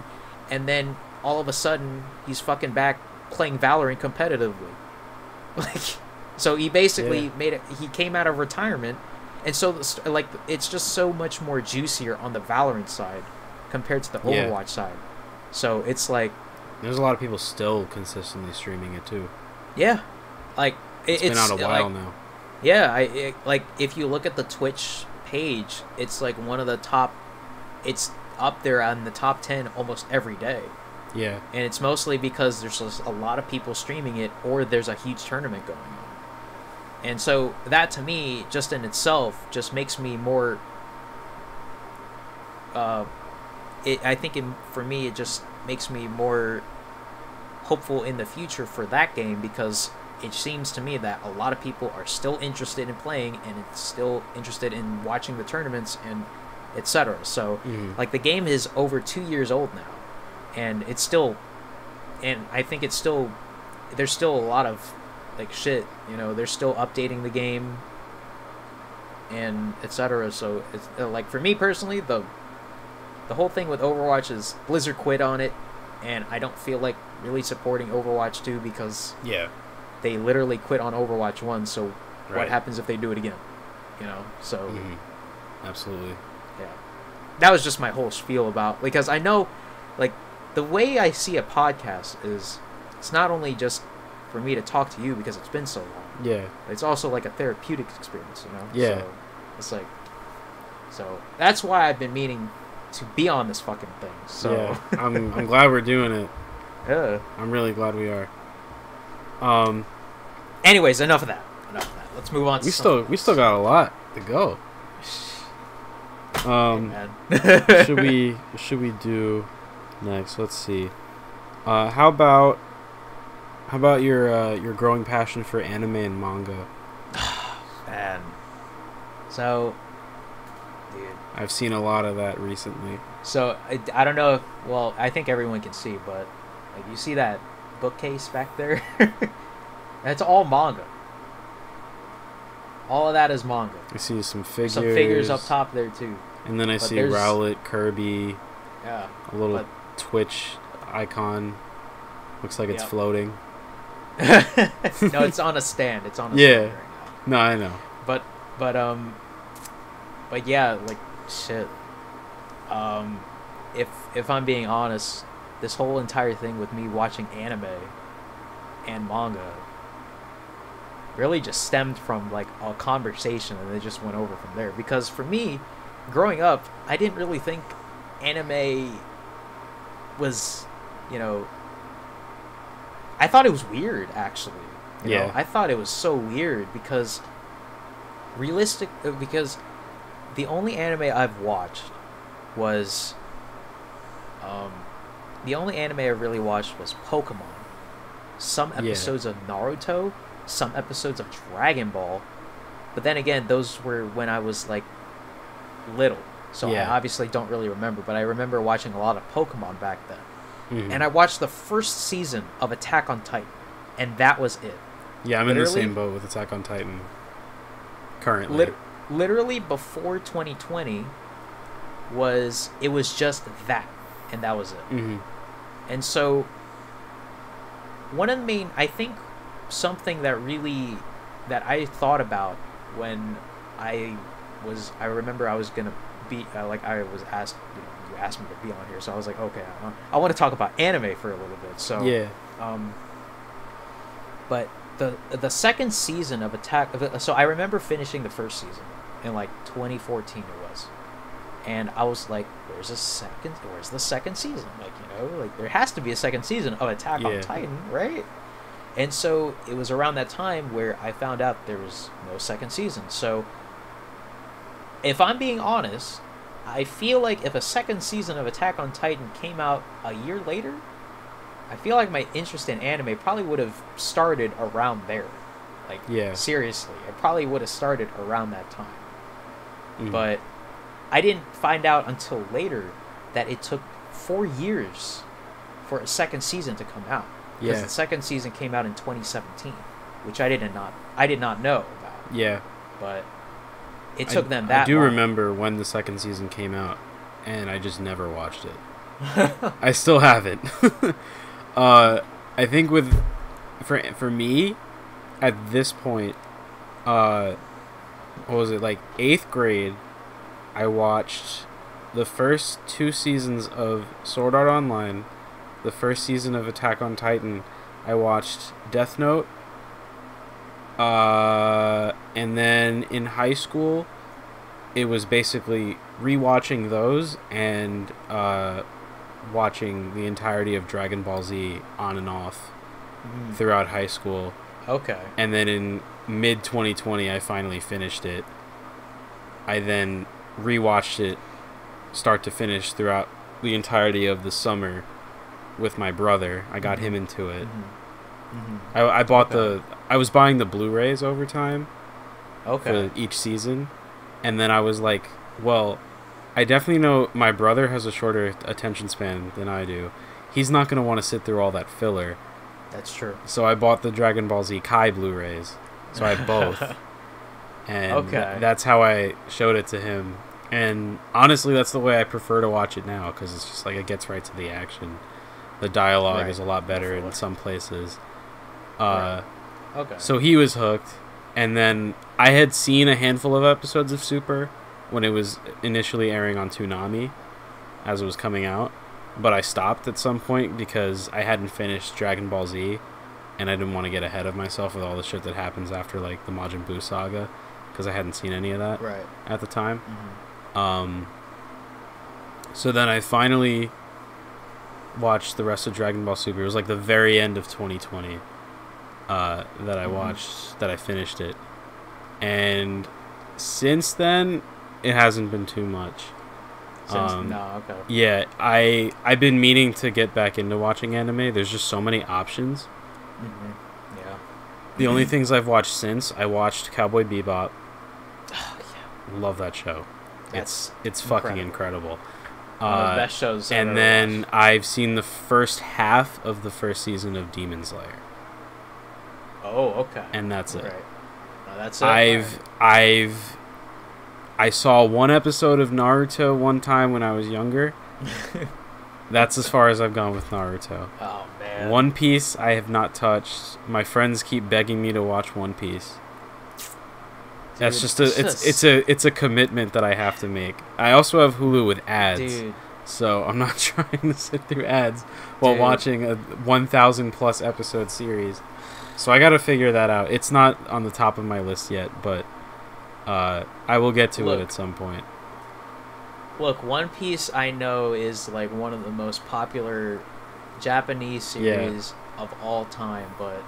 and then all of a sudden, he's fucking back playing Valorant competitively. Like, so he basically he came out of retirement. And so, like, it's just so much more juicier on the Valorant side compared to the Overwatch side. So it's like... There's a lot of people still consistently streaming it, too. Yeah. Like, it's been out a while now. Yeah, like, if you look at the Twitch page, it's, like, one of the top... It's up there on the top 10 almost every day. Yeah. And it's mostly because there's just a lot of people streaming it, or there's a huge tournament going on. And so that, to me, just in itself, just makes me more... I think for me, it just makes me more hopeful in the future for that game, because it seems to me that a lot of people are still interested in playing, and it's still interested in watching the tournaments, and etc. So, like, the game is over 2 years old now, and it's still... And I think it's still... There's still a lot of... like, shit, you know, they're still updating the game, and etc. So it's like, for me personally, the whole thing with Overwatch is Blizzard quit on it, and I don't feel like really supporting Overwatch 2, because they literally quit on Overwatch 1. So what happens if they do it again? You know, so absolutely, that was just my whole spiel about, because I know, like, the way I see a podcast is, it's not only just for me to talk to you because it's been so long. Yeah. It's also like a therapeutic experience, you know? Yeah. So it's like, so that's why I've been meaning to be on this fucking thing. So yeah, I'm glad we're doing it. Yeah. I'm really glad we are. Anyways, enough of that. Let's move on. To we still got a lot to go. Hey, should we do next? Let's see. How about your growing passion for anime and manga? Man. So, dude. I've seen a lot of that recently. So, I don't know if, well, I think everyone can see, but, like, you see that bookcase back there? That's all manga. All of that is manga. I see some figures. Some figures up top there, too. And then I see Rowlet, Kirby. Yeah. A little Twitch icon. Looks like it's floating. No, it's on a stand. It's on a stand right now. No, I know. But yeah, like, shit. If I'm being honest, this whole entire thing with me watching anime and manga really just stemmed from, like, a conversation, and it just went over from there. Because for me, growing up, I didn't really think anime was, you know, I thought it was weird, actually. You know? I thought it was so weird because because the only anime I've watched was the only anime I really watched was Pokemon. Some episodes of Naruto, some episodes of Dragon Ball, but then again, those were when I was, like, little, so I obviously don't really remember, but I remember watching a lot of Pokemon back then. Mm-hmm. And I watched the first season of Attack on Titan, and that was it. Yeah, I'm in the same boat with Attack on Titan currently. Literally before 2020 it was just that, and that was it. Mm-hmm. And so one of the main, I think, something that I thought about when I remember I was gonna be I was asked, you asked me to be on here, so I was like, okay, I want to talk about anime for a little bit. So but the second season of so I remember finishing the first season in, like, 2014 it was, and I was like, where's the second season? Like, you know, like, there has to be a second season of Attack on Titan, right? And so it was around that time where I found out there was no second season. So if I'm being honest, I feel like if a second season of Attack on Titan came out a year later, I feel like my interest in anime probably would have started around there. Like, seriously, it probably would have started around that time. Mm. But I didn't find out until later that it took 4 years for a second season to come out. Because the second season came out in 2017, which I did not know about. Yeah. But it took them that long. I do remember when the second season came out, and I just never watched it. I still haven't. I think for me, at this point, what was it, like 8th grade, I watched the first 2 seasons of Sword Art Online, the first season of Attack on Titan. I watched Death Note, and then in high school, it was basically rewatching those and watching the entirety of Dragon Ball Z on and off throughout high school. Okay. And then in mid-2020, I finally finished it. I then rewatched it start to finish throughout the entirety of the summer with my brother. I got him into it. I bought I was buying the Blu-rays over time for each season, and then I was like, well, I definitely know my brother has a shorter attention span than I do. He's not going to want to sit through all that filler. That's true. So I bought the Dragon Ball Z Kai Blu-rays. So I have both. And that's how I showed it to him. And honestly, that's the way I prefer to watch it now, because it's just like it gets right to the action. The dialogue is a lot better in some places. So he was hooked. And then I had seen a handful of episodes of Super when it was initially airing on Toonami as it was coming out. But I stopped at some point because I hadn't finished Dragon Ball Z. and I didn't want to get ahead of myself with all the shit that happens after like the Majin Buu saga, because I hadn't seen any of that at the time. So then I finally watched the rest of Dragon Ball Super. It was like the very end of 2020 that I watched, that I finished it. And since then, it hasn't been too much. Yeah, I've been meaning to get back into watching anime. There's just so many options. Yeah. The only things I've watched since, I watched Cowboy Bebop. Oh, yeah. Love that show. That's it's fucking incredible. One of the best shows I've and ever then watched. I've seen the first half of the first season of Demon Slayer. Oh, okay. And that's it. Right. No, that's it. I saw one episode of Naruto one time when I was younger. That's as far as I've gone with Naruto. Oh man. One Piece I have not touched. My friends keep begging me to watch One Piece. Dude, that's just it's a commitment that I have to make. I also have Hulu with ads. Dude. So I'm not trying to sit through ads while watching a 1,000 plus episode series. So I got to figure that out. It's not on the top of my list yet, but I will get to it at some point. Look, One Piece I know is like one of the most popular Japanese series of all time, but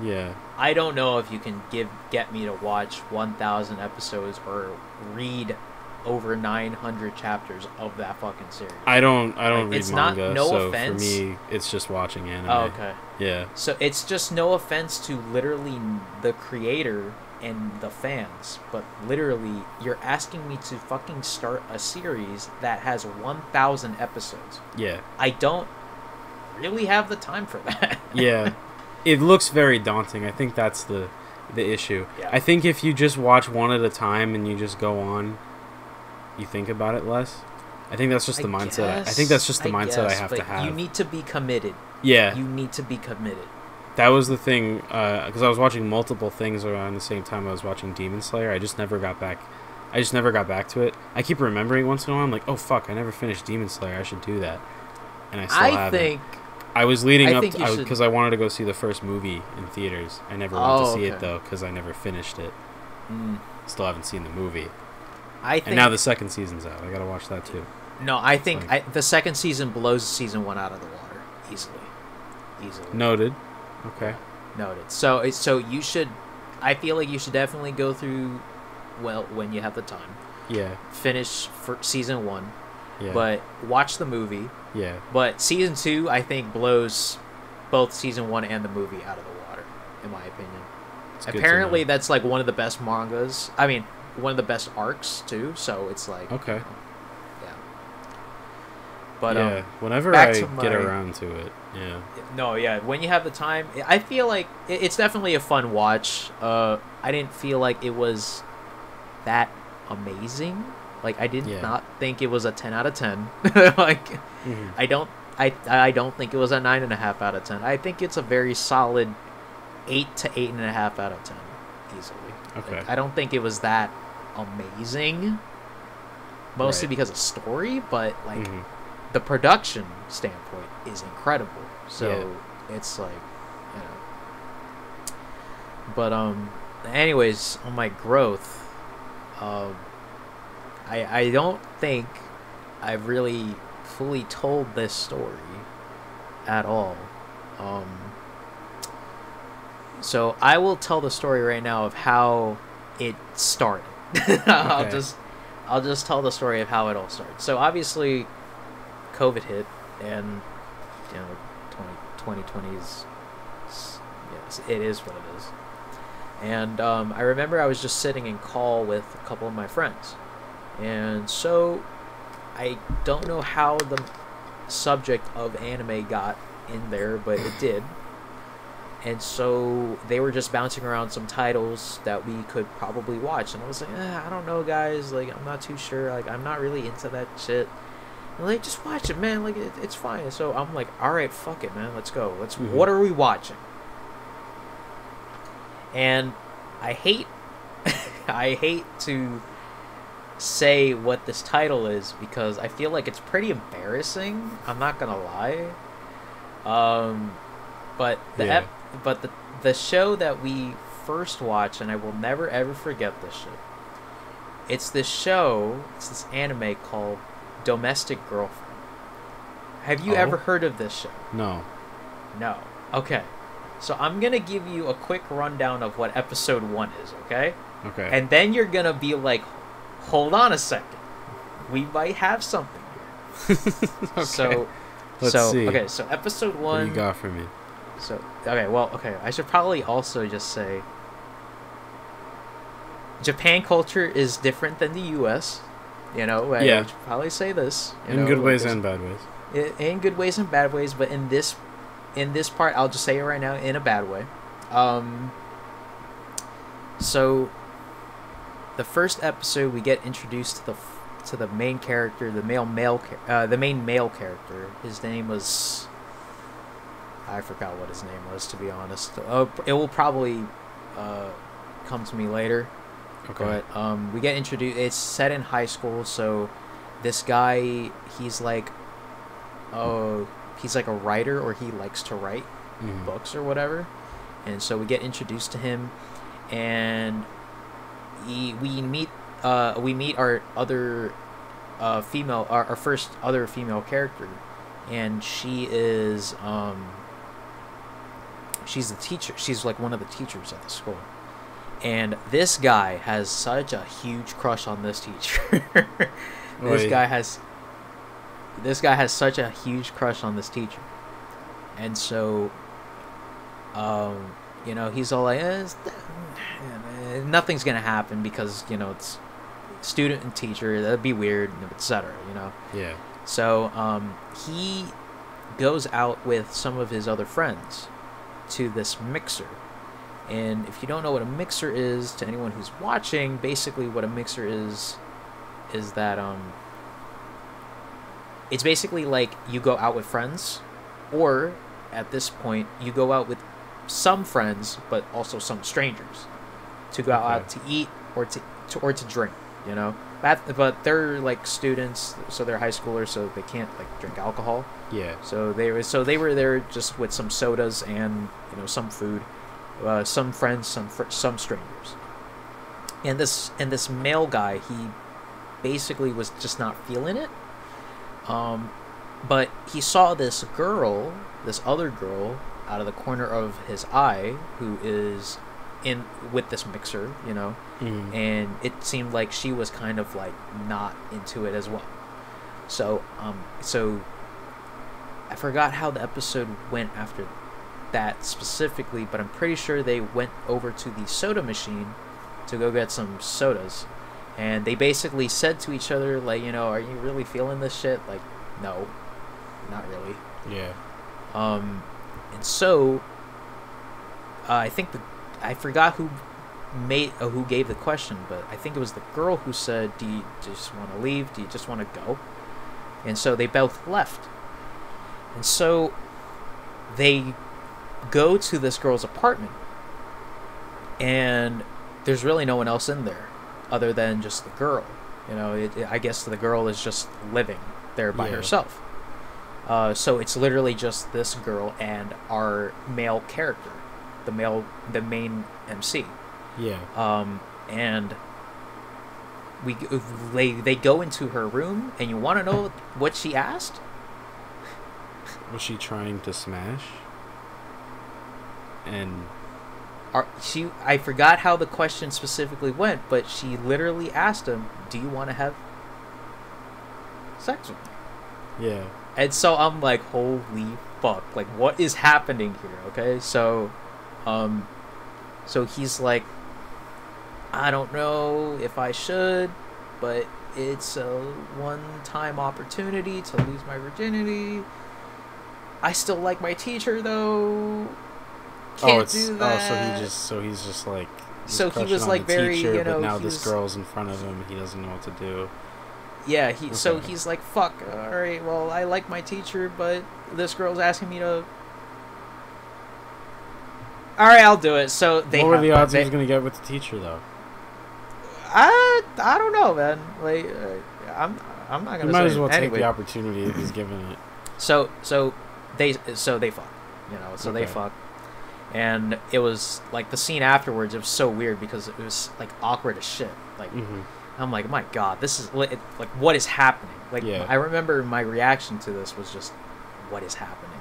I don't know if you can get me to watch 1,000 episodes or read over 900 chapters of that fucking series. I don't read it's manga, not, no so offense. For me, it's just watching anime. Oh, okay. Yeah. So it's just no offense to literally the creator and the fans, but literally you're asking me to fucking start a series that has 1,000 episodes. Yeah. I don't really have the time for that. Yeah. It looks very daunting. I think that's the issue. Yeah. I think if you just watch one at a time and you just go on, you think about it less. I think that's just the mindset. I think that's just the mindset I have to have. You need to be committed. Yeah. You need to be committed. That was the thing, because I was watching multiple things around the same time I was watching Demon Slayer. I just never got back to it. I keep remembering once in a while, I'm like, oh fuck, I never finished Demon Slayer, I should do that. And I still haven't. I was leading up, because I wanted to go see the first movie in theaters. I never went to see it, though, because I never finished it. Still haven't seen the movie. And now the second season's out. I gotta watch that, too. No, I think the second season blows season 1 out of the water. Easily. Noted. Okay. Noted. So you should, I feel like you should definitely go through, well, when you have the time. Yeah. Finish for season 1. Yeah. But watch the movie. Yeah. But season 2, I think, blows both season 1 and the movie out of the water, in my opinion. Apparently, that's like one of the best mangas. I mean, one of the best arcs too. So it's like okay. Yeah. But whenever I get around to it, No, yeah. When you have the time, I feel like it's definitely a fun watch. I didn't feel like it was that amazing. Like I did not think it was a 10 out of 10. Like I don't think it was a 9.5 out of 10. I think it's a very solid 8 to 8.5 out of 10 easily. Okay. Like, I don't think it was that amazing. Mostly because of story, but like the production standpoint is incredible. So it's like, you know. But anyways, on my growth, I don't think I've really fully told this story at all. So I will tell the story right now of how it started. I'll just tell the story of how it all started. So obviously, COVID hit, and 2020 is, yes, it is what it is. And I remember I was just sitting in call with a couple of my friends, and so I don't know how the subject of anime got in there, but it did. And so they were just bouncing around some titles that we could probably watch. And I was like, I don't know, guys. Like, I'm not too sure. Like, I'm not really into that shit. And like, just watch it, man. Like, it's fine. So I'm like, all right, fuck it, man. Let's go. What are we watching? And I hate to say what this title is because I feel like it's pretty embarrassing. I'm not gonna lie. But the show that we first watched, and I will never ever forget this shit. It's this anime called Domestic Girlfriend. Have you ever heard of this show? No. No. Okay. So I'm going to give you a quick rundown of what episode 1 is, okay? Okay. And then you're going to be like, hold on a second. We might have something here. Okay. So, Let's see. Okay, so episode 1... What do you got for me? So, okay, I should probably also just say Japan culture is different than the U.S., you know? I should probably say this. In good ways and bad ways. In good ways and bad ways, but in this part, I'll just say it right now, in a bad way. So the first episode, we get introduced to the main character, the main male character. His name was, I forgot what his name was, to be honest. It will probably come to me later. Okay. But we get introduced. It's set in high school, so this guy, he's like a writer, or he likes to write books or whatever. And so we get introduced to him, and we meet our other our first other female character, and she is she's the teacher. She's like one of the teachers at the school. And this guy has such a huge crush on this teacher. This guy has such a huge crush on this teacher. And so you know, he's all like, nothing's gonna happen because, you know, it's student and teacher, that'd be weird, etc., you know. Yeah. So he goes out with some of his other friends to this mixer. And if you don't know what a mixer is, to anyone who's watching, basically what a mixer is that it's basically like you go out with friends, or at this point you go out with some friends but also some strangers to go out to eat or to drink, you know. But they're like students, so they're high schoolers, so they can't like drink alcohol. Yeah. So they were there just with some sodas and, you know, some food. Some friends, some strangers, and this male guy, he basically was just not feeling it. But he saw this other girl, out of the corner of his eye, who is in with this mixer, you know, and it seemed like she was kind of like not into it as well. So I forgot how the episode went after that specifically, but I'm pretty sure they went over to the soda machine to go get some sodas, and they basically said to each other, like, you know, are you really feeling this shit? Like, no, not really. Yeah. And so I think I forgot who gave the question, but I think it was the girl who said, do you just want to leave? Do you just want to go? And so they both left. And so they go to this girl's apartment, and there's really no one else in there other than just the girl. You know, I guess the girl is just living there by herself. So it's literally just this girl and our male character, the main MC. Yeah. And they go into her room, and you want to know what she asked? Was she trying to smash? And I forgot how the question specifically went, but she literally asked him, do you want to have sex with me? Yeah. And so I'm like, holy fuck, like, what is happening here? Okay, so he's like, I don't know if I should, but it's a one-time opportunity to lose my virginity. I still like my teacher, though. Can't do that. So he's just like. So he was like very, teacher, you know. But now this girl's in front of him. He doesn't know what to do. Yeah. So he's like, fuck. All right. Well, I like my teacher, but this girl's asking me to. All right, I'll do it. So they. What were the odds he was gonna get with the teacher, though? I don't know, man. Like, I'm not gonna. You might say as well anyway. take the opportunity if he's given it. So they fuck, you know. So they fuck, And it was like the scene afterwards. It was so weird because it was like awkward as shit. Like I'm like, my God, this is like what is happening? Like I remember my reaction to this was just, what is happening?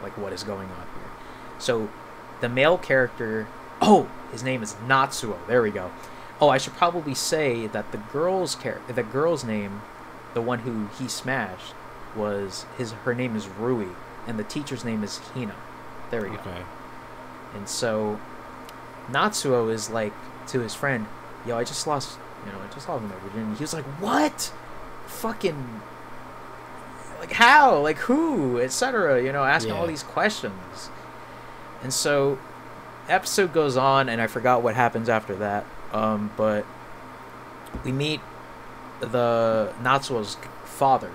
Like what is going on here? So the male character, his name is Natsuo. There we go. Oh, I should probably say that the girl's name, the one who he smashed, her name is Rui, and the teacher's name is Hina. There we go. Okay. And so Natsuo is like to his friend, yo, I just lost my virginity. He was like, what? Fucking, like how? Like who? Etc. Asking all these questions. And so episode goes on, and I forgot what happens after that. But we meet the Natsuo's father,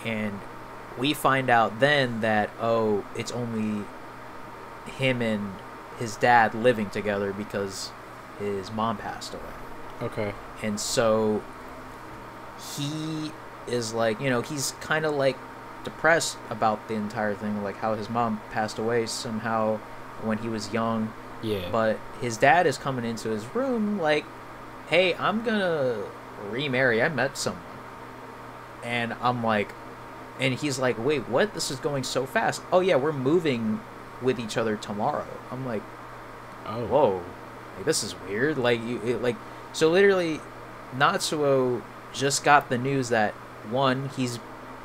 and we find out then that it's only him and his dad living together because his mom passed away. Okay. And so he is like, he's kind of like depressed about the entire thing, like how his mom passed away somehow when he was young. Yeah. But his dad is coming into his room like, hey, I'm gonna remarry. I met someone. And I'm like, and he's like, wait, what? This is going so fast. Oh yeah, we're moving with each other tomorrow. I'm like, oh, whoa, like this is weird. Like so literally, Natsuo just got the news that one,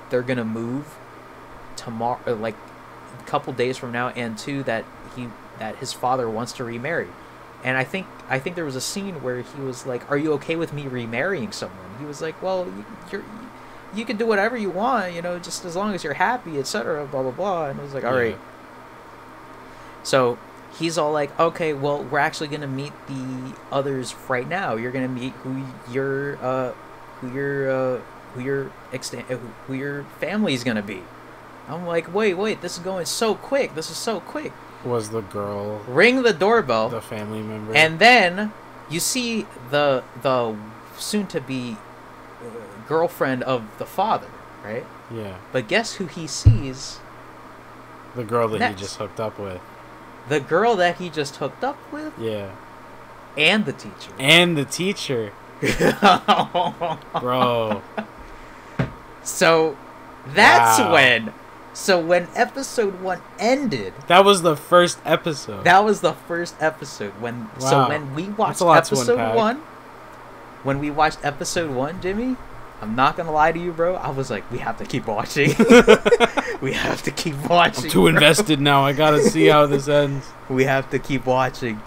they're gonna move tomorrow, like a couple days from now, and two, that his father wants to remarry. And I think there was a scene where he was like, are you okay with me remarrying someone? He was like, well, you can do whatever you want, just as long as you're happy, etc. Blah blah blah. And I was like, all right. So he's all like, okay, well, we're actually gonna meet the others right now. You're gonna meet who your family's gonna be. I'm like, wait, this is going so quick. This is so quick. Was the girl ring the doorbell? The family member. And then you see the soon-to-be girlfriend of the father, right? Yeah. But guess who he sees? The girl that next. he just hooked up with. The girl that he just hooked up with? Yeah. And the teacher. Bro. So that's when. So when episode 1 ended, that was the first episode. So when we watched episode 1, Jimmy, I'm not gonna lie to you, bro. I was like, we have to keep watching. We have to keep watching. I'm too invested now. I gotta see how this ends. We have to keep watching.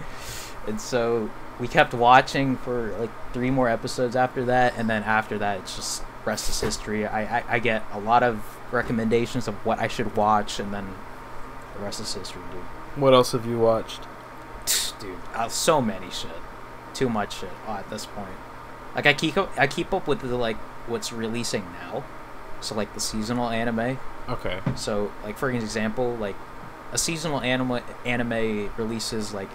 And so we kept watching for like 3 more episodes after that, and then after that, it's just rest is history. I get a lot of recommendations of what I should watch, and then the rest is history, dude. What else have you watched? Dude, so many shit. Too much shit at this point. Like I keep up with the, like what's releasing now. So like the seasonal anime. Okay. So like for example, like a seasonal anime releases like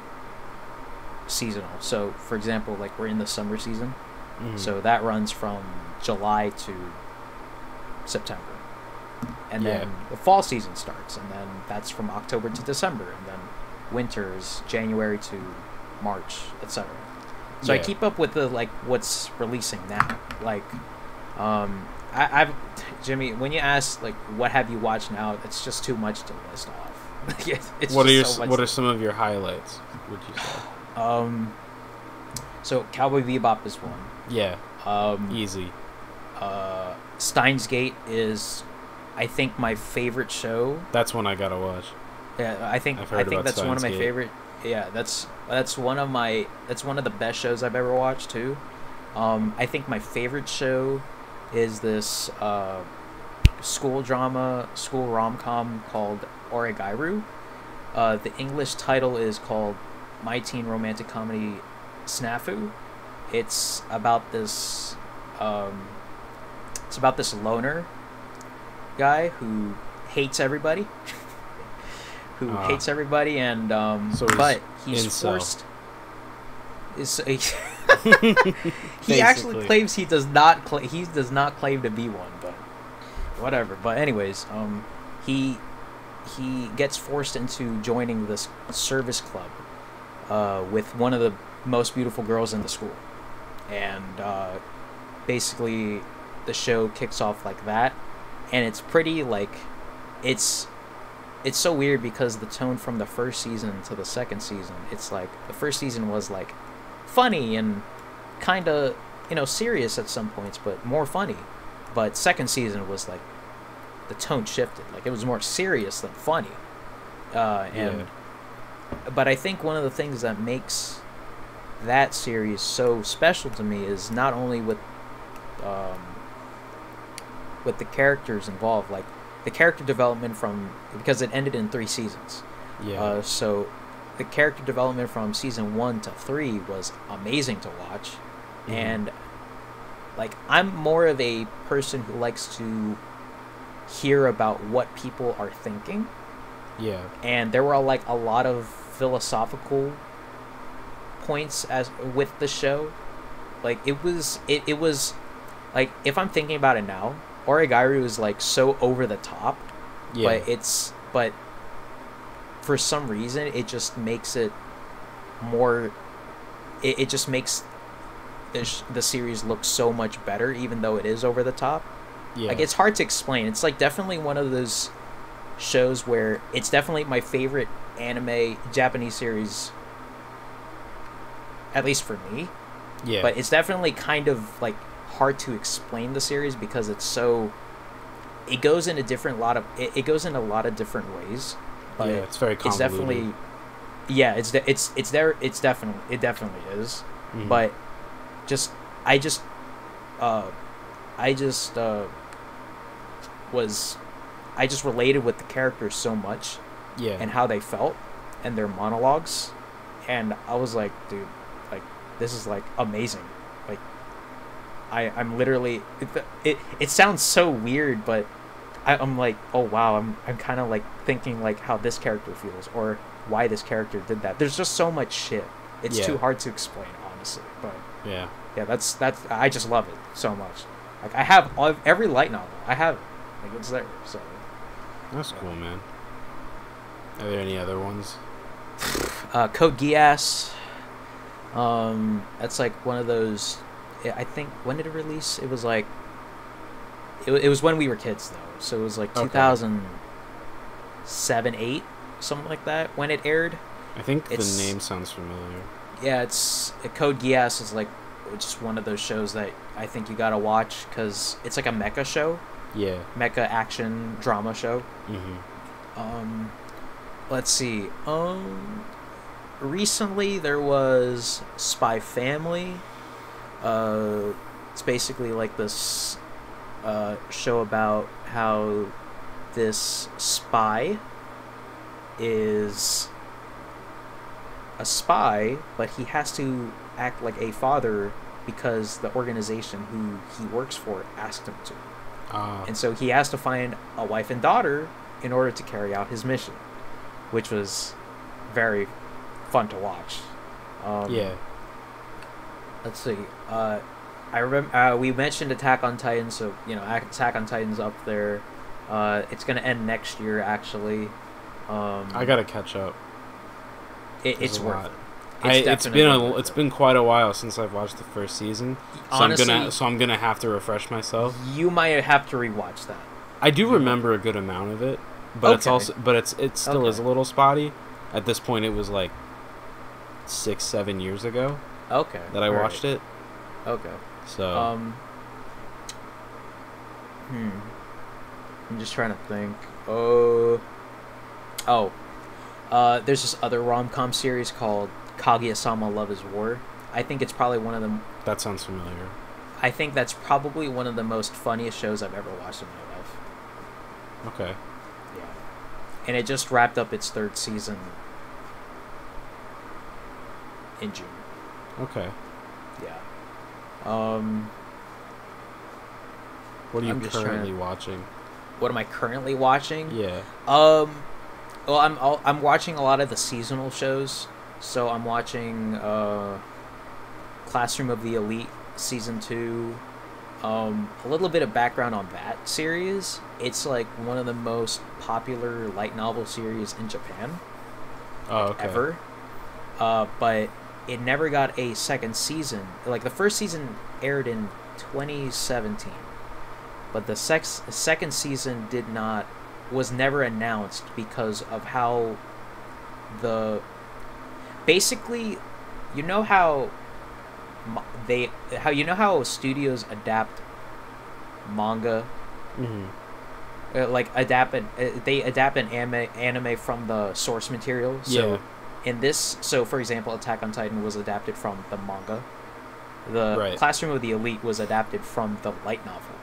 seasonal. So for example, like we're in the summer season. Mm-hmm. So that runs from July to September. And then the fall season starts, and then that's from October to December, and then winter is January to March, etc. So I keep up with the like what's releasing now. Like, I've Jimmy, when you ask like what have you watched now, it's just too much to list off. What are some of your highlights? Would you say? So Cowboy Bebop is one. Yeah. Easy. Steins Gate is, I think, my favorite show. That's one I gotta watch. Yeah, I think that's one of my favorite. Yeah, that's one of the best shows I've ever watched too. I think my favorite show is this school rom-com called Oregairu. The English title is called My Teen Romantic Comedy Snafu. It's about this loner guy who hates everybody. And but he's forced. He actually claims he does not claim to be one, but whatever. But anyways, he he gets forced into joining this service club with one of the most beautiful girls in the school, and basically the show kicks off like that, and it's pretty like it's so weird because the tone from the first season to the second season, it's like the first season was like funny and kind of, you know, serious at some points, but more funny. But second season was like the tone shifted, like it was more serious than funny. But I think one of the things that makes that series so special to me is not only with the characters involved, like the character development because it ended in 3 seasons. Yeah. So the character development from season 1 to 3 was amazing to watch. Mm-hmm. And like, I'm more of a person who likes to hear about what people are thinking. Yeah. And there were like a lot of philosophical points with the show. Like it was like, if I'm thinking about it now, Origairu is like so over the top. Yeah. But for some reason it just makes it more, it just makes the series look so much better, even though it is over the top. Yeah. Like, it's hard to explain. It's like definitely one of those shows where it's definitely my favorite anime Japanese series, at least for me. Yeah. But it's definitely kind of like hard to explain the series because it's so, it goes in a lot of different ways. But yeah, it's very convoluted. It's definitely, yeah, it definitely is. Mm-hmm. But I just related with the characters so much. Yeah. And how they felt and their monologues, and I was like, dude, like, this is like amazing. Like, I'm literally, it sounds so weird, but I'm like, oh wow, I'm kind of like thinking like how this character feels or why this character did that. There's just so much shit. It's too hard to explain, honestly. But yeah, that's I just love it so much. Like, I have every light novel. I have it. Like, it's there. So that's cool, man. Are there any other ones? Code Geass. That's like one of those. I think, when did it release? It was like, it was when we were kids though. So it was like 2007, 8, something like that when it aired. I think the name sounds familiar. Yeah, Code Geass is like just one of those shows that I think you gotta watch because it's like a mecha show. Yeah. Mecha action drama show. Mm-hmm. Let's see. Recently there was Spy Family. It's basically like this show about how this spy is a spy, but he has to act like a father because the organization who he works for asked him to. And so he has to find a wife and daughter in order to carry out his mission, which was very fun to watch. Yeah. Let's see. I remember we mentioned Attack on Titan, so Attack on Titan's up there. It's gonna end next year, actually. I gotta catch up. It's worth it. It's been quite a while since I've watched the first season. So honestly, I'm gonna have to refresh myself. You might have to rewatch that. I do remember a good amount of it, but it still is a little spotty. At this point, it was like 6-7 years ago. Okay. That I watched it. Okay. So. I'm just trying to think. There's this other rom-com series called Kaguya-sama Love is War. I think it's probably one of the... That sounds familiar. I think that's probably one of the most funniest shows I've ever watched in my life. Okay. Yeah. And it just wrapped up its 3rd season in June. Okay. Yeah. What are you currently watching? What am I currently watching? Yeah. Well, I'm watching a lot of the seasonal shows. So I'm watching Classroom of the Elite season 2. A little bit of background on that series. It's like one of the most popular light novel series in Japan. Oh, okay. Ever. But it never got a second season. Like, the first season aired in 2017. But the second season was never announced because of how basically, you know how how studios adapt manga, they adapt an anime from the source material. So so for example, Attack on Titan was adapted from the manga. The Classroom of the Elite was adapted from the light novel.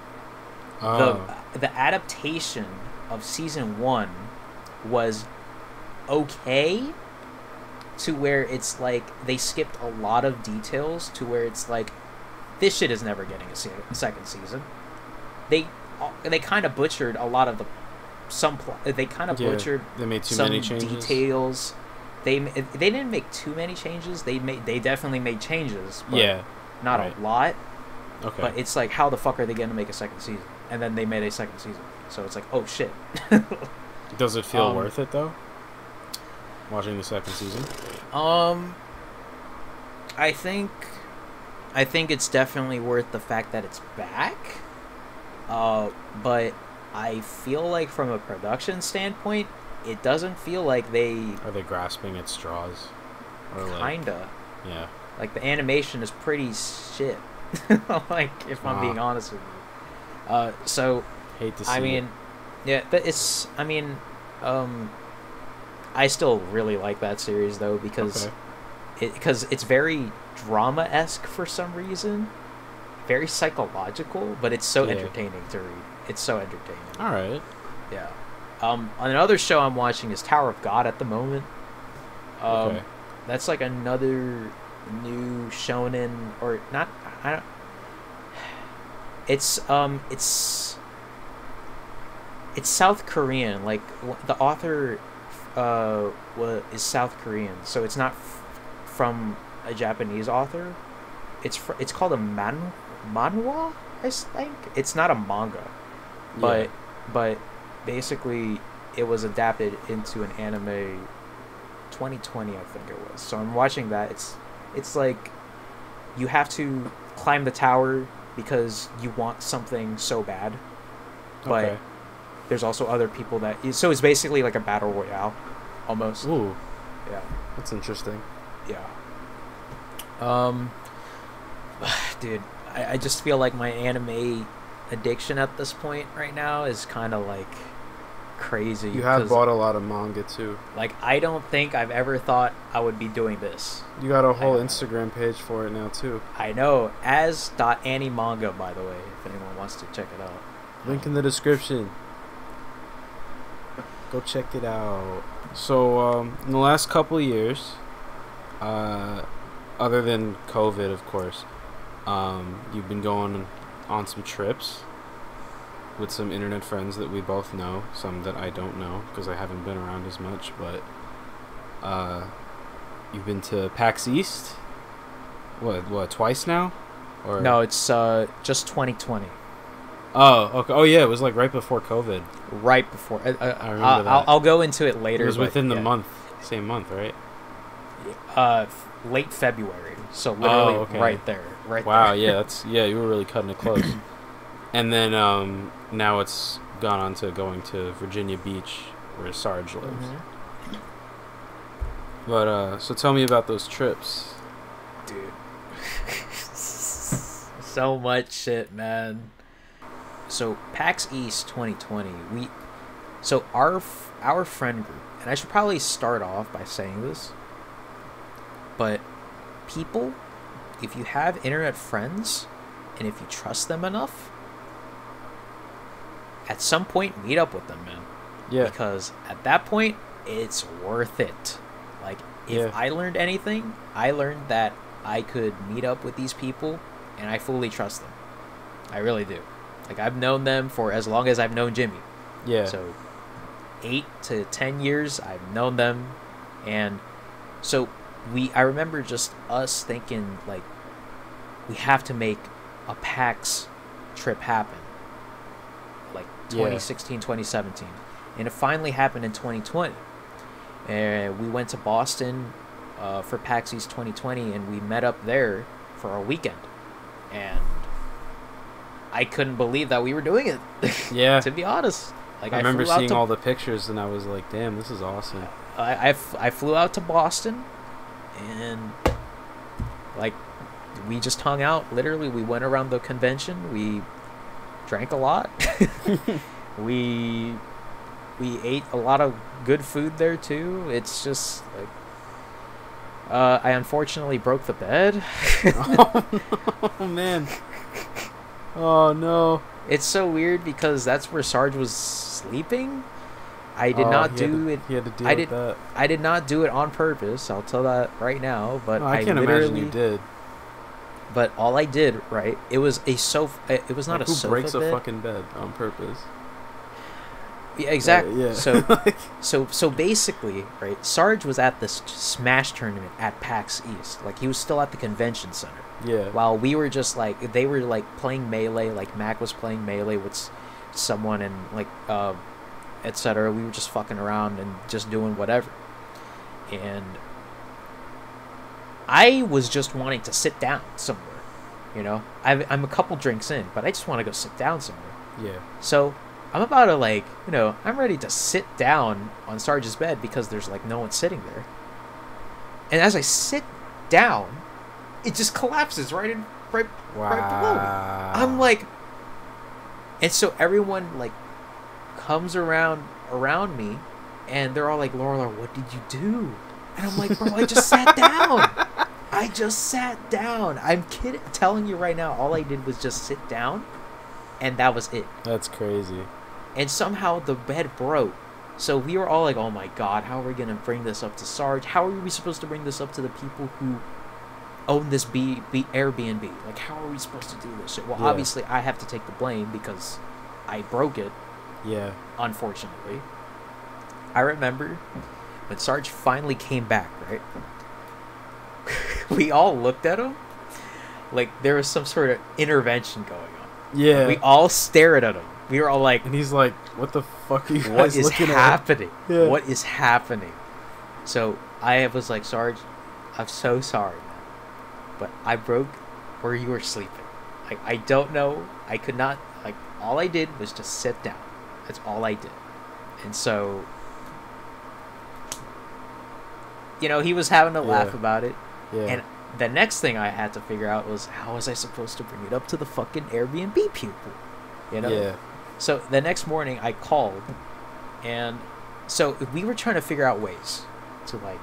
The adaptation of season 1 was okay, to where it's like they skipped a lot of details, to where it's like, this shit is never getting a second season. They kind of butchered a lot of butchered they made too some many changes. Details. They didn't make too many changes. They definitely made changes, but not a lot. Okay. But it's like, how the fuck are they going to make a second season? And then they made a second season. So it's like, oh shit. Does it feel worth it though? Watching the second season? I think it's definitely worth the fact that it's back. But I feel like from a production standpoint, it doesn't feel like Are they grasping at straws? Or kinda. Yeah. Like, the animation is pretty shit. Like, if I'm being honest with you. So hate to see I still really like that series though, because it's very drama-esque for some reason, very psychological, but it's so entertaining to read. It's so entertaining. All right. Yeah. Another show I'm watching is Tower of God at the moment. That's like another new shonen, or not. I don't. It's South Korean. Like, the author is South Korean, so it's not from a Japanese author. It's called a manhwa, I think. It's not a manga, but basically it was adapted into an anime 2020, I think it was. So I'm watching that. It's like you have to climb the tower because you want something so bad, but there's also other people so it's basically like a battle royale almost. Ooh. Yeah. That's interesting. Yeah. Dude, I just feel like my anime addiction at this point right now is kind of like crazy. You have bought a lot of manga too. Like, I don't think I've ever thought I would be doing this. You got a whole Instagram page for it now too. I know, as.animanga, by the way, if anyone wants to check it out. Link in the description. Go check it out. So, in the last couple of years, other than COVID, of course, you've been going on some trips with some internet friends that we both know, some that I don't know because I haven't been around as much, but you've been to PAX East? What, twice now? Or no, it's just 2020. Oh, okay. Oh, yeah, it was like right before COVID. Right before. I remember that. I'll go into it later. It was within the month, same month, right? Late February. So literally right there. Wow, yeah, you were really cutting it close. And then now it's gone on to going to Virginia Beach, where Sarge lives. Mm-hmm. But so tell me about those trips, dude. So much shit, man. So PAX East 2020, our friend group, and I should probably start off by saying this, but people, if you have internet friends, and if you trust them enough, at some point meet up with them, man. Yeah. Because at that point, it's worth it. Like, if I learned anything, I learned that I could meet up with these people, and I fully trust them. I really do. Like, I've known them for as long as I've known Jimmy. Yeah. So, 8 to 10 years, I've known them. And so, I remember just us thinking, like, we have to make a PAX trip happen. Like 2016, 2017. And it finally happened in 2020. And we went to Boston for PAX East 2020, and we met up there for a weekend. And I couldn't believe that we were doing it. Yeah. To be honest. Like, I remember seeing all the pictures, and I was like, damn, this is awesome. I flew out to Boston, and, like, we just hung out. Literally, we went around the convention. We drank a lot. we ate a lot of good food there, too. It's just, like... I unfortunately broke the bed. Oh, man. Oh, no. It's so weird because that's where Sarge was sleeping. I did not do it. He had to deal with that. I did not do it on purpose. I'll tell that right now. But I can't imagine you did. But all I did, right? It was a sofa. It was not a sofa. Who breaks bed. a fucking bed on purpose? Yeah, exactly. Yeah. So basically, right? Sarge was at this Smash tournament at PAX East. Like, he was still at the convention center. Yeah. While we were just like, they were like playing Melee. Like, Mac was playing Melee with someone, and like, etc. We were just fucking around and just doing whatever. And I was just wanting to sit down somewhere. You know, I'm a couple drinks in, but I just want to go sit down somewhere. Yeah. So I'm about to, like, you know, I'm ready to sit down on Sarge's bed because there's like no one sitting there. And as I sit down, it just collapses right below me. I'm like, and so everyone like comes around me, and they're all like, Larlar, what did you do? And I'm like, bro, I just sat down. I just sat down. I'm kidding. Telling you right now, all I did was just sit down, and that was it. That's crazy. And somehow the bed broke. So we were all like, oh my god, how are we going to bring this up to Sarge? How are we supposed to bring this up to the people who own this Airbnb? Like, how are we supposed to do this shit? Well, obviously, I have to take the blame because I broke it. Yeah. Unfortunately. I remember when Sarge finally came back, right? We all looked at him like there was some sort of intervention going on. Yeah. We all stared at him. We were all like... And he's like, what the fuck are you guys what is looking happening? at? Yeah. What is happening? So I was like, Sarge, I'm so sorry, man. But I broke where you were sleeping. Like, I don't know. I could not... Like, all I did was just sit down. That's all I did. And so... You know, he was having a laugh about it. Yeah. And the next thing I had to figure out was, how was I supposed to bring it up to the fucking Airbnb people? You know? Yeah. So the next morning I called, and so we were trying to figure out ways to like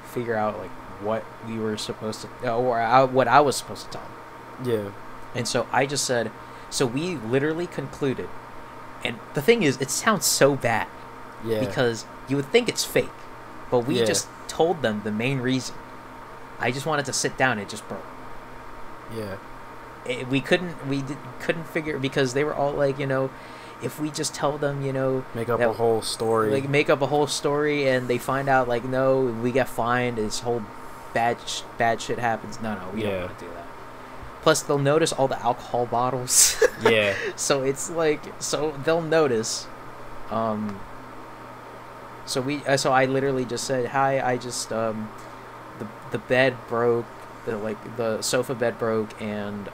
figure out like what we were supposed to, or what I was supposed to tell them. Yeah. And so I just said, so we literally concluded, and the thing is, it sounds so bad, because you would think it's fake, but we just told them the main reason. I just wanted to sit down. It just broke. Yeah. We couldn't figure, because they were all like, you know, if we just tell them, you know, make up a whole story, and they find out like, no, we get fined, this whole bad shit happens. No, we don't want to do that. Plus, they'll notice all the alcohol bottles. Yeah. So it's like, so they'll notice. So I literally just said, hi, I just the bed broke. The sofa bed broke, and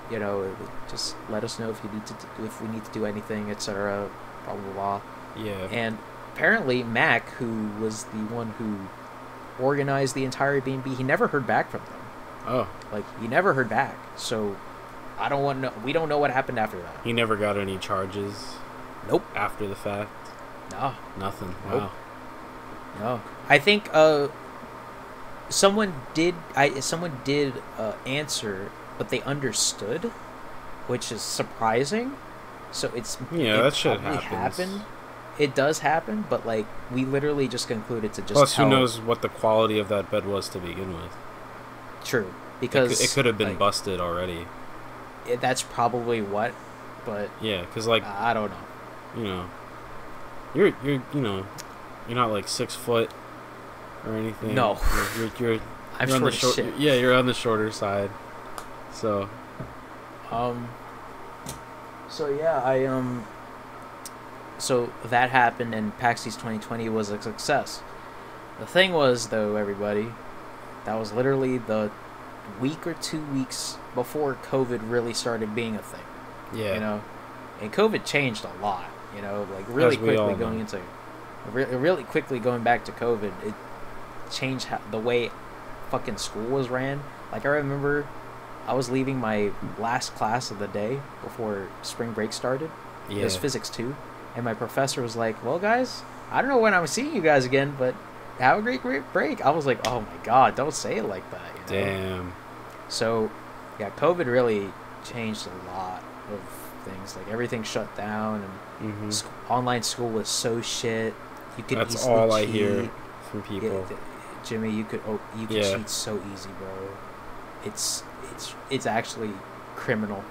you know, just let us know if we need to do anything, etc. Blah blah blah. Yeah. And apparently Mac, who was the one who organized the entire Airbnb, he never heard back from them. Oh. Like, he never heard back. So I don't want to know. We don't know what happened after that. He never got any charges. Nope. After the fact. No. Nothing. Nope. Wow. No. I think someone did answer, but they understood, which is surprising. So that shit happened. It does happen, but like, we literally just concluded to just Plus, who knows what the quality of that bed was to begin with. True, because it could have been busted already. That's probably what, but yeah, because like, I don't know. You know, you're not like 6 foot or anything. No, you're I'm short as shit. Yeah, you're on the shorter side. So, So yeah, so that happened, and PAX East 2020 was a success. The thing was, though, everybody, that was literally the week or 2 weeks before COVID really started being a thing. Yeah. You know, and COVID changed a lot. You know, like really quickly really quickly going back to COVID, it changed the way fucking school was ran. Like I remember, I was leaving my last class of the day before spring break started. Yeah. It was physics 2, and my professor was like, "Well, guys, I don't know when I'm seeing you guys again, but have a great break." I was like, "Oh my god, don't say it like that." You know? Damn. So, yeah, COVID really changed a lot of things. Like everything shut down, and online school was so shit. You could That's easily all I cheat. hear from people. Jimmy, you could cheat so easy, bro. It's actually criminal.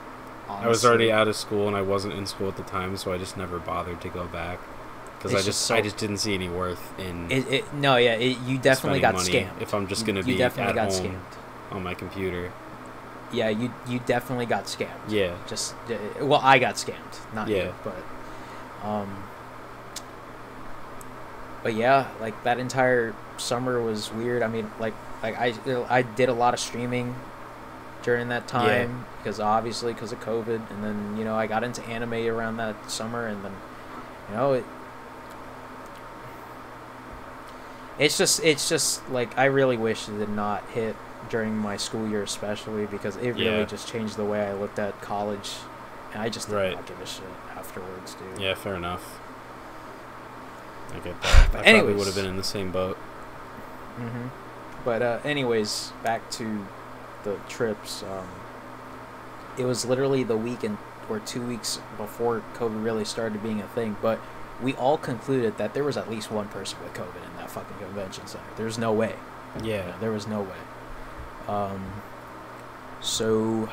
Honestly. I was already out of school and I wasn't in school at the time, so I just never bothered to go back because I just didn't see any worth in. You definitely got scammed. If I'm just gonna be at home on my computer. Yeah, you definitely got scammed. Yeah. I got scammed, not you, but yeah, like that entire summer was weird. I mean, like I did a lot of streaming during that time because of COVID, and then I got into anime around that summer, and then it's just like I really wish it did not hit during my school year, especially because it really just changed the way I looked at college, and I just did not give a shit afterwards, dude. Yeah, fair enough. I get that. I probably would have been in the same boat. But anyways, back to the trips. It was literally the weekend or 2 weeks before COVID really started being a thing, but we all concluded that there was at least one person with COVID in that fucking convention center. There's no way. Yeah. There was no way. So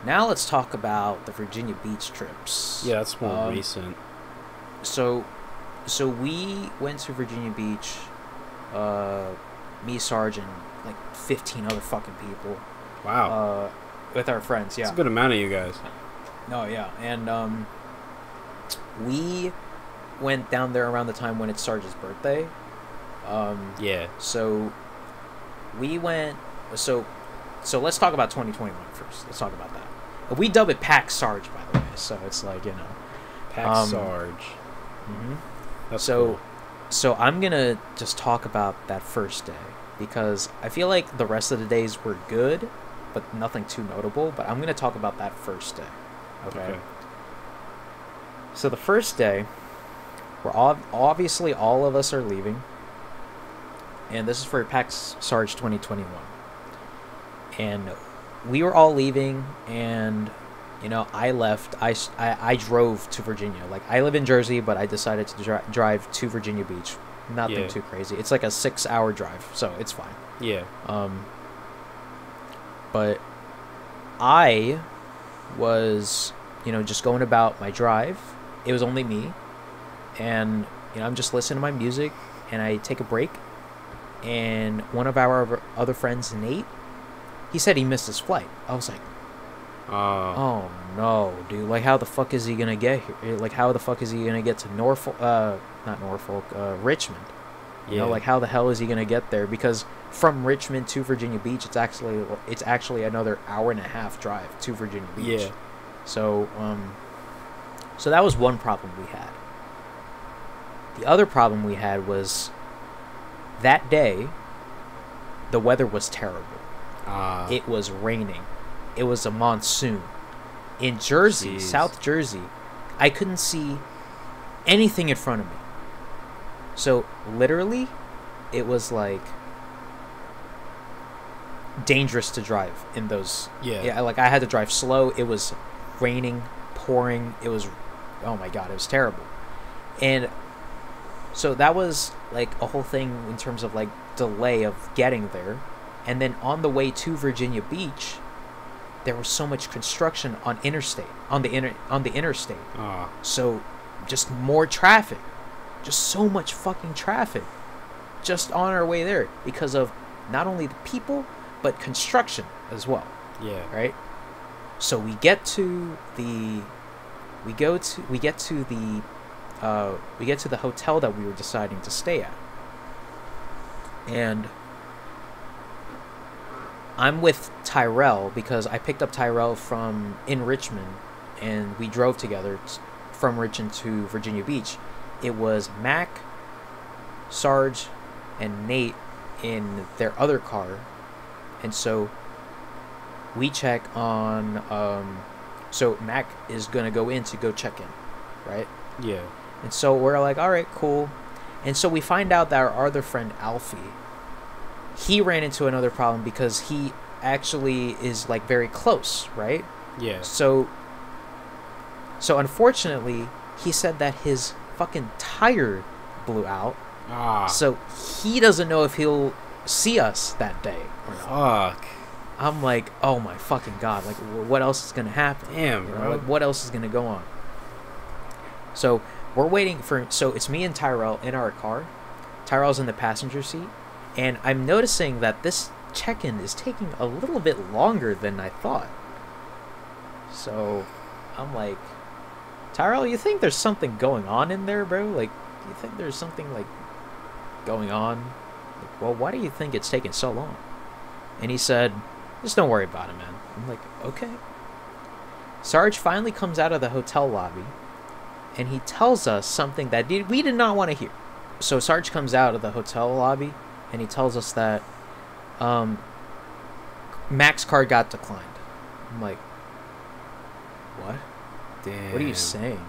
now let's talk about the Virginia Beach trips. Yeah, that's more recent. So we went to Virginia Beach, me, Sarge, and like 15 other fucking people. Wow. With our friends, yeah. That's a good amount of you guys. No, yeah. And we went down there around the time when it's Sarge's birthday. Yeah. So we went. So let's talk about 2021 first. Let's talk about that. We dub it PAX Sarge, by the way. So it's like, PAX Sarge. That's cool. So I'm gonna just talk about that first day because I feel like the rest of the days were good, but nothing too notable. But I'm gonna talk about that first day. Okay. So the first day, we're obviously all of us are leaving, and this is for PAX Sarge 2021. And we were all leaving, and I left. I drove to Virginia. Like, I live in Jersey, but I decided to drive to Virginia Beach. Nothing too crazy. It's like a 6-hour drive, so it's fine. Yeah. But I was, just going about my drive. It was only me, and I'm just listening to my music, and I take a break, and one of our other friends, Nate, he said he missed his flight. I was like, oh no, dude! Like, how the fuck is he gonna get here? Like, how the fuck is he gonna get to Norfolk? Not Norfolk, Richmond. Like, how the hell is he gonna get there? Because from Richmond to Virginia Beach, it's actually another 1.5-hour drive to Virginia Beach. Yeah. So that was one problem we had. The other problem we had was that day, the weather was terrible. It was raining. It was a monsoon. In Jersey, South Jersey, I couldn't see anything in front of me. So, literally, it was, like, dangerous to drive in those. Yeah, like, I had to drive slow. It was raining, pouring. It was, oh my God, it was terrible. And so that was, like, a whole thing in terms of, like, delay of getting there. And then on the way to Virginia Beach, there was so much construction on the interstate. So just more traffic. Just so much fucking traffic. Just on our way there because of not only the people, but construction as well. Yeah. Right? So we get to the hotel that we were deciding to stay at. And I'm with Tyrell because I picked up Tyrell in Richmond, and we drove together from Richmond to Virginia Beach. It was Mac, Sarge, and Nate in their other car, and so we check on. So Mac is gonna go check in, right? Yeah. And so we're like, all right, cool. And so we find out that our other friend Alfie, he ran into another problem because he actually is like very close, right? Yeah. So unfortunately, he said that his fucking tire blew out. So he doesn't know if he'll see us that day or not. Fuck. I'm like, oh my fucking god, like what else is gonna happen? Damn, bro. Like what else is gonna go on? So we're waiting so it's me and Tyrell in our car. Tyrell's in the passenger seat, and I'm noticing that this check-in is taking a little bit longer than I thought. So I'm like, Tyrell, you think there's something going on in there, bro? Like, you think there's something like going on? Like, well, why do you think it's taking so long? And he said, just don't worry about it, man. I'm like, okay. Sarge finally comes out of the hotel lobby, and he tells us something that we did not want to hear. So Sarge comes out of the hotel lobby, and he tells us that Mac's card got declined. I'm like, what? Damn. What are you saying?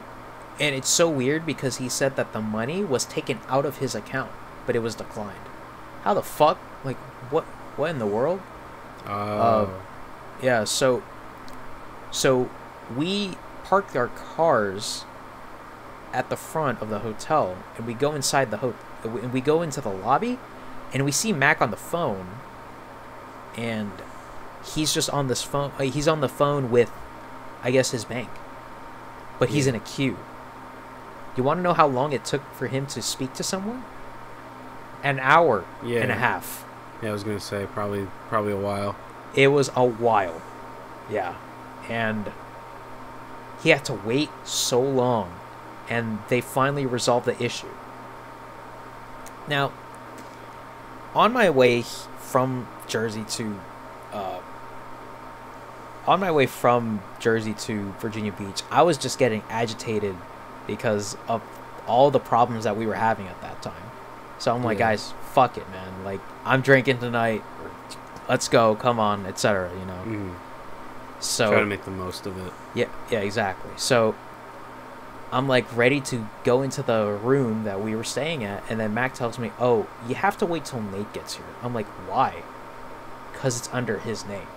And it's so weird because he said that the money was taken out of his account, but it was declined. How the fuck? Like, what in the world? Yeah, so we parked our cars at the front of the hotel, and we go inside and we go into the lobby, and we see Mac on the phone, and he's just on this phone. He's on the phone with, I guess, his bank, but he's in a queue. You want to know how long it took for him to speak to someone? An hour and a half. Yeah, I was gonna say probably a while. It was a while. Yeah. And he had to wait so long, and they finally resolved the issue. Now, on my way from Jersey to Virginia Beach, I was just getting agitated because of all the problems that we were having at that time. So I'm like, guys, fuck it, man. Like, I'm drinking tonight. Let's go. Come on, etc. You know. Mm. So try to make the most of it. Yeah, exactly. So I'm like ready to go into the room that we were staying at, and then Mac tells me, "Oh, you have to wait till Nate gets here." I'm like, "Why?" Because it's under his name.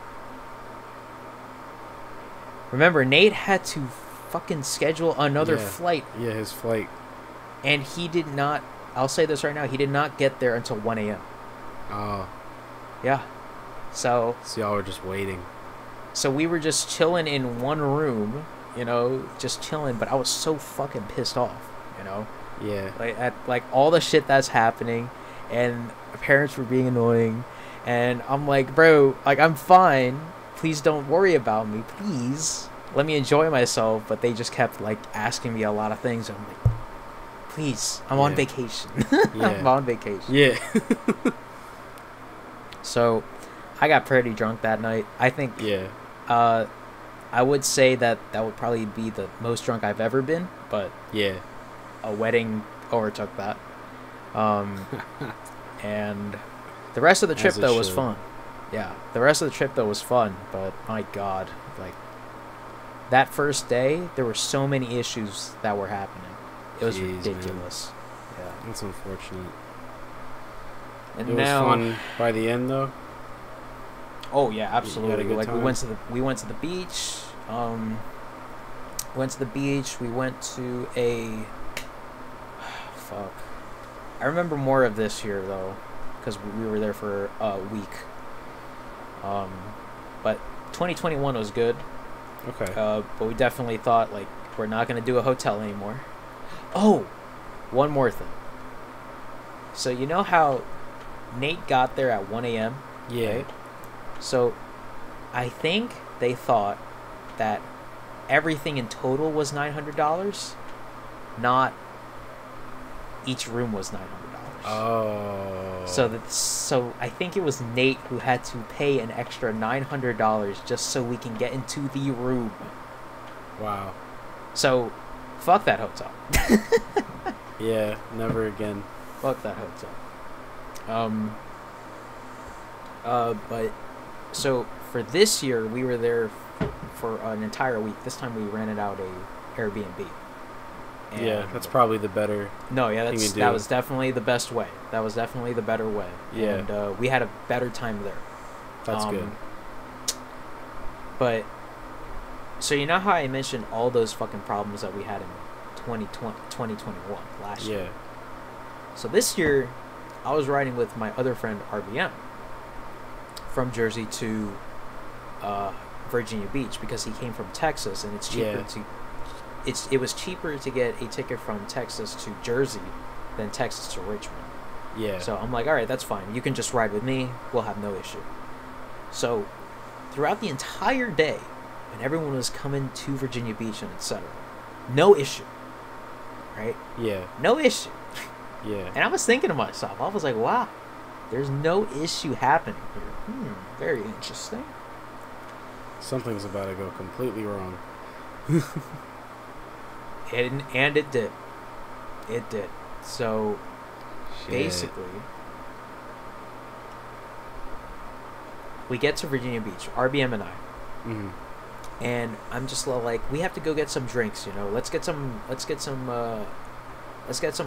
Remember, Nate had to fucking schedule another flight. Yeah, his flight. And he did not. I'll say this right now. He did not get there until 1 a.m. Oh. Yeah. So y'all were just waiting. So we were just chilling in one room, you know, just chilling. But I was so fucking pissed off, you know. Yeah. Like at like all the shit that's happening, and my parents were being annoying, and I'm like, bro, like I'm fine. Please don't worry about me. Please let me enjoy myself. But they just kept like asking me a lot of things. I'm like, please, I'm on vacation. I'm on vacation. Yeah. So I got pretty drunk that night. I think I would say that would probably be the most drunk I've ever been, but a wedding overtook that. And the rest of the trip though was fun. Yeah, the rest of the trip though was fun, but my god, like that first day there were so many issues that were happening. It was ridiculous. Man. Yeah, that's unfortunate. And it now, was fun by the end though. Oh yeah, absolutely. Like time? we went to the beach. Went to the beach. We went to a fuck. I remember more of this year though, because we were there for a week. But 2021 was good. Okay. But we definitely thought like we're not gonna do a hotel anymore. Oh, one more thing. So you know how Nate got there at 1 a.m.? Yeah. Right? So I think they thought that everything in total was $900, not each room was $900. Oh. So I think it was Nate who had to pay an extra $900 just so we can get into the room. Wow. So, fuck that hotel. Yeah, never again. Fuck that hotel. But so for this year, we were there for an entire week. This time we rented out a Airbnb. And yeah, that's probably the better. No, yeah, that was definitely the best way. That was definitely the better way. Yeah. And we had a better time there. That's good. But so you know how I mentioned all those fucking problems that we had in 2021 last year. So this year, I was riding with my other friend RBM from Jersey to Virginia Beach because he came from Texas, and it's cheaper it was cheaper to get a ticket from Texas to Jersey than Texas to Richmond. Yeah. So I'm like, all right, that's fine. You can just ride with me. We'll have no issue. So throughout the entire day, when everyone was coming to Virginia Beach and etc., no issue. Right? Yeah. No issue. Yeah. And I was thinking to myself, I was like, wow, there's no issue happening here. Very interesting. Something's about to go completely wrong. And it did. It did. So, basically, we get to Virginia Beach, RBM and I. Mm-hmm. And I'm just like, we have to go get some drinks, you know. Let's get some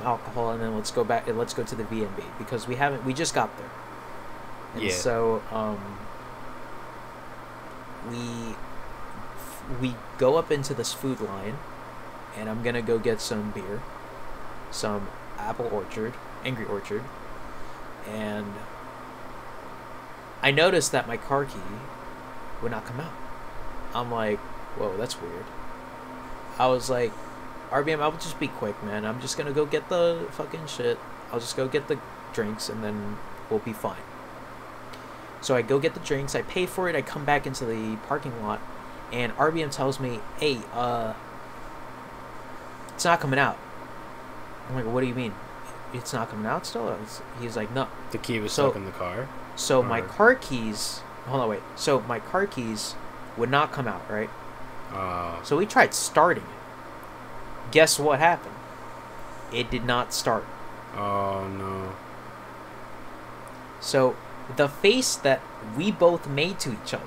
alcohol, and then let's go back and let's go to the V&B because we just got there. And so we go up into this food line, and I'm gonna go get some beer, some Angry Orchard, and I noticed that my car key would not come out. I'm like, whoa, that's weird. I was like, RBM, I'll just be quick, man. I'm just gonna go get the fucking shit. I'll just go get the drinks, and then we'll be fine. So I go get the drinks, I pay for it, I come back into the parking lot, and RBM tells me, hey, it's not coming out. I'm like, what do you mean? It's not coming out still? He's like, no. The key was stuck in the car? So my car keys... Hold on, wait. So my car keys would not come out, right? So we tried starting it. Guess what happened? It did not start. Oh, no. So the face that we both made to each other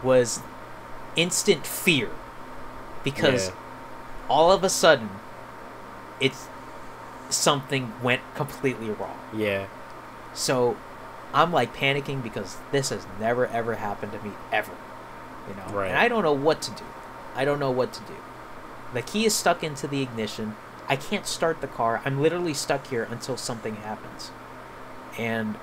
was instant fear. Because all of a sudden, something went completely wrong. Yeah. So I'm like panicking because this has never ever happened to me ever. You know? Right. And I don't know what to do. The key is stuck into the ignition. I can't start the car. I'm literally stuck here until something happens. And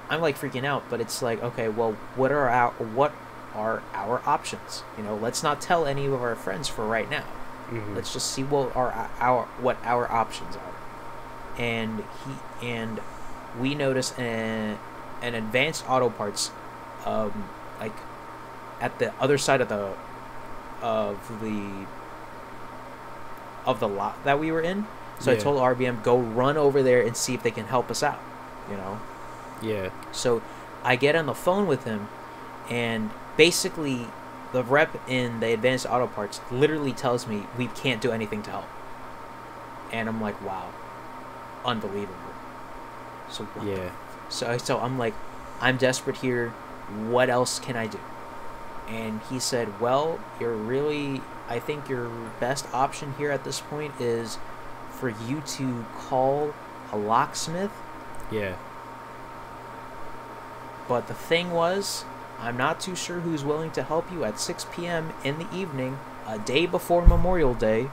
I'm like freaking out, but it's like, okay, well, what are our options? You know, let's not tell any of our friends for right now. Mm-hmm. Let's just see what our options are. And we notice an Advanced Auto Parts, like at the other side of the lot that we were in. So I told RBM, go run over there and see if they can help us out. You know. Yeah. So I get on the phone with him, and basically the rep in the Advanced Auto Parts literally tells me we can't do anything to help. And I'm like, wow, unbelievable. So so I'm like, I'm desperate here. What else can I do? And he said, well, I think your best option here at this point is for you to call a locksmith. Yeah. But the thing was, I'm not too sure who's willing to help you at 6 p.m. in the evening, a day before Memorial Day.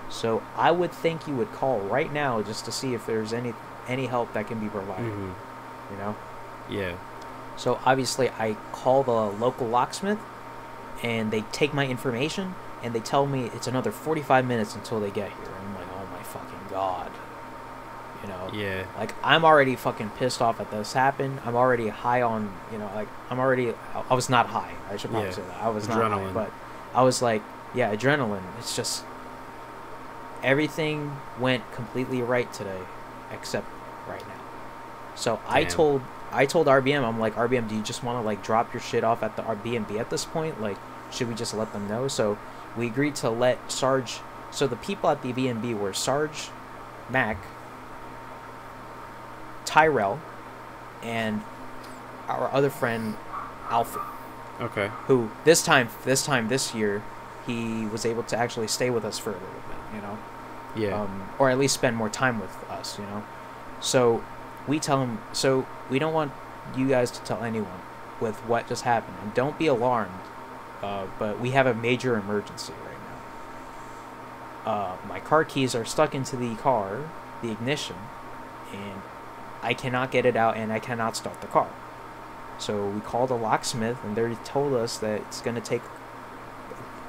So I would think you would call right now just to see if there's any help that can be provided. Mm-hmm. You know? Yeah. So obviously I call the local locksmith, and they take my information, and they tell me it's another 45 minutes until they get here. And I'm like, oh my fucking god. You know, Yeah. like I'm already fucking pissed off at this happened. I'm already high on, you know, like I was not high. I should probably say that. I was not high, but I was like, yeah, adrenaline. It's just everything went completely right today, except right now. So Damn. I told RBM, I'm like, RBM, do you just want to like drop your shit off at the Airbnb at this point? Like, should we just let them know? So we agreed to let Sarge. So the people at the B&B were Sarge, Mac, Tyrell, and our other friend Alfie. Okay. Who this year, he was able to actually stay with us for a little bit, you know. Yeah. Or at least spend more time with us, you know. So we tell him. So we don't want you guys to tell anyone with what just happened, and don't be alarmed. But we have a major emergency right now. My car keys are stuck into the car, the ignition, and I cannot get it out, and I cannot start the car. So we called a locksmith, and they told us that it's going to take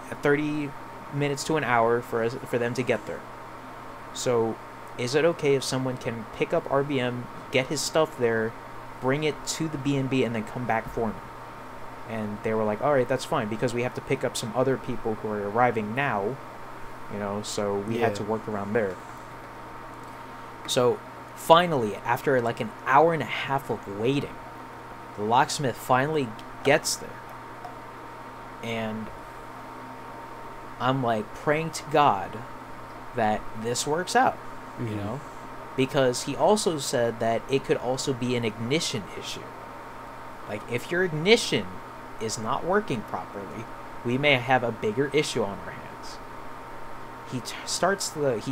30 minutes to an hour for them to get there. So is it okay if someone can pick up RBM, get his stuff there, bring it to the B&B, and then come back for me? And they were like, all right, that's fine, because we have to pick up some other people who are arriving now, you know, so we had to work around there. So finally, after like an hour and a half of waiting, the locksmith finally gets there. And I'm like praying to God that this works out, you know, because he also said that it could also be an ignition issue. Like, if your ignition is not working properly, we may have a bigger issue on our hands. He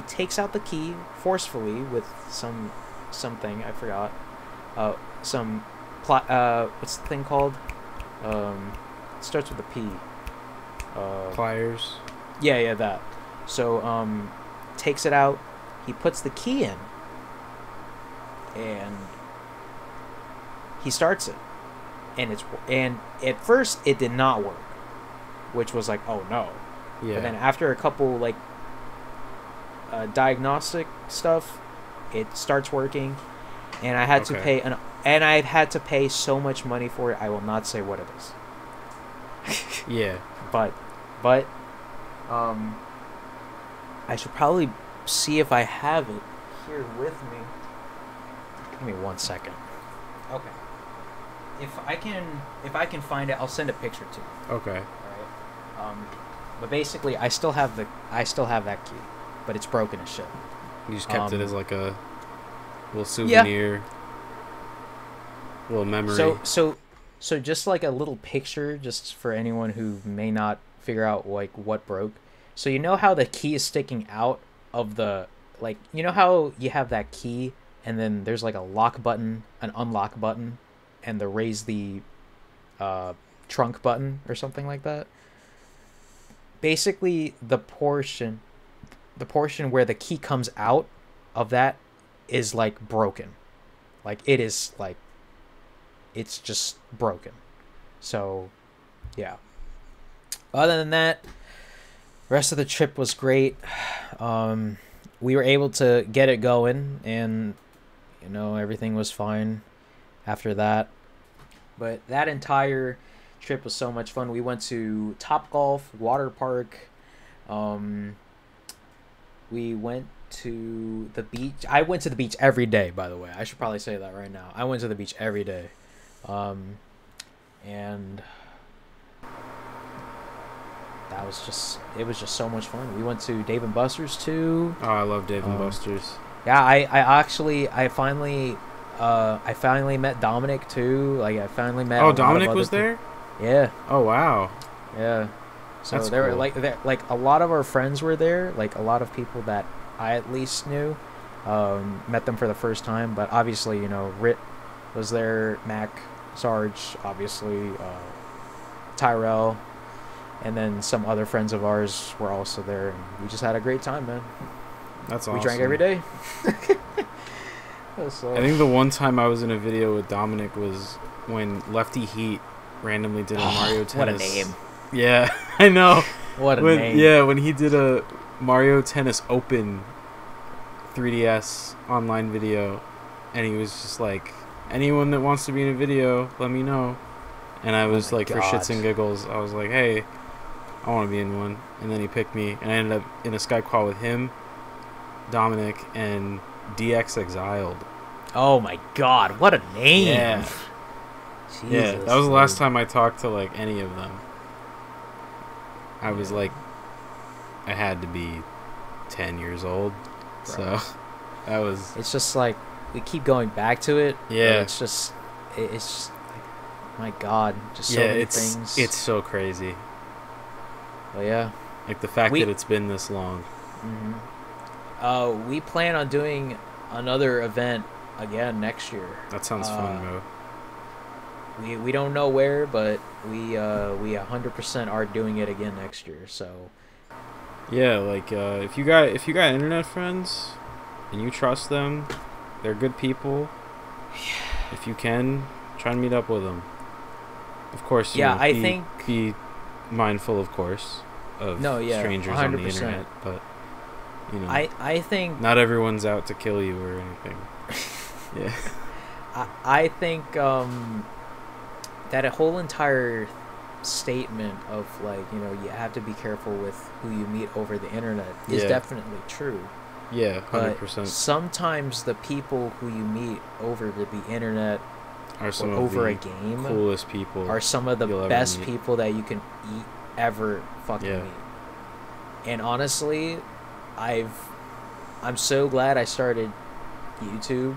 takes out the key forcefully with something I forgot. What's the thing called? It starts with a P. Pliers. Yeah, that. So takes it out. He puts the key in, and he starts it. And at first it did not work, which was like, oh no. Yeah. But then after a couple like diagnostic stuff, it starts working, and I had to pay I had to pay so much money for it. I will not say what it is. Yeah. But I should probably see if I have it here with me. Give me 1 second. Okay. If I can find it, I'll send a picture to you. Okay. All right. But basically, I still have that key, but it's broken as shit. You just kept it as like a little souvenir, little memory. So just like a little picture, just for anyone who may not figure out like what broke. So you know how the key is sticking out of the, like, you know how you have that key and then there's like a lock button, an unlock button, and the raise the trunk button or something like that? Basically, the portion where the key comes out of that is like broken. Like, it is like, it's just broken. So yeah, other than that, rest of the trip was great. We were able to get it going, and you know, everything was fine after that. But that entire trip was so much fun. We went to Topgolf water park. We went to the beach. I went to the beach every day, by the way. I should probably say that right now. I went to the beach every day. And it was just so much fun. We went to Dave and Buster's too. Oh, I love Dave and Buster's. Yeah, I finally met Dominic too. Like, I finally met. Oh, Dominic was there? Yeah. Oh, wow. Yeah. So That's there cool. were like a lot of our friends were there. Like, a lot of people that I at least knew. Met them for the first time, but obviously, you know, Rit was there, Mac, Sarge, obviously, Tyrell, and then some other friends of ours were also there, and we just had a great time, man. That's awesome. We drank every day. So, I think the one time I was in a video with Dominic was when Lefty Heat randomly did a Mario Tennis. What a name. Yeah, I know. What a name. Yeah, when he did a Mario Tennis Open 3DS online video, and he was just like, anyone that wants to be in a video, let me know. And I was like, for shits and giggles, I was like, hey, I want to be in one. And then he picked me, and I ended up in a Skype call with him, Dominic, and DX Exiled. Oh my god, what a name! Yeah. Jesus, Yeah, that was the last time I talked to like any of them. I was like, I had to be 10 years old, so that was. It's just like we keep going back to it. Yeah, it's just like, my god, just so many things. It's so crazy. But yeah, like the fact that it's been this long. We plan on doing another event again next year. That sounds fun, bro. We don't know where, but we 100% are doing it again next year. So yeah, like if you got internet friends and you trust them, they're good people. If you can, try and meet up with them. Of course, I think be mindful, of course, of strangers 100%. On the internet, but you know, I think not everyone's out to kill you or anything. Yeah, I think that a whole entire statement of like, you know, you have to be careful with who you meet over the internet is definitely true. Yeah, 100%. But sometimes the people who you meet over the internet are some or over a game coolest people, are some of the best people that you can ever fucking meet. And honestly, I'm so glad I started YouTube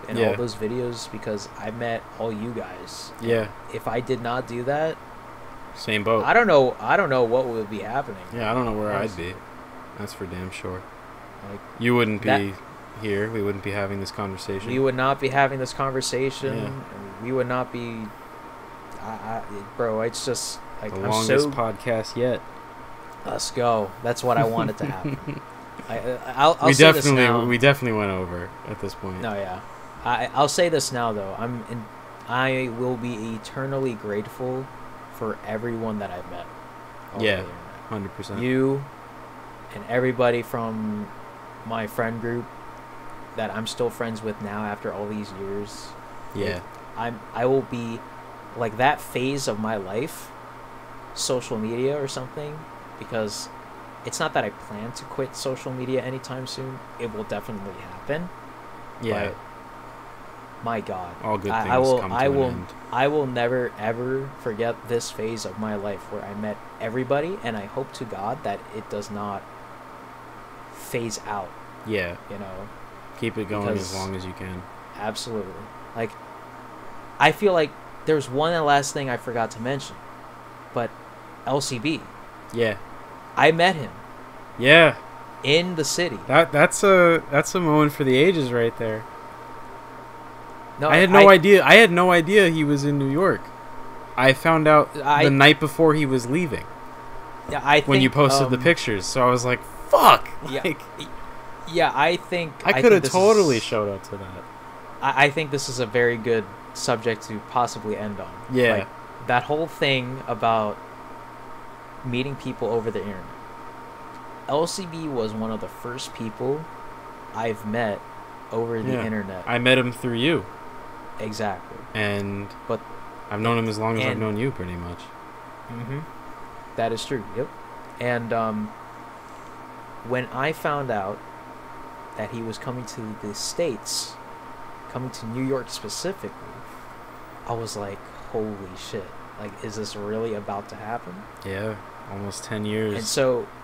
and all those videos because I met all you guys. Yeah. If I did not do that, same boat. I don't know what would be happening. Yeah, I don't know where I'd be. That's for damn sure. Like, you wouldn't be here. We wouldn't be having this conversation. We would not be having this conversation. Yeah. We would not be. Bro, it's just like the longest podcast yet. Let's go. That's what I wanted to happen. We definitely went over at this point. No, yeah. I'll say this now though. I will be eternally grateful for everyone that I've met. Yeah, 100%. You and everybody from my friend group that I'm still friends with now after all these years. Yeah. I will be like that phase of my life, social media or something, because it's not that I plan to quit social media anytime soon. It will definitely happen. Yeah. But my God, all good things come to an end. I will never ever forget this phase of my life where I met everybody, and I hope to God that it does not phase out. Yeah. You know, keep it going as long as you can. Absolutely. Like, I feel like there's one last thing I forgot to mention, but LCB. Yeah. I met him. Yeah. In the city. That's a moment for the ages right there. No, I had no idea. I had no idea he was in New York. I found out the night before he was leaving. Yeah, when you posted the pictures, so I was like, "Fuck!" Like, yeah, I think I could have totally showed up to that. I think this is a very good subject to possibly end on. Yeah, like, that whole thing about meeting people over the internet. LCB was one of the first people I've met over the internet. I met him through you. Exactly. But I've known him as long as I've known you, pretty much. Mm-hmm. That is true. Yep. And when I found out that he was coming to the States, coming to New York specifically, I was like, holy shit. Like, is this really about to happen? Yeah. Almost 10 years.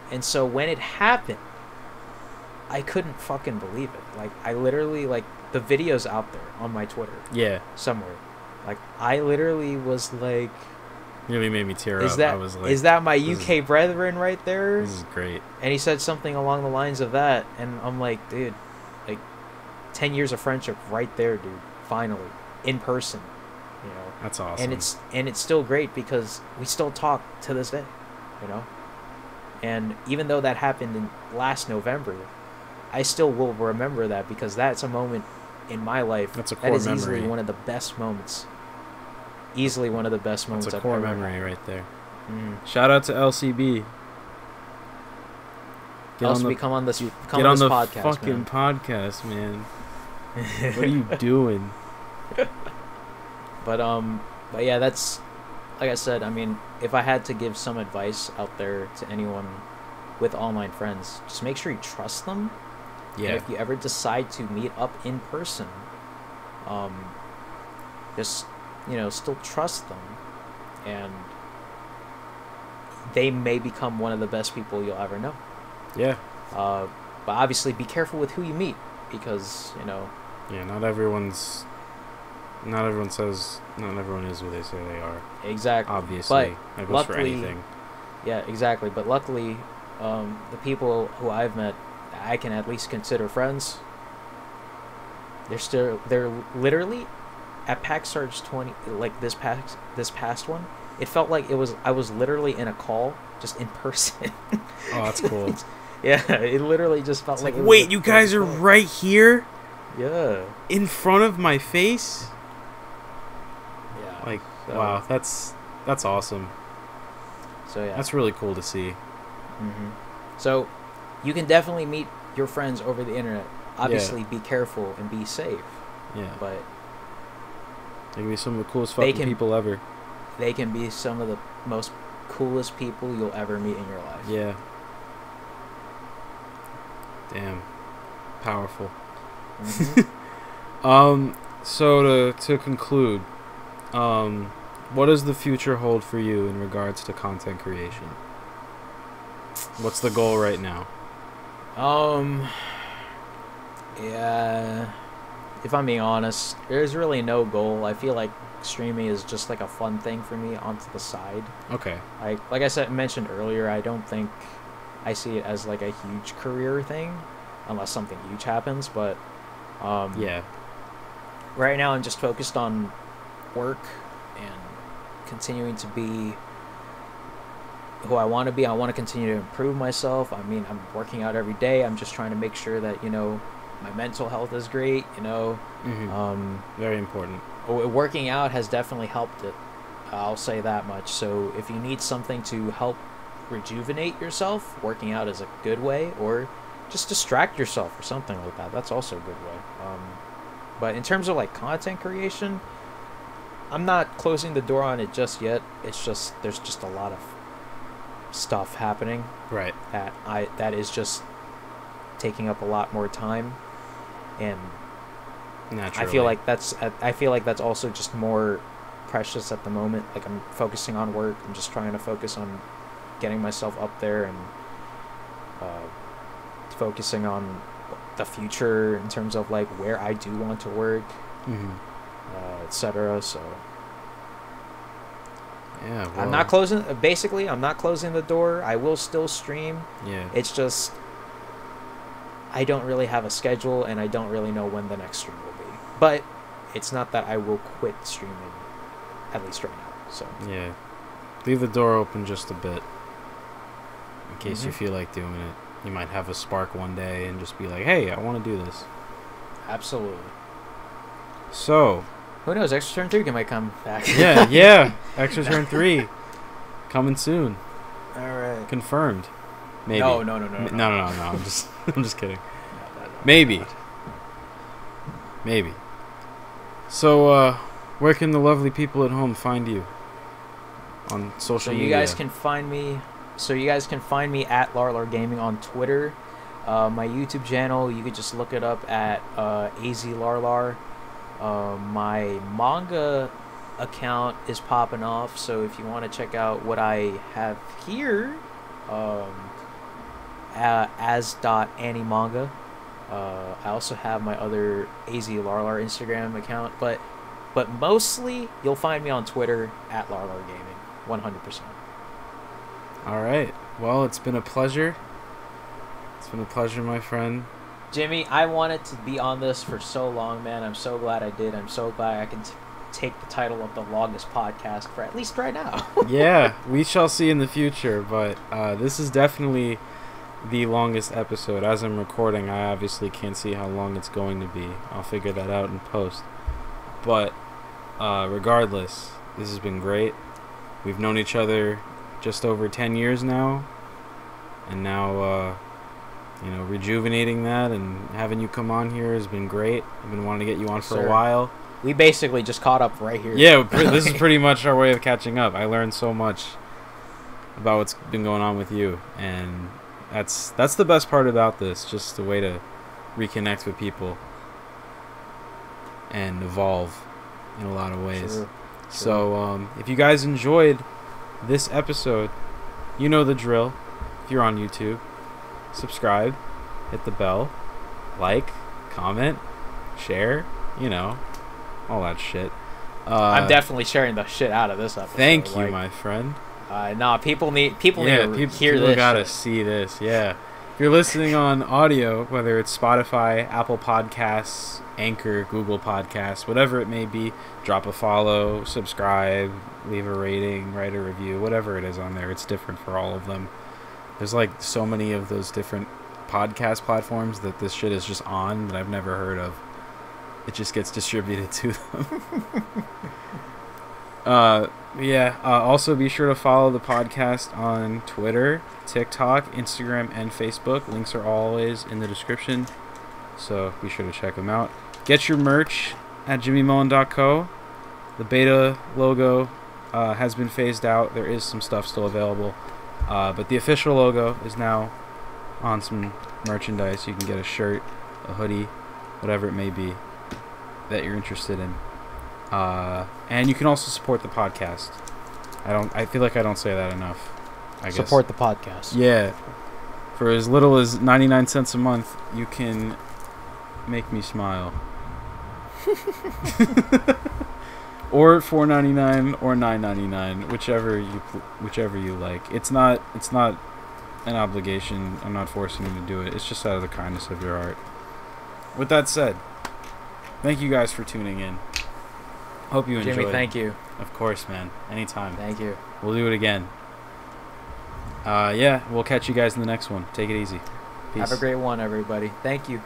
And so when it happened, I couldn't fucking believe it. Like, I literally, like, the video's out there on my Twitter. Yeah. Somewhere. Like, I literally was like... It really made me tear up. I was like... Is that my UK brethren right there? This is great. And he said something along the lines of that, and I'm like, dude, like, 10 years of friendship right there, dude. Finally. In person. You know? That's awesome. And it's still great because we still talk to this day. You know? And even though that happened in last November, I still will remember that because that's a moment in my life that is easily one of the best moments. Easily one of the best moments. That's a core memory right there. Shout out to LCB. come on this get on the podcast, fucking man. podcast, man. What are you doing? But yeah, that's like I said. I mean, if I had to give some advice out there to anyone with online friends, just make sure you trust them. Yeah. And if you ever decide to meet up in person, just still trust them, and they may become one of the best people you'll ever know. Yeah. But obviously, be careful with who you meet, because Yeah, not everyone is who they say they are. Exactly. Obviously, but that goes luckily, for anything. Yeah, exactly. But luckily, the people who I've met, I can at least consider friends. They're literally at PAX Surge 20, like this past one. It felt like I was literally in a call, just in person. Oh, that's cool. Yeah, it literally just felt like. Wait, you guys are right here? Yeah. In front of my face? Yeah. Like, wow, that's awesome. So yeah. That's really cool to see. So, you can definitely meet your friends over the internet. Obviously, be careful and be safe. Yeah. But they can be some of the coolest fucking people ever. They can be some of the most coolest people you'll ever meet in your life. Yeah. Damn. Powerful. So to conclude, what does the future hold for you in regards to content creation? What's the goal right now? Yeah, if I'm being honest, there's really no goal. I feel like streaming is just like a fun thing for me onto the side. Okay. Like I mentioned earlier, I don't think I see it as like a huge career thing, unless something huge happens. But yeah. Right now, I'm just focused on work and continuing to be who I want to be. I want to continue to improve myself. I mean, I'm working out every day. I'm just trying to make sure that my mental health is great. Very important. Working out has definitely helped it. I'll say that much. So if you need something to help rejuvenate yourself, working out is a good way, or just distract yourself or something like that. That's also a good way. But in terms of like content creation, I'm not closing the door on it just yet. It's just there's just a lot of stuff happening. Right. That is just taking up a lot more time, and naturally, I feel like that's also just more precious at the moment. Like, I'm focusing on work. I'm just trying to focus on getting myself up there, and focusing on the future in terms of like where I do want to work, etc. So yeah, well, I'm not closing the door. I will still stream. Yeah. It's just I don't really have a schedule, and I don't really know when the next stream will be. But it's not that I will quit streaming, at least right now. So yeah, leave the door open just a bit in case you feel like doing it. You might have a spark one day and just be like, hey, I want to do this. Absolutely. So who knows? XReturn 3 might come back. yeah. XReturn 3 coming soon. All right. Confirmed. Maybe. No. No. I'm just kidding. Maybe. So, where can the lovely people at home find you on social media? You guys can find me at Larlar Gaming on Twitter. My YouTube channel, you could just look it up at AZLarlar. My manga account is popping off, so if you want to check out what I have here, as.animanga. I also have my other AZLarlar Instagram account, but mostly you'll find me on Twitter at Larlar Gaming, 100%. All right. Well, it's been a pleasure. It's been a pleasure, my friend. Jimmy, I wanted to be on this for so long, man. I'm so glad I did. I'm so glad I can take the title of the longest podcast for at least right now. Yeah, we shall see in the future, but this is definitely the longest episode. As I'm recording, I obviously can't see how long it's going to be. I'll figure that out in post. But regardless, this has been great. We've known each other just over 10 years now, and now rejuvenating that and having you come on here has been great. I've been wanting to get you on for Sir. a while. We basically just caught up right here. Yeah, this is pretty much our way of catching up. I learned so much about what's been going on with you, and that's the best part about this, just a way to reconnect with people and evolve in a lot of ways. True. So if you guys enjoyed this episode, you know the drill. If you're on YouTube, subscribe, hit the bell, like, comment, share, all that shit. I'm definitely sharing the shit out of this episode. Thank you, my friend. People need to hear people this. Gotta see this. Yeah. If you're listening on audio, whether it's Spotify, Apple Podcasts, Anchor, Google Podcasts, whatever it may be, drop a follow, subscribe, leave a rating, write a review, whatever it is on there. It's different for all of them. There's like so many of those different podcast platforms that this shit is just on that I've never heard of. It just gets distributed to them. Also be sure to follow the podcast on Twitter, TikTok, Instagram, and Facebook. Links are always in the description, so be sure to check them out. Get your merch at jimmymullen.co. The beta logo has been phased out. There is some stuff still available, but the official logo is now on some merchandise. You can get a shirt, a hoodie, whatever it may be that you're interested in. And you can also support the podcast. I feel like I don't say that enough. Support the podcast. Yeah. For as little as 99 cents a month, you can make me smile. Or $4.99 or $9.99, whichever you like. It's not an obligation. I'm not forcing you to do it. It's just out of the kindness of your heart. With that said, thank you guys for tuning in. Hope you enjoyed. Jimmy, thank you. Of course, man. Anytime. Thank you. We'll do it again. We'll catch you guys in the next one. Take it easy. Peace. Have a great one, everybody. Thank you.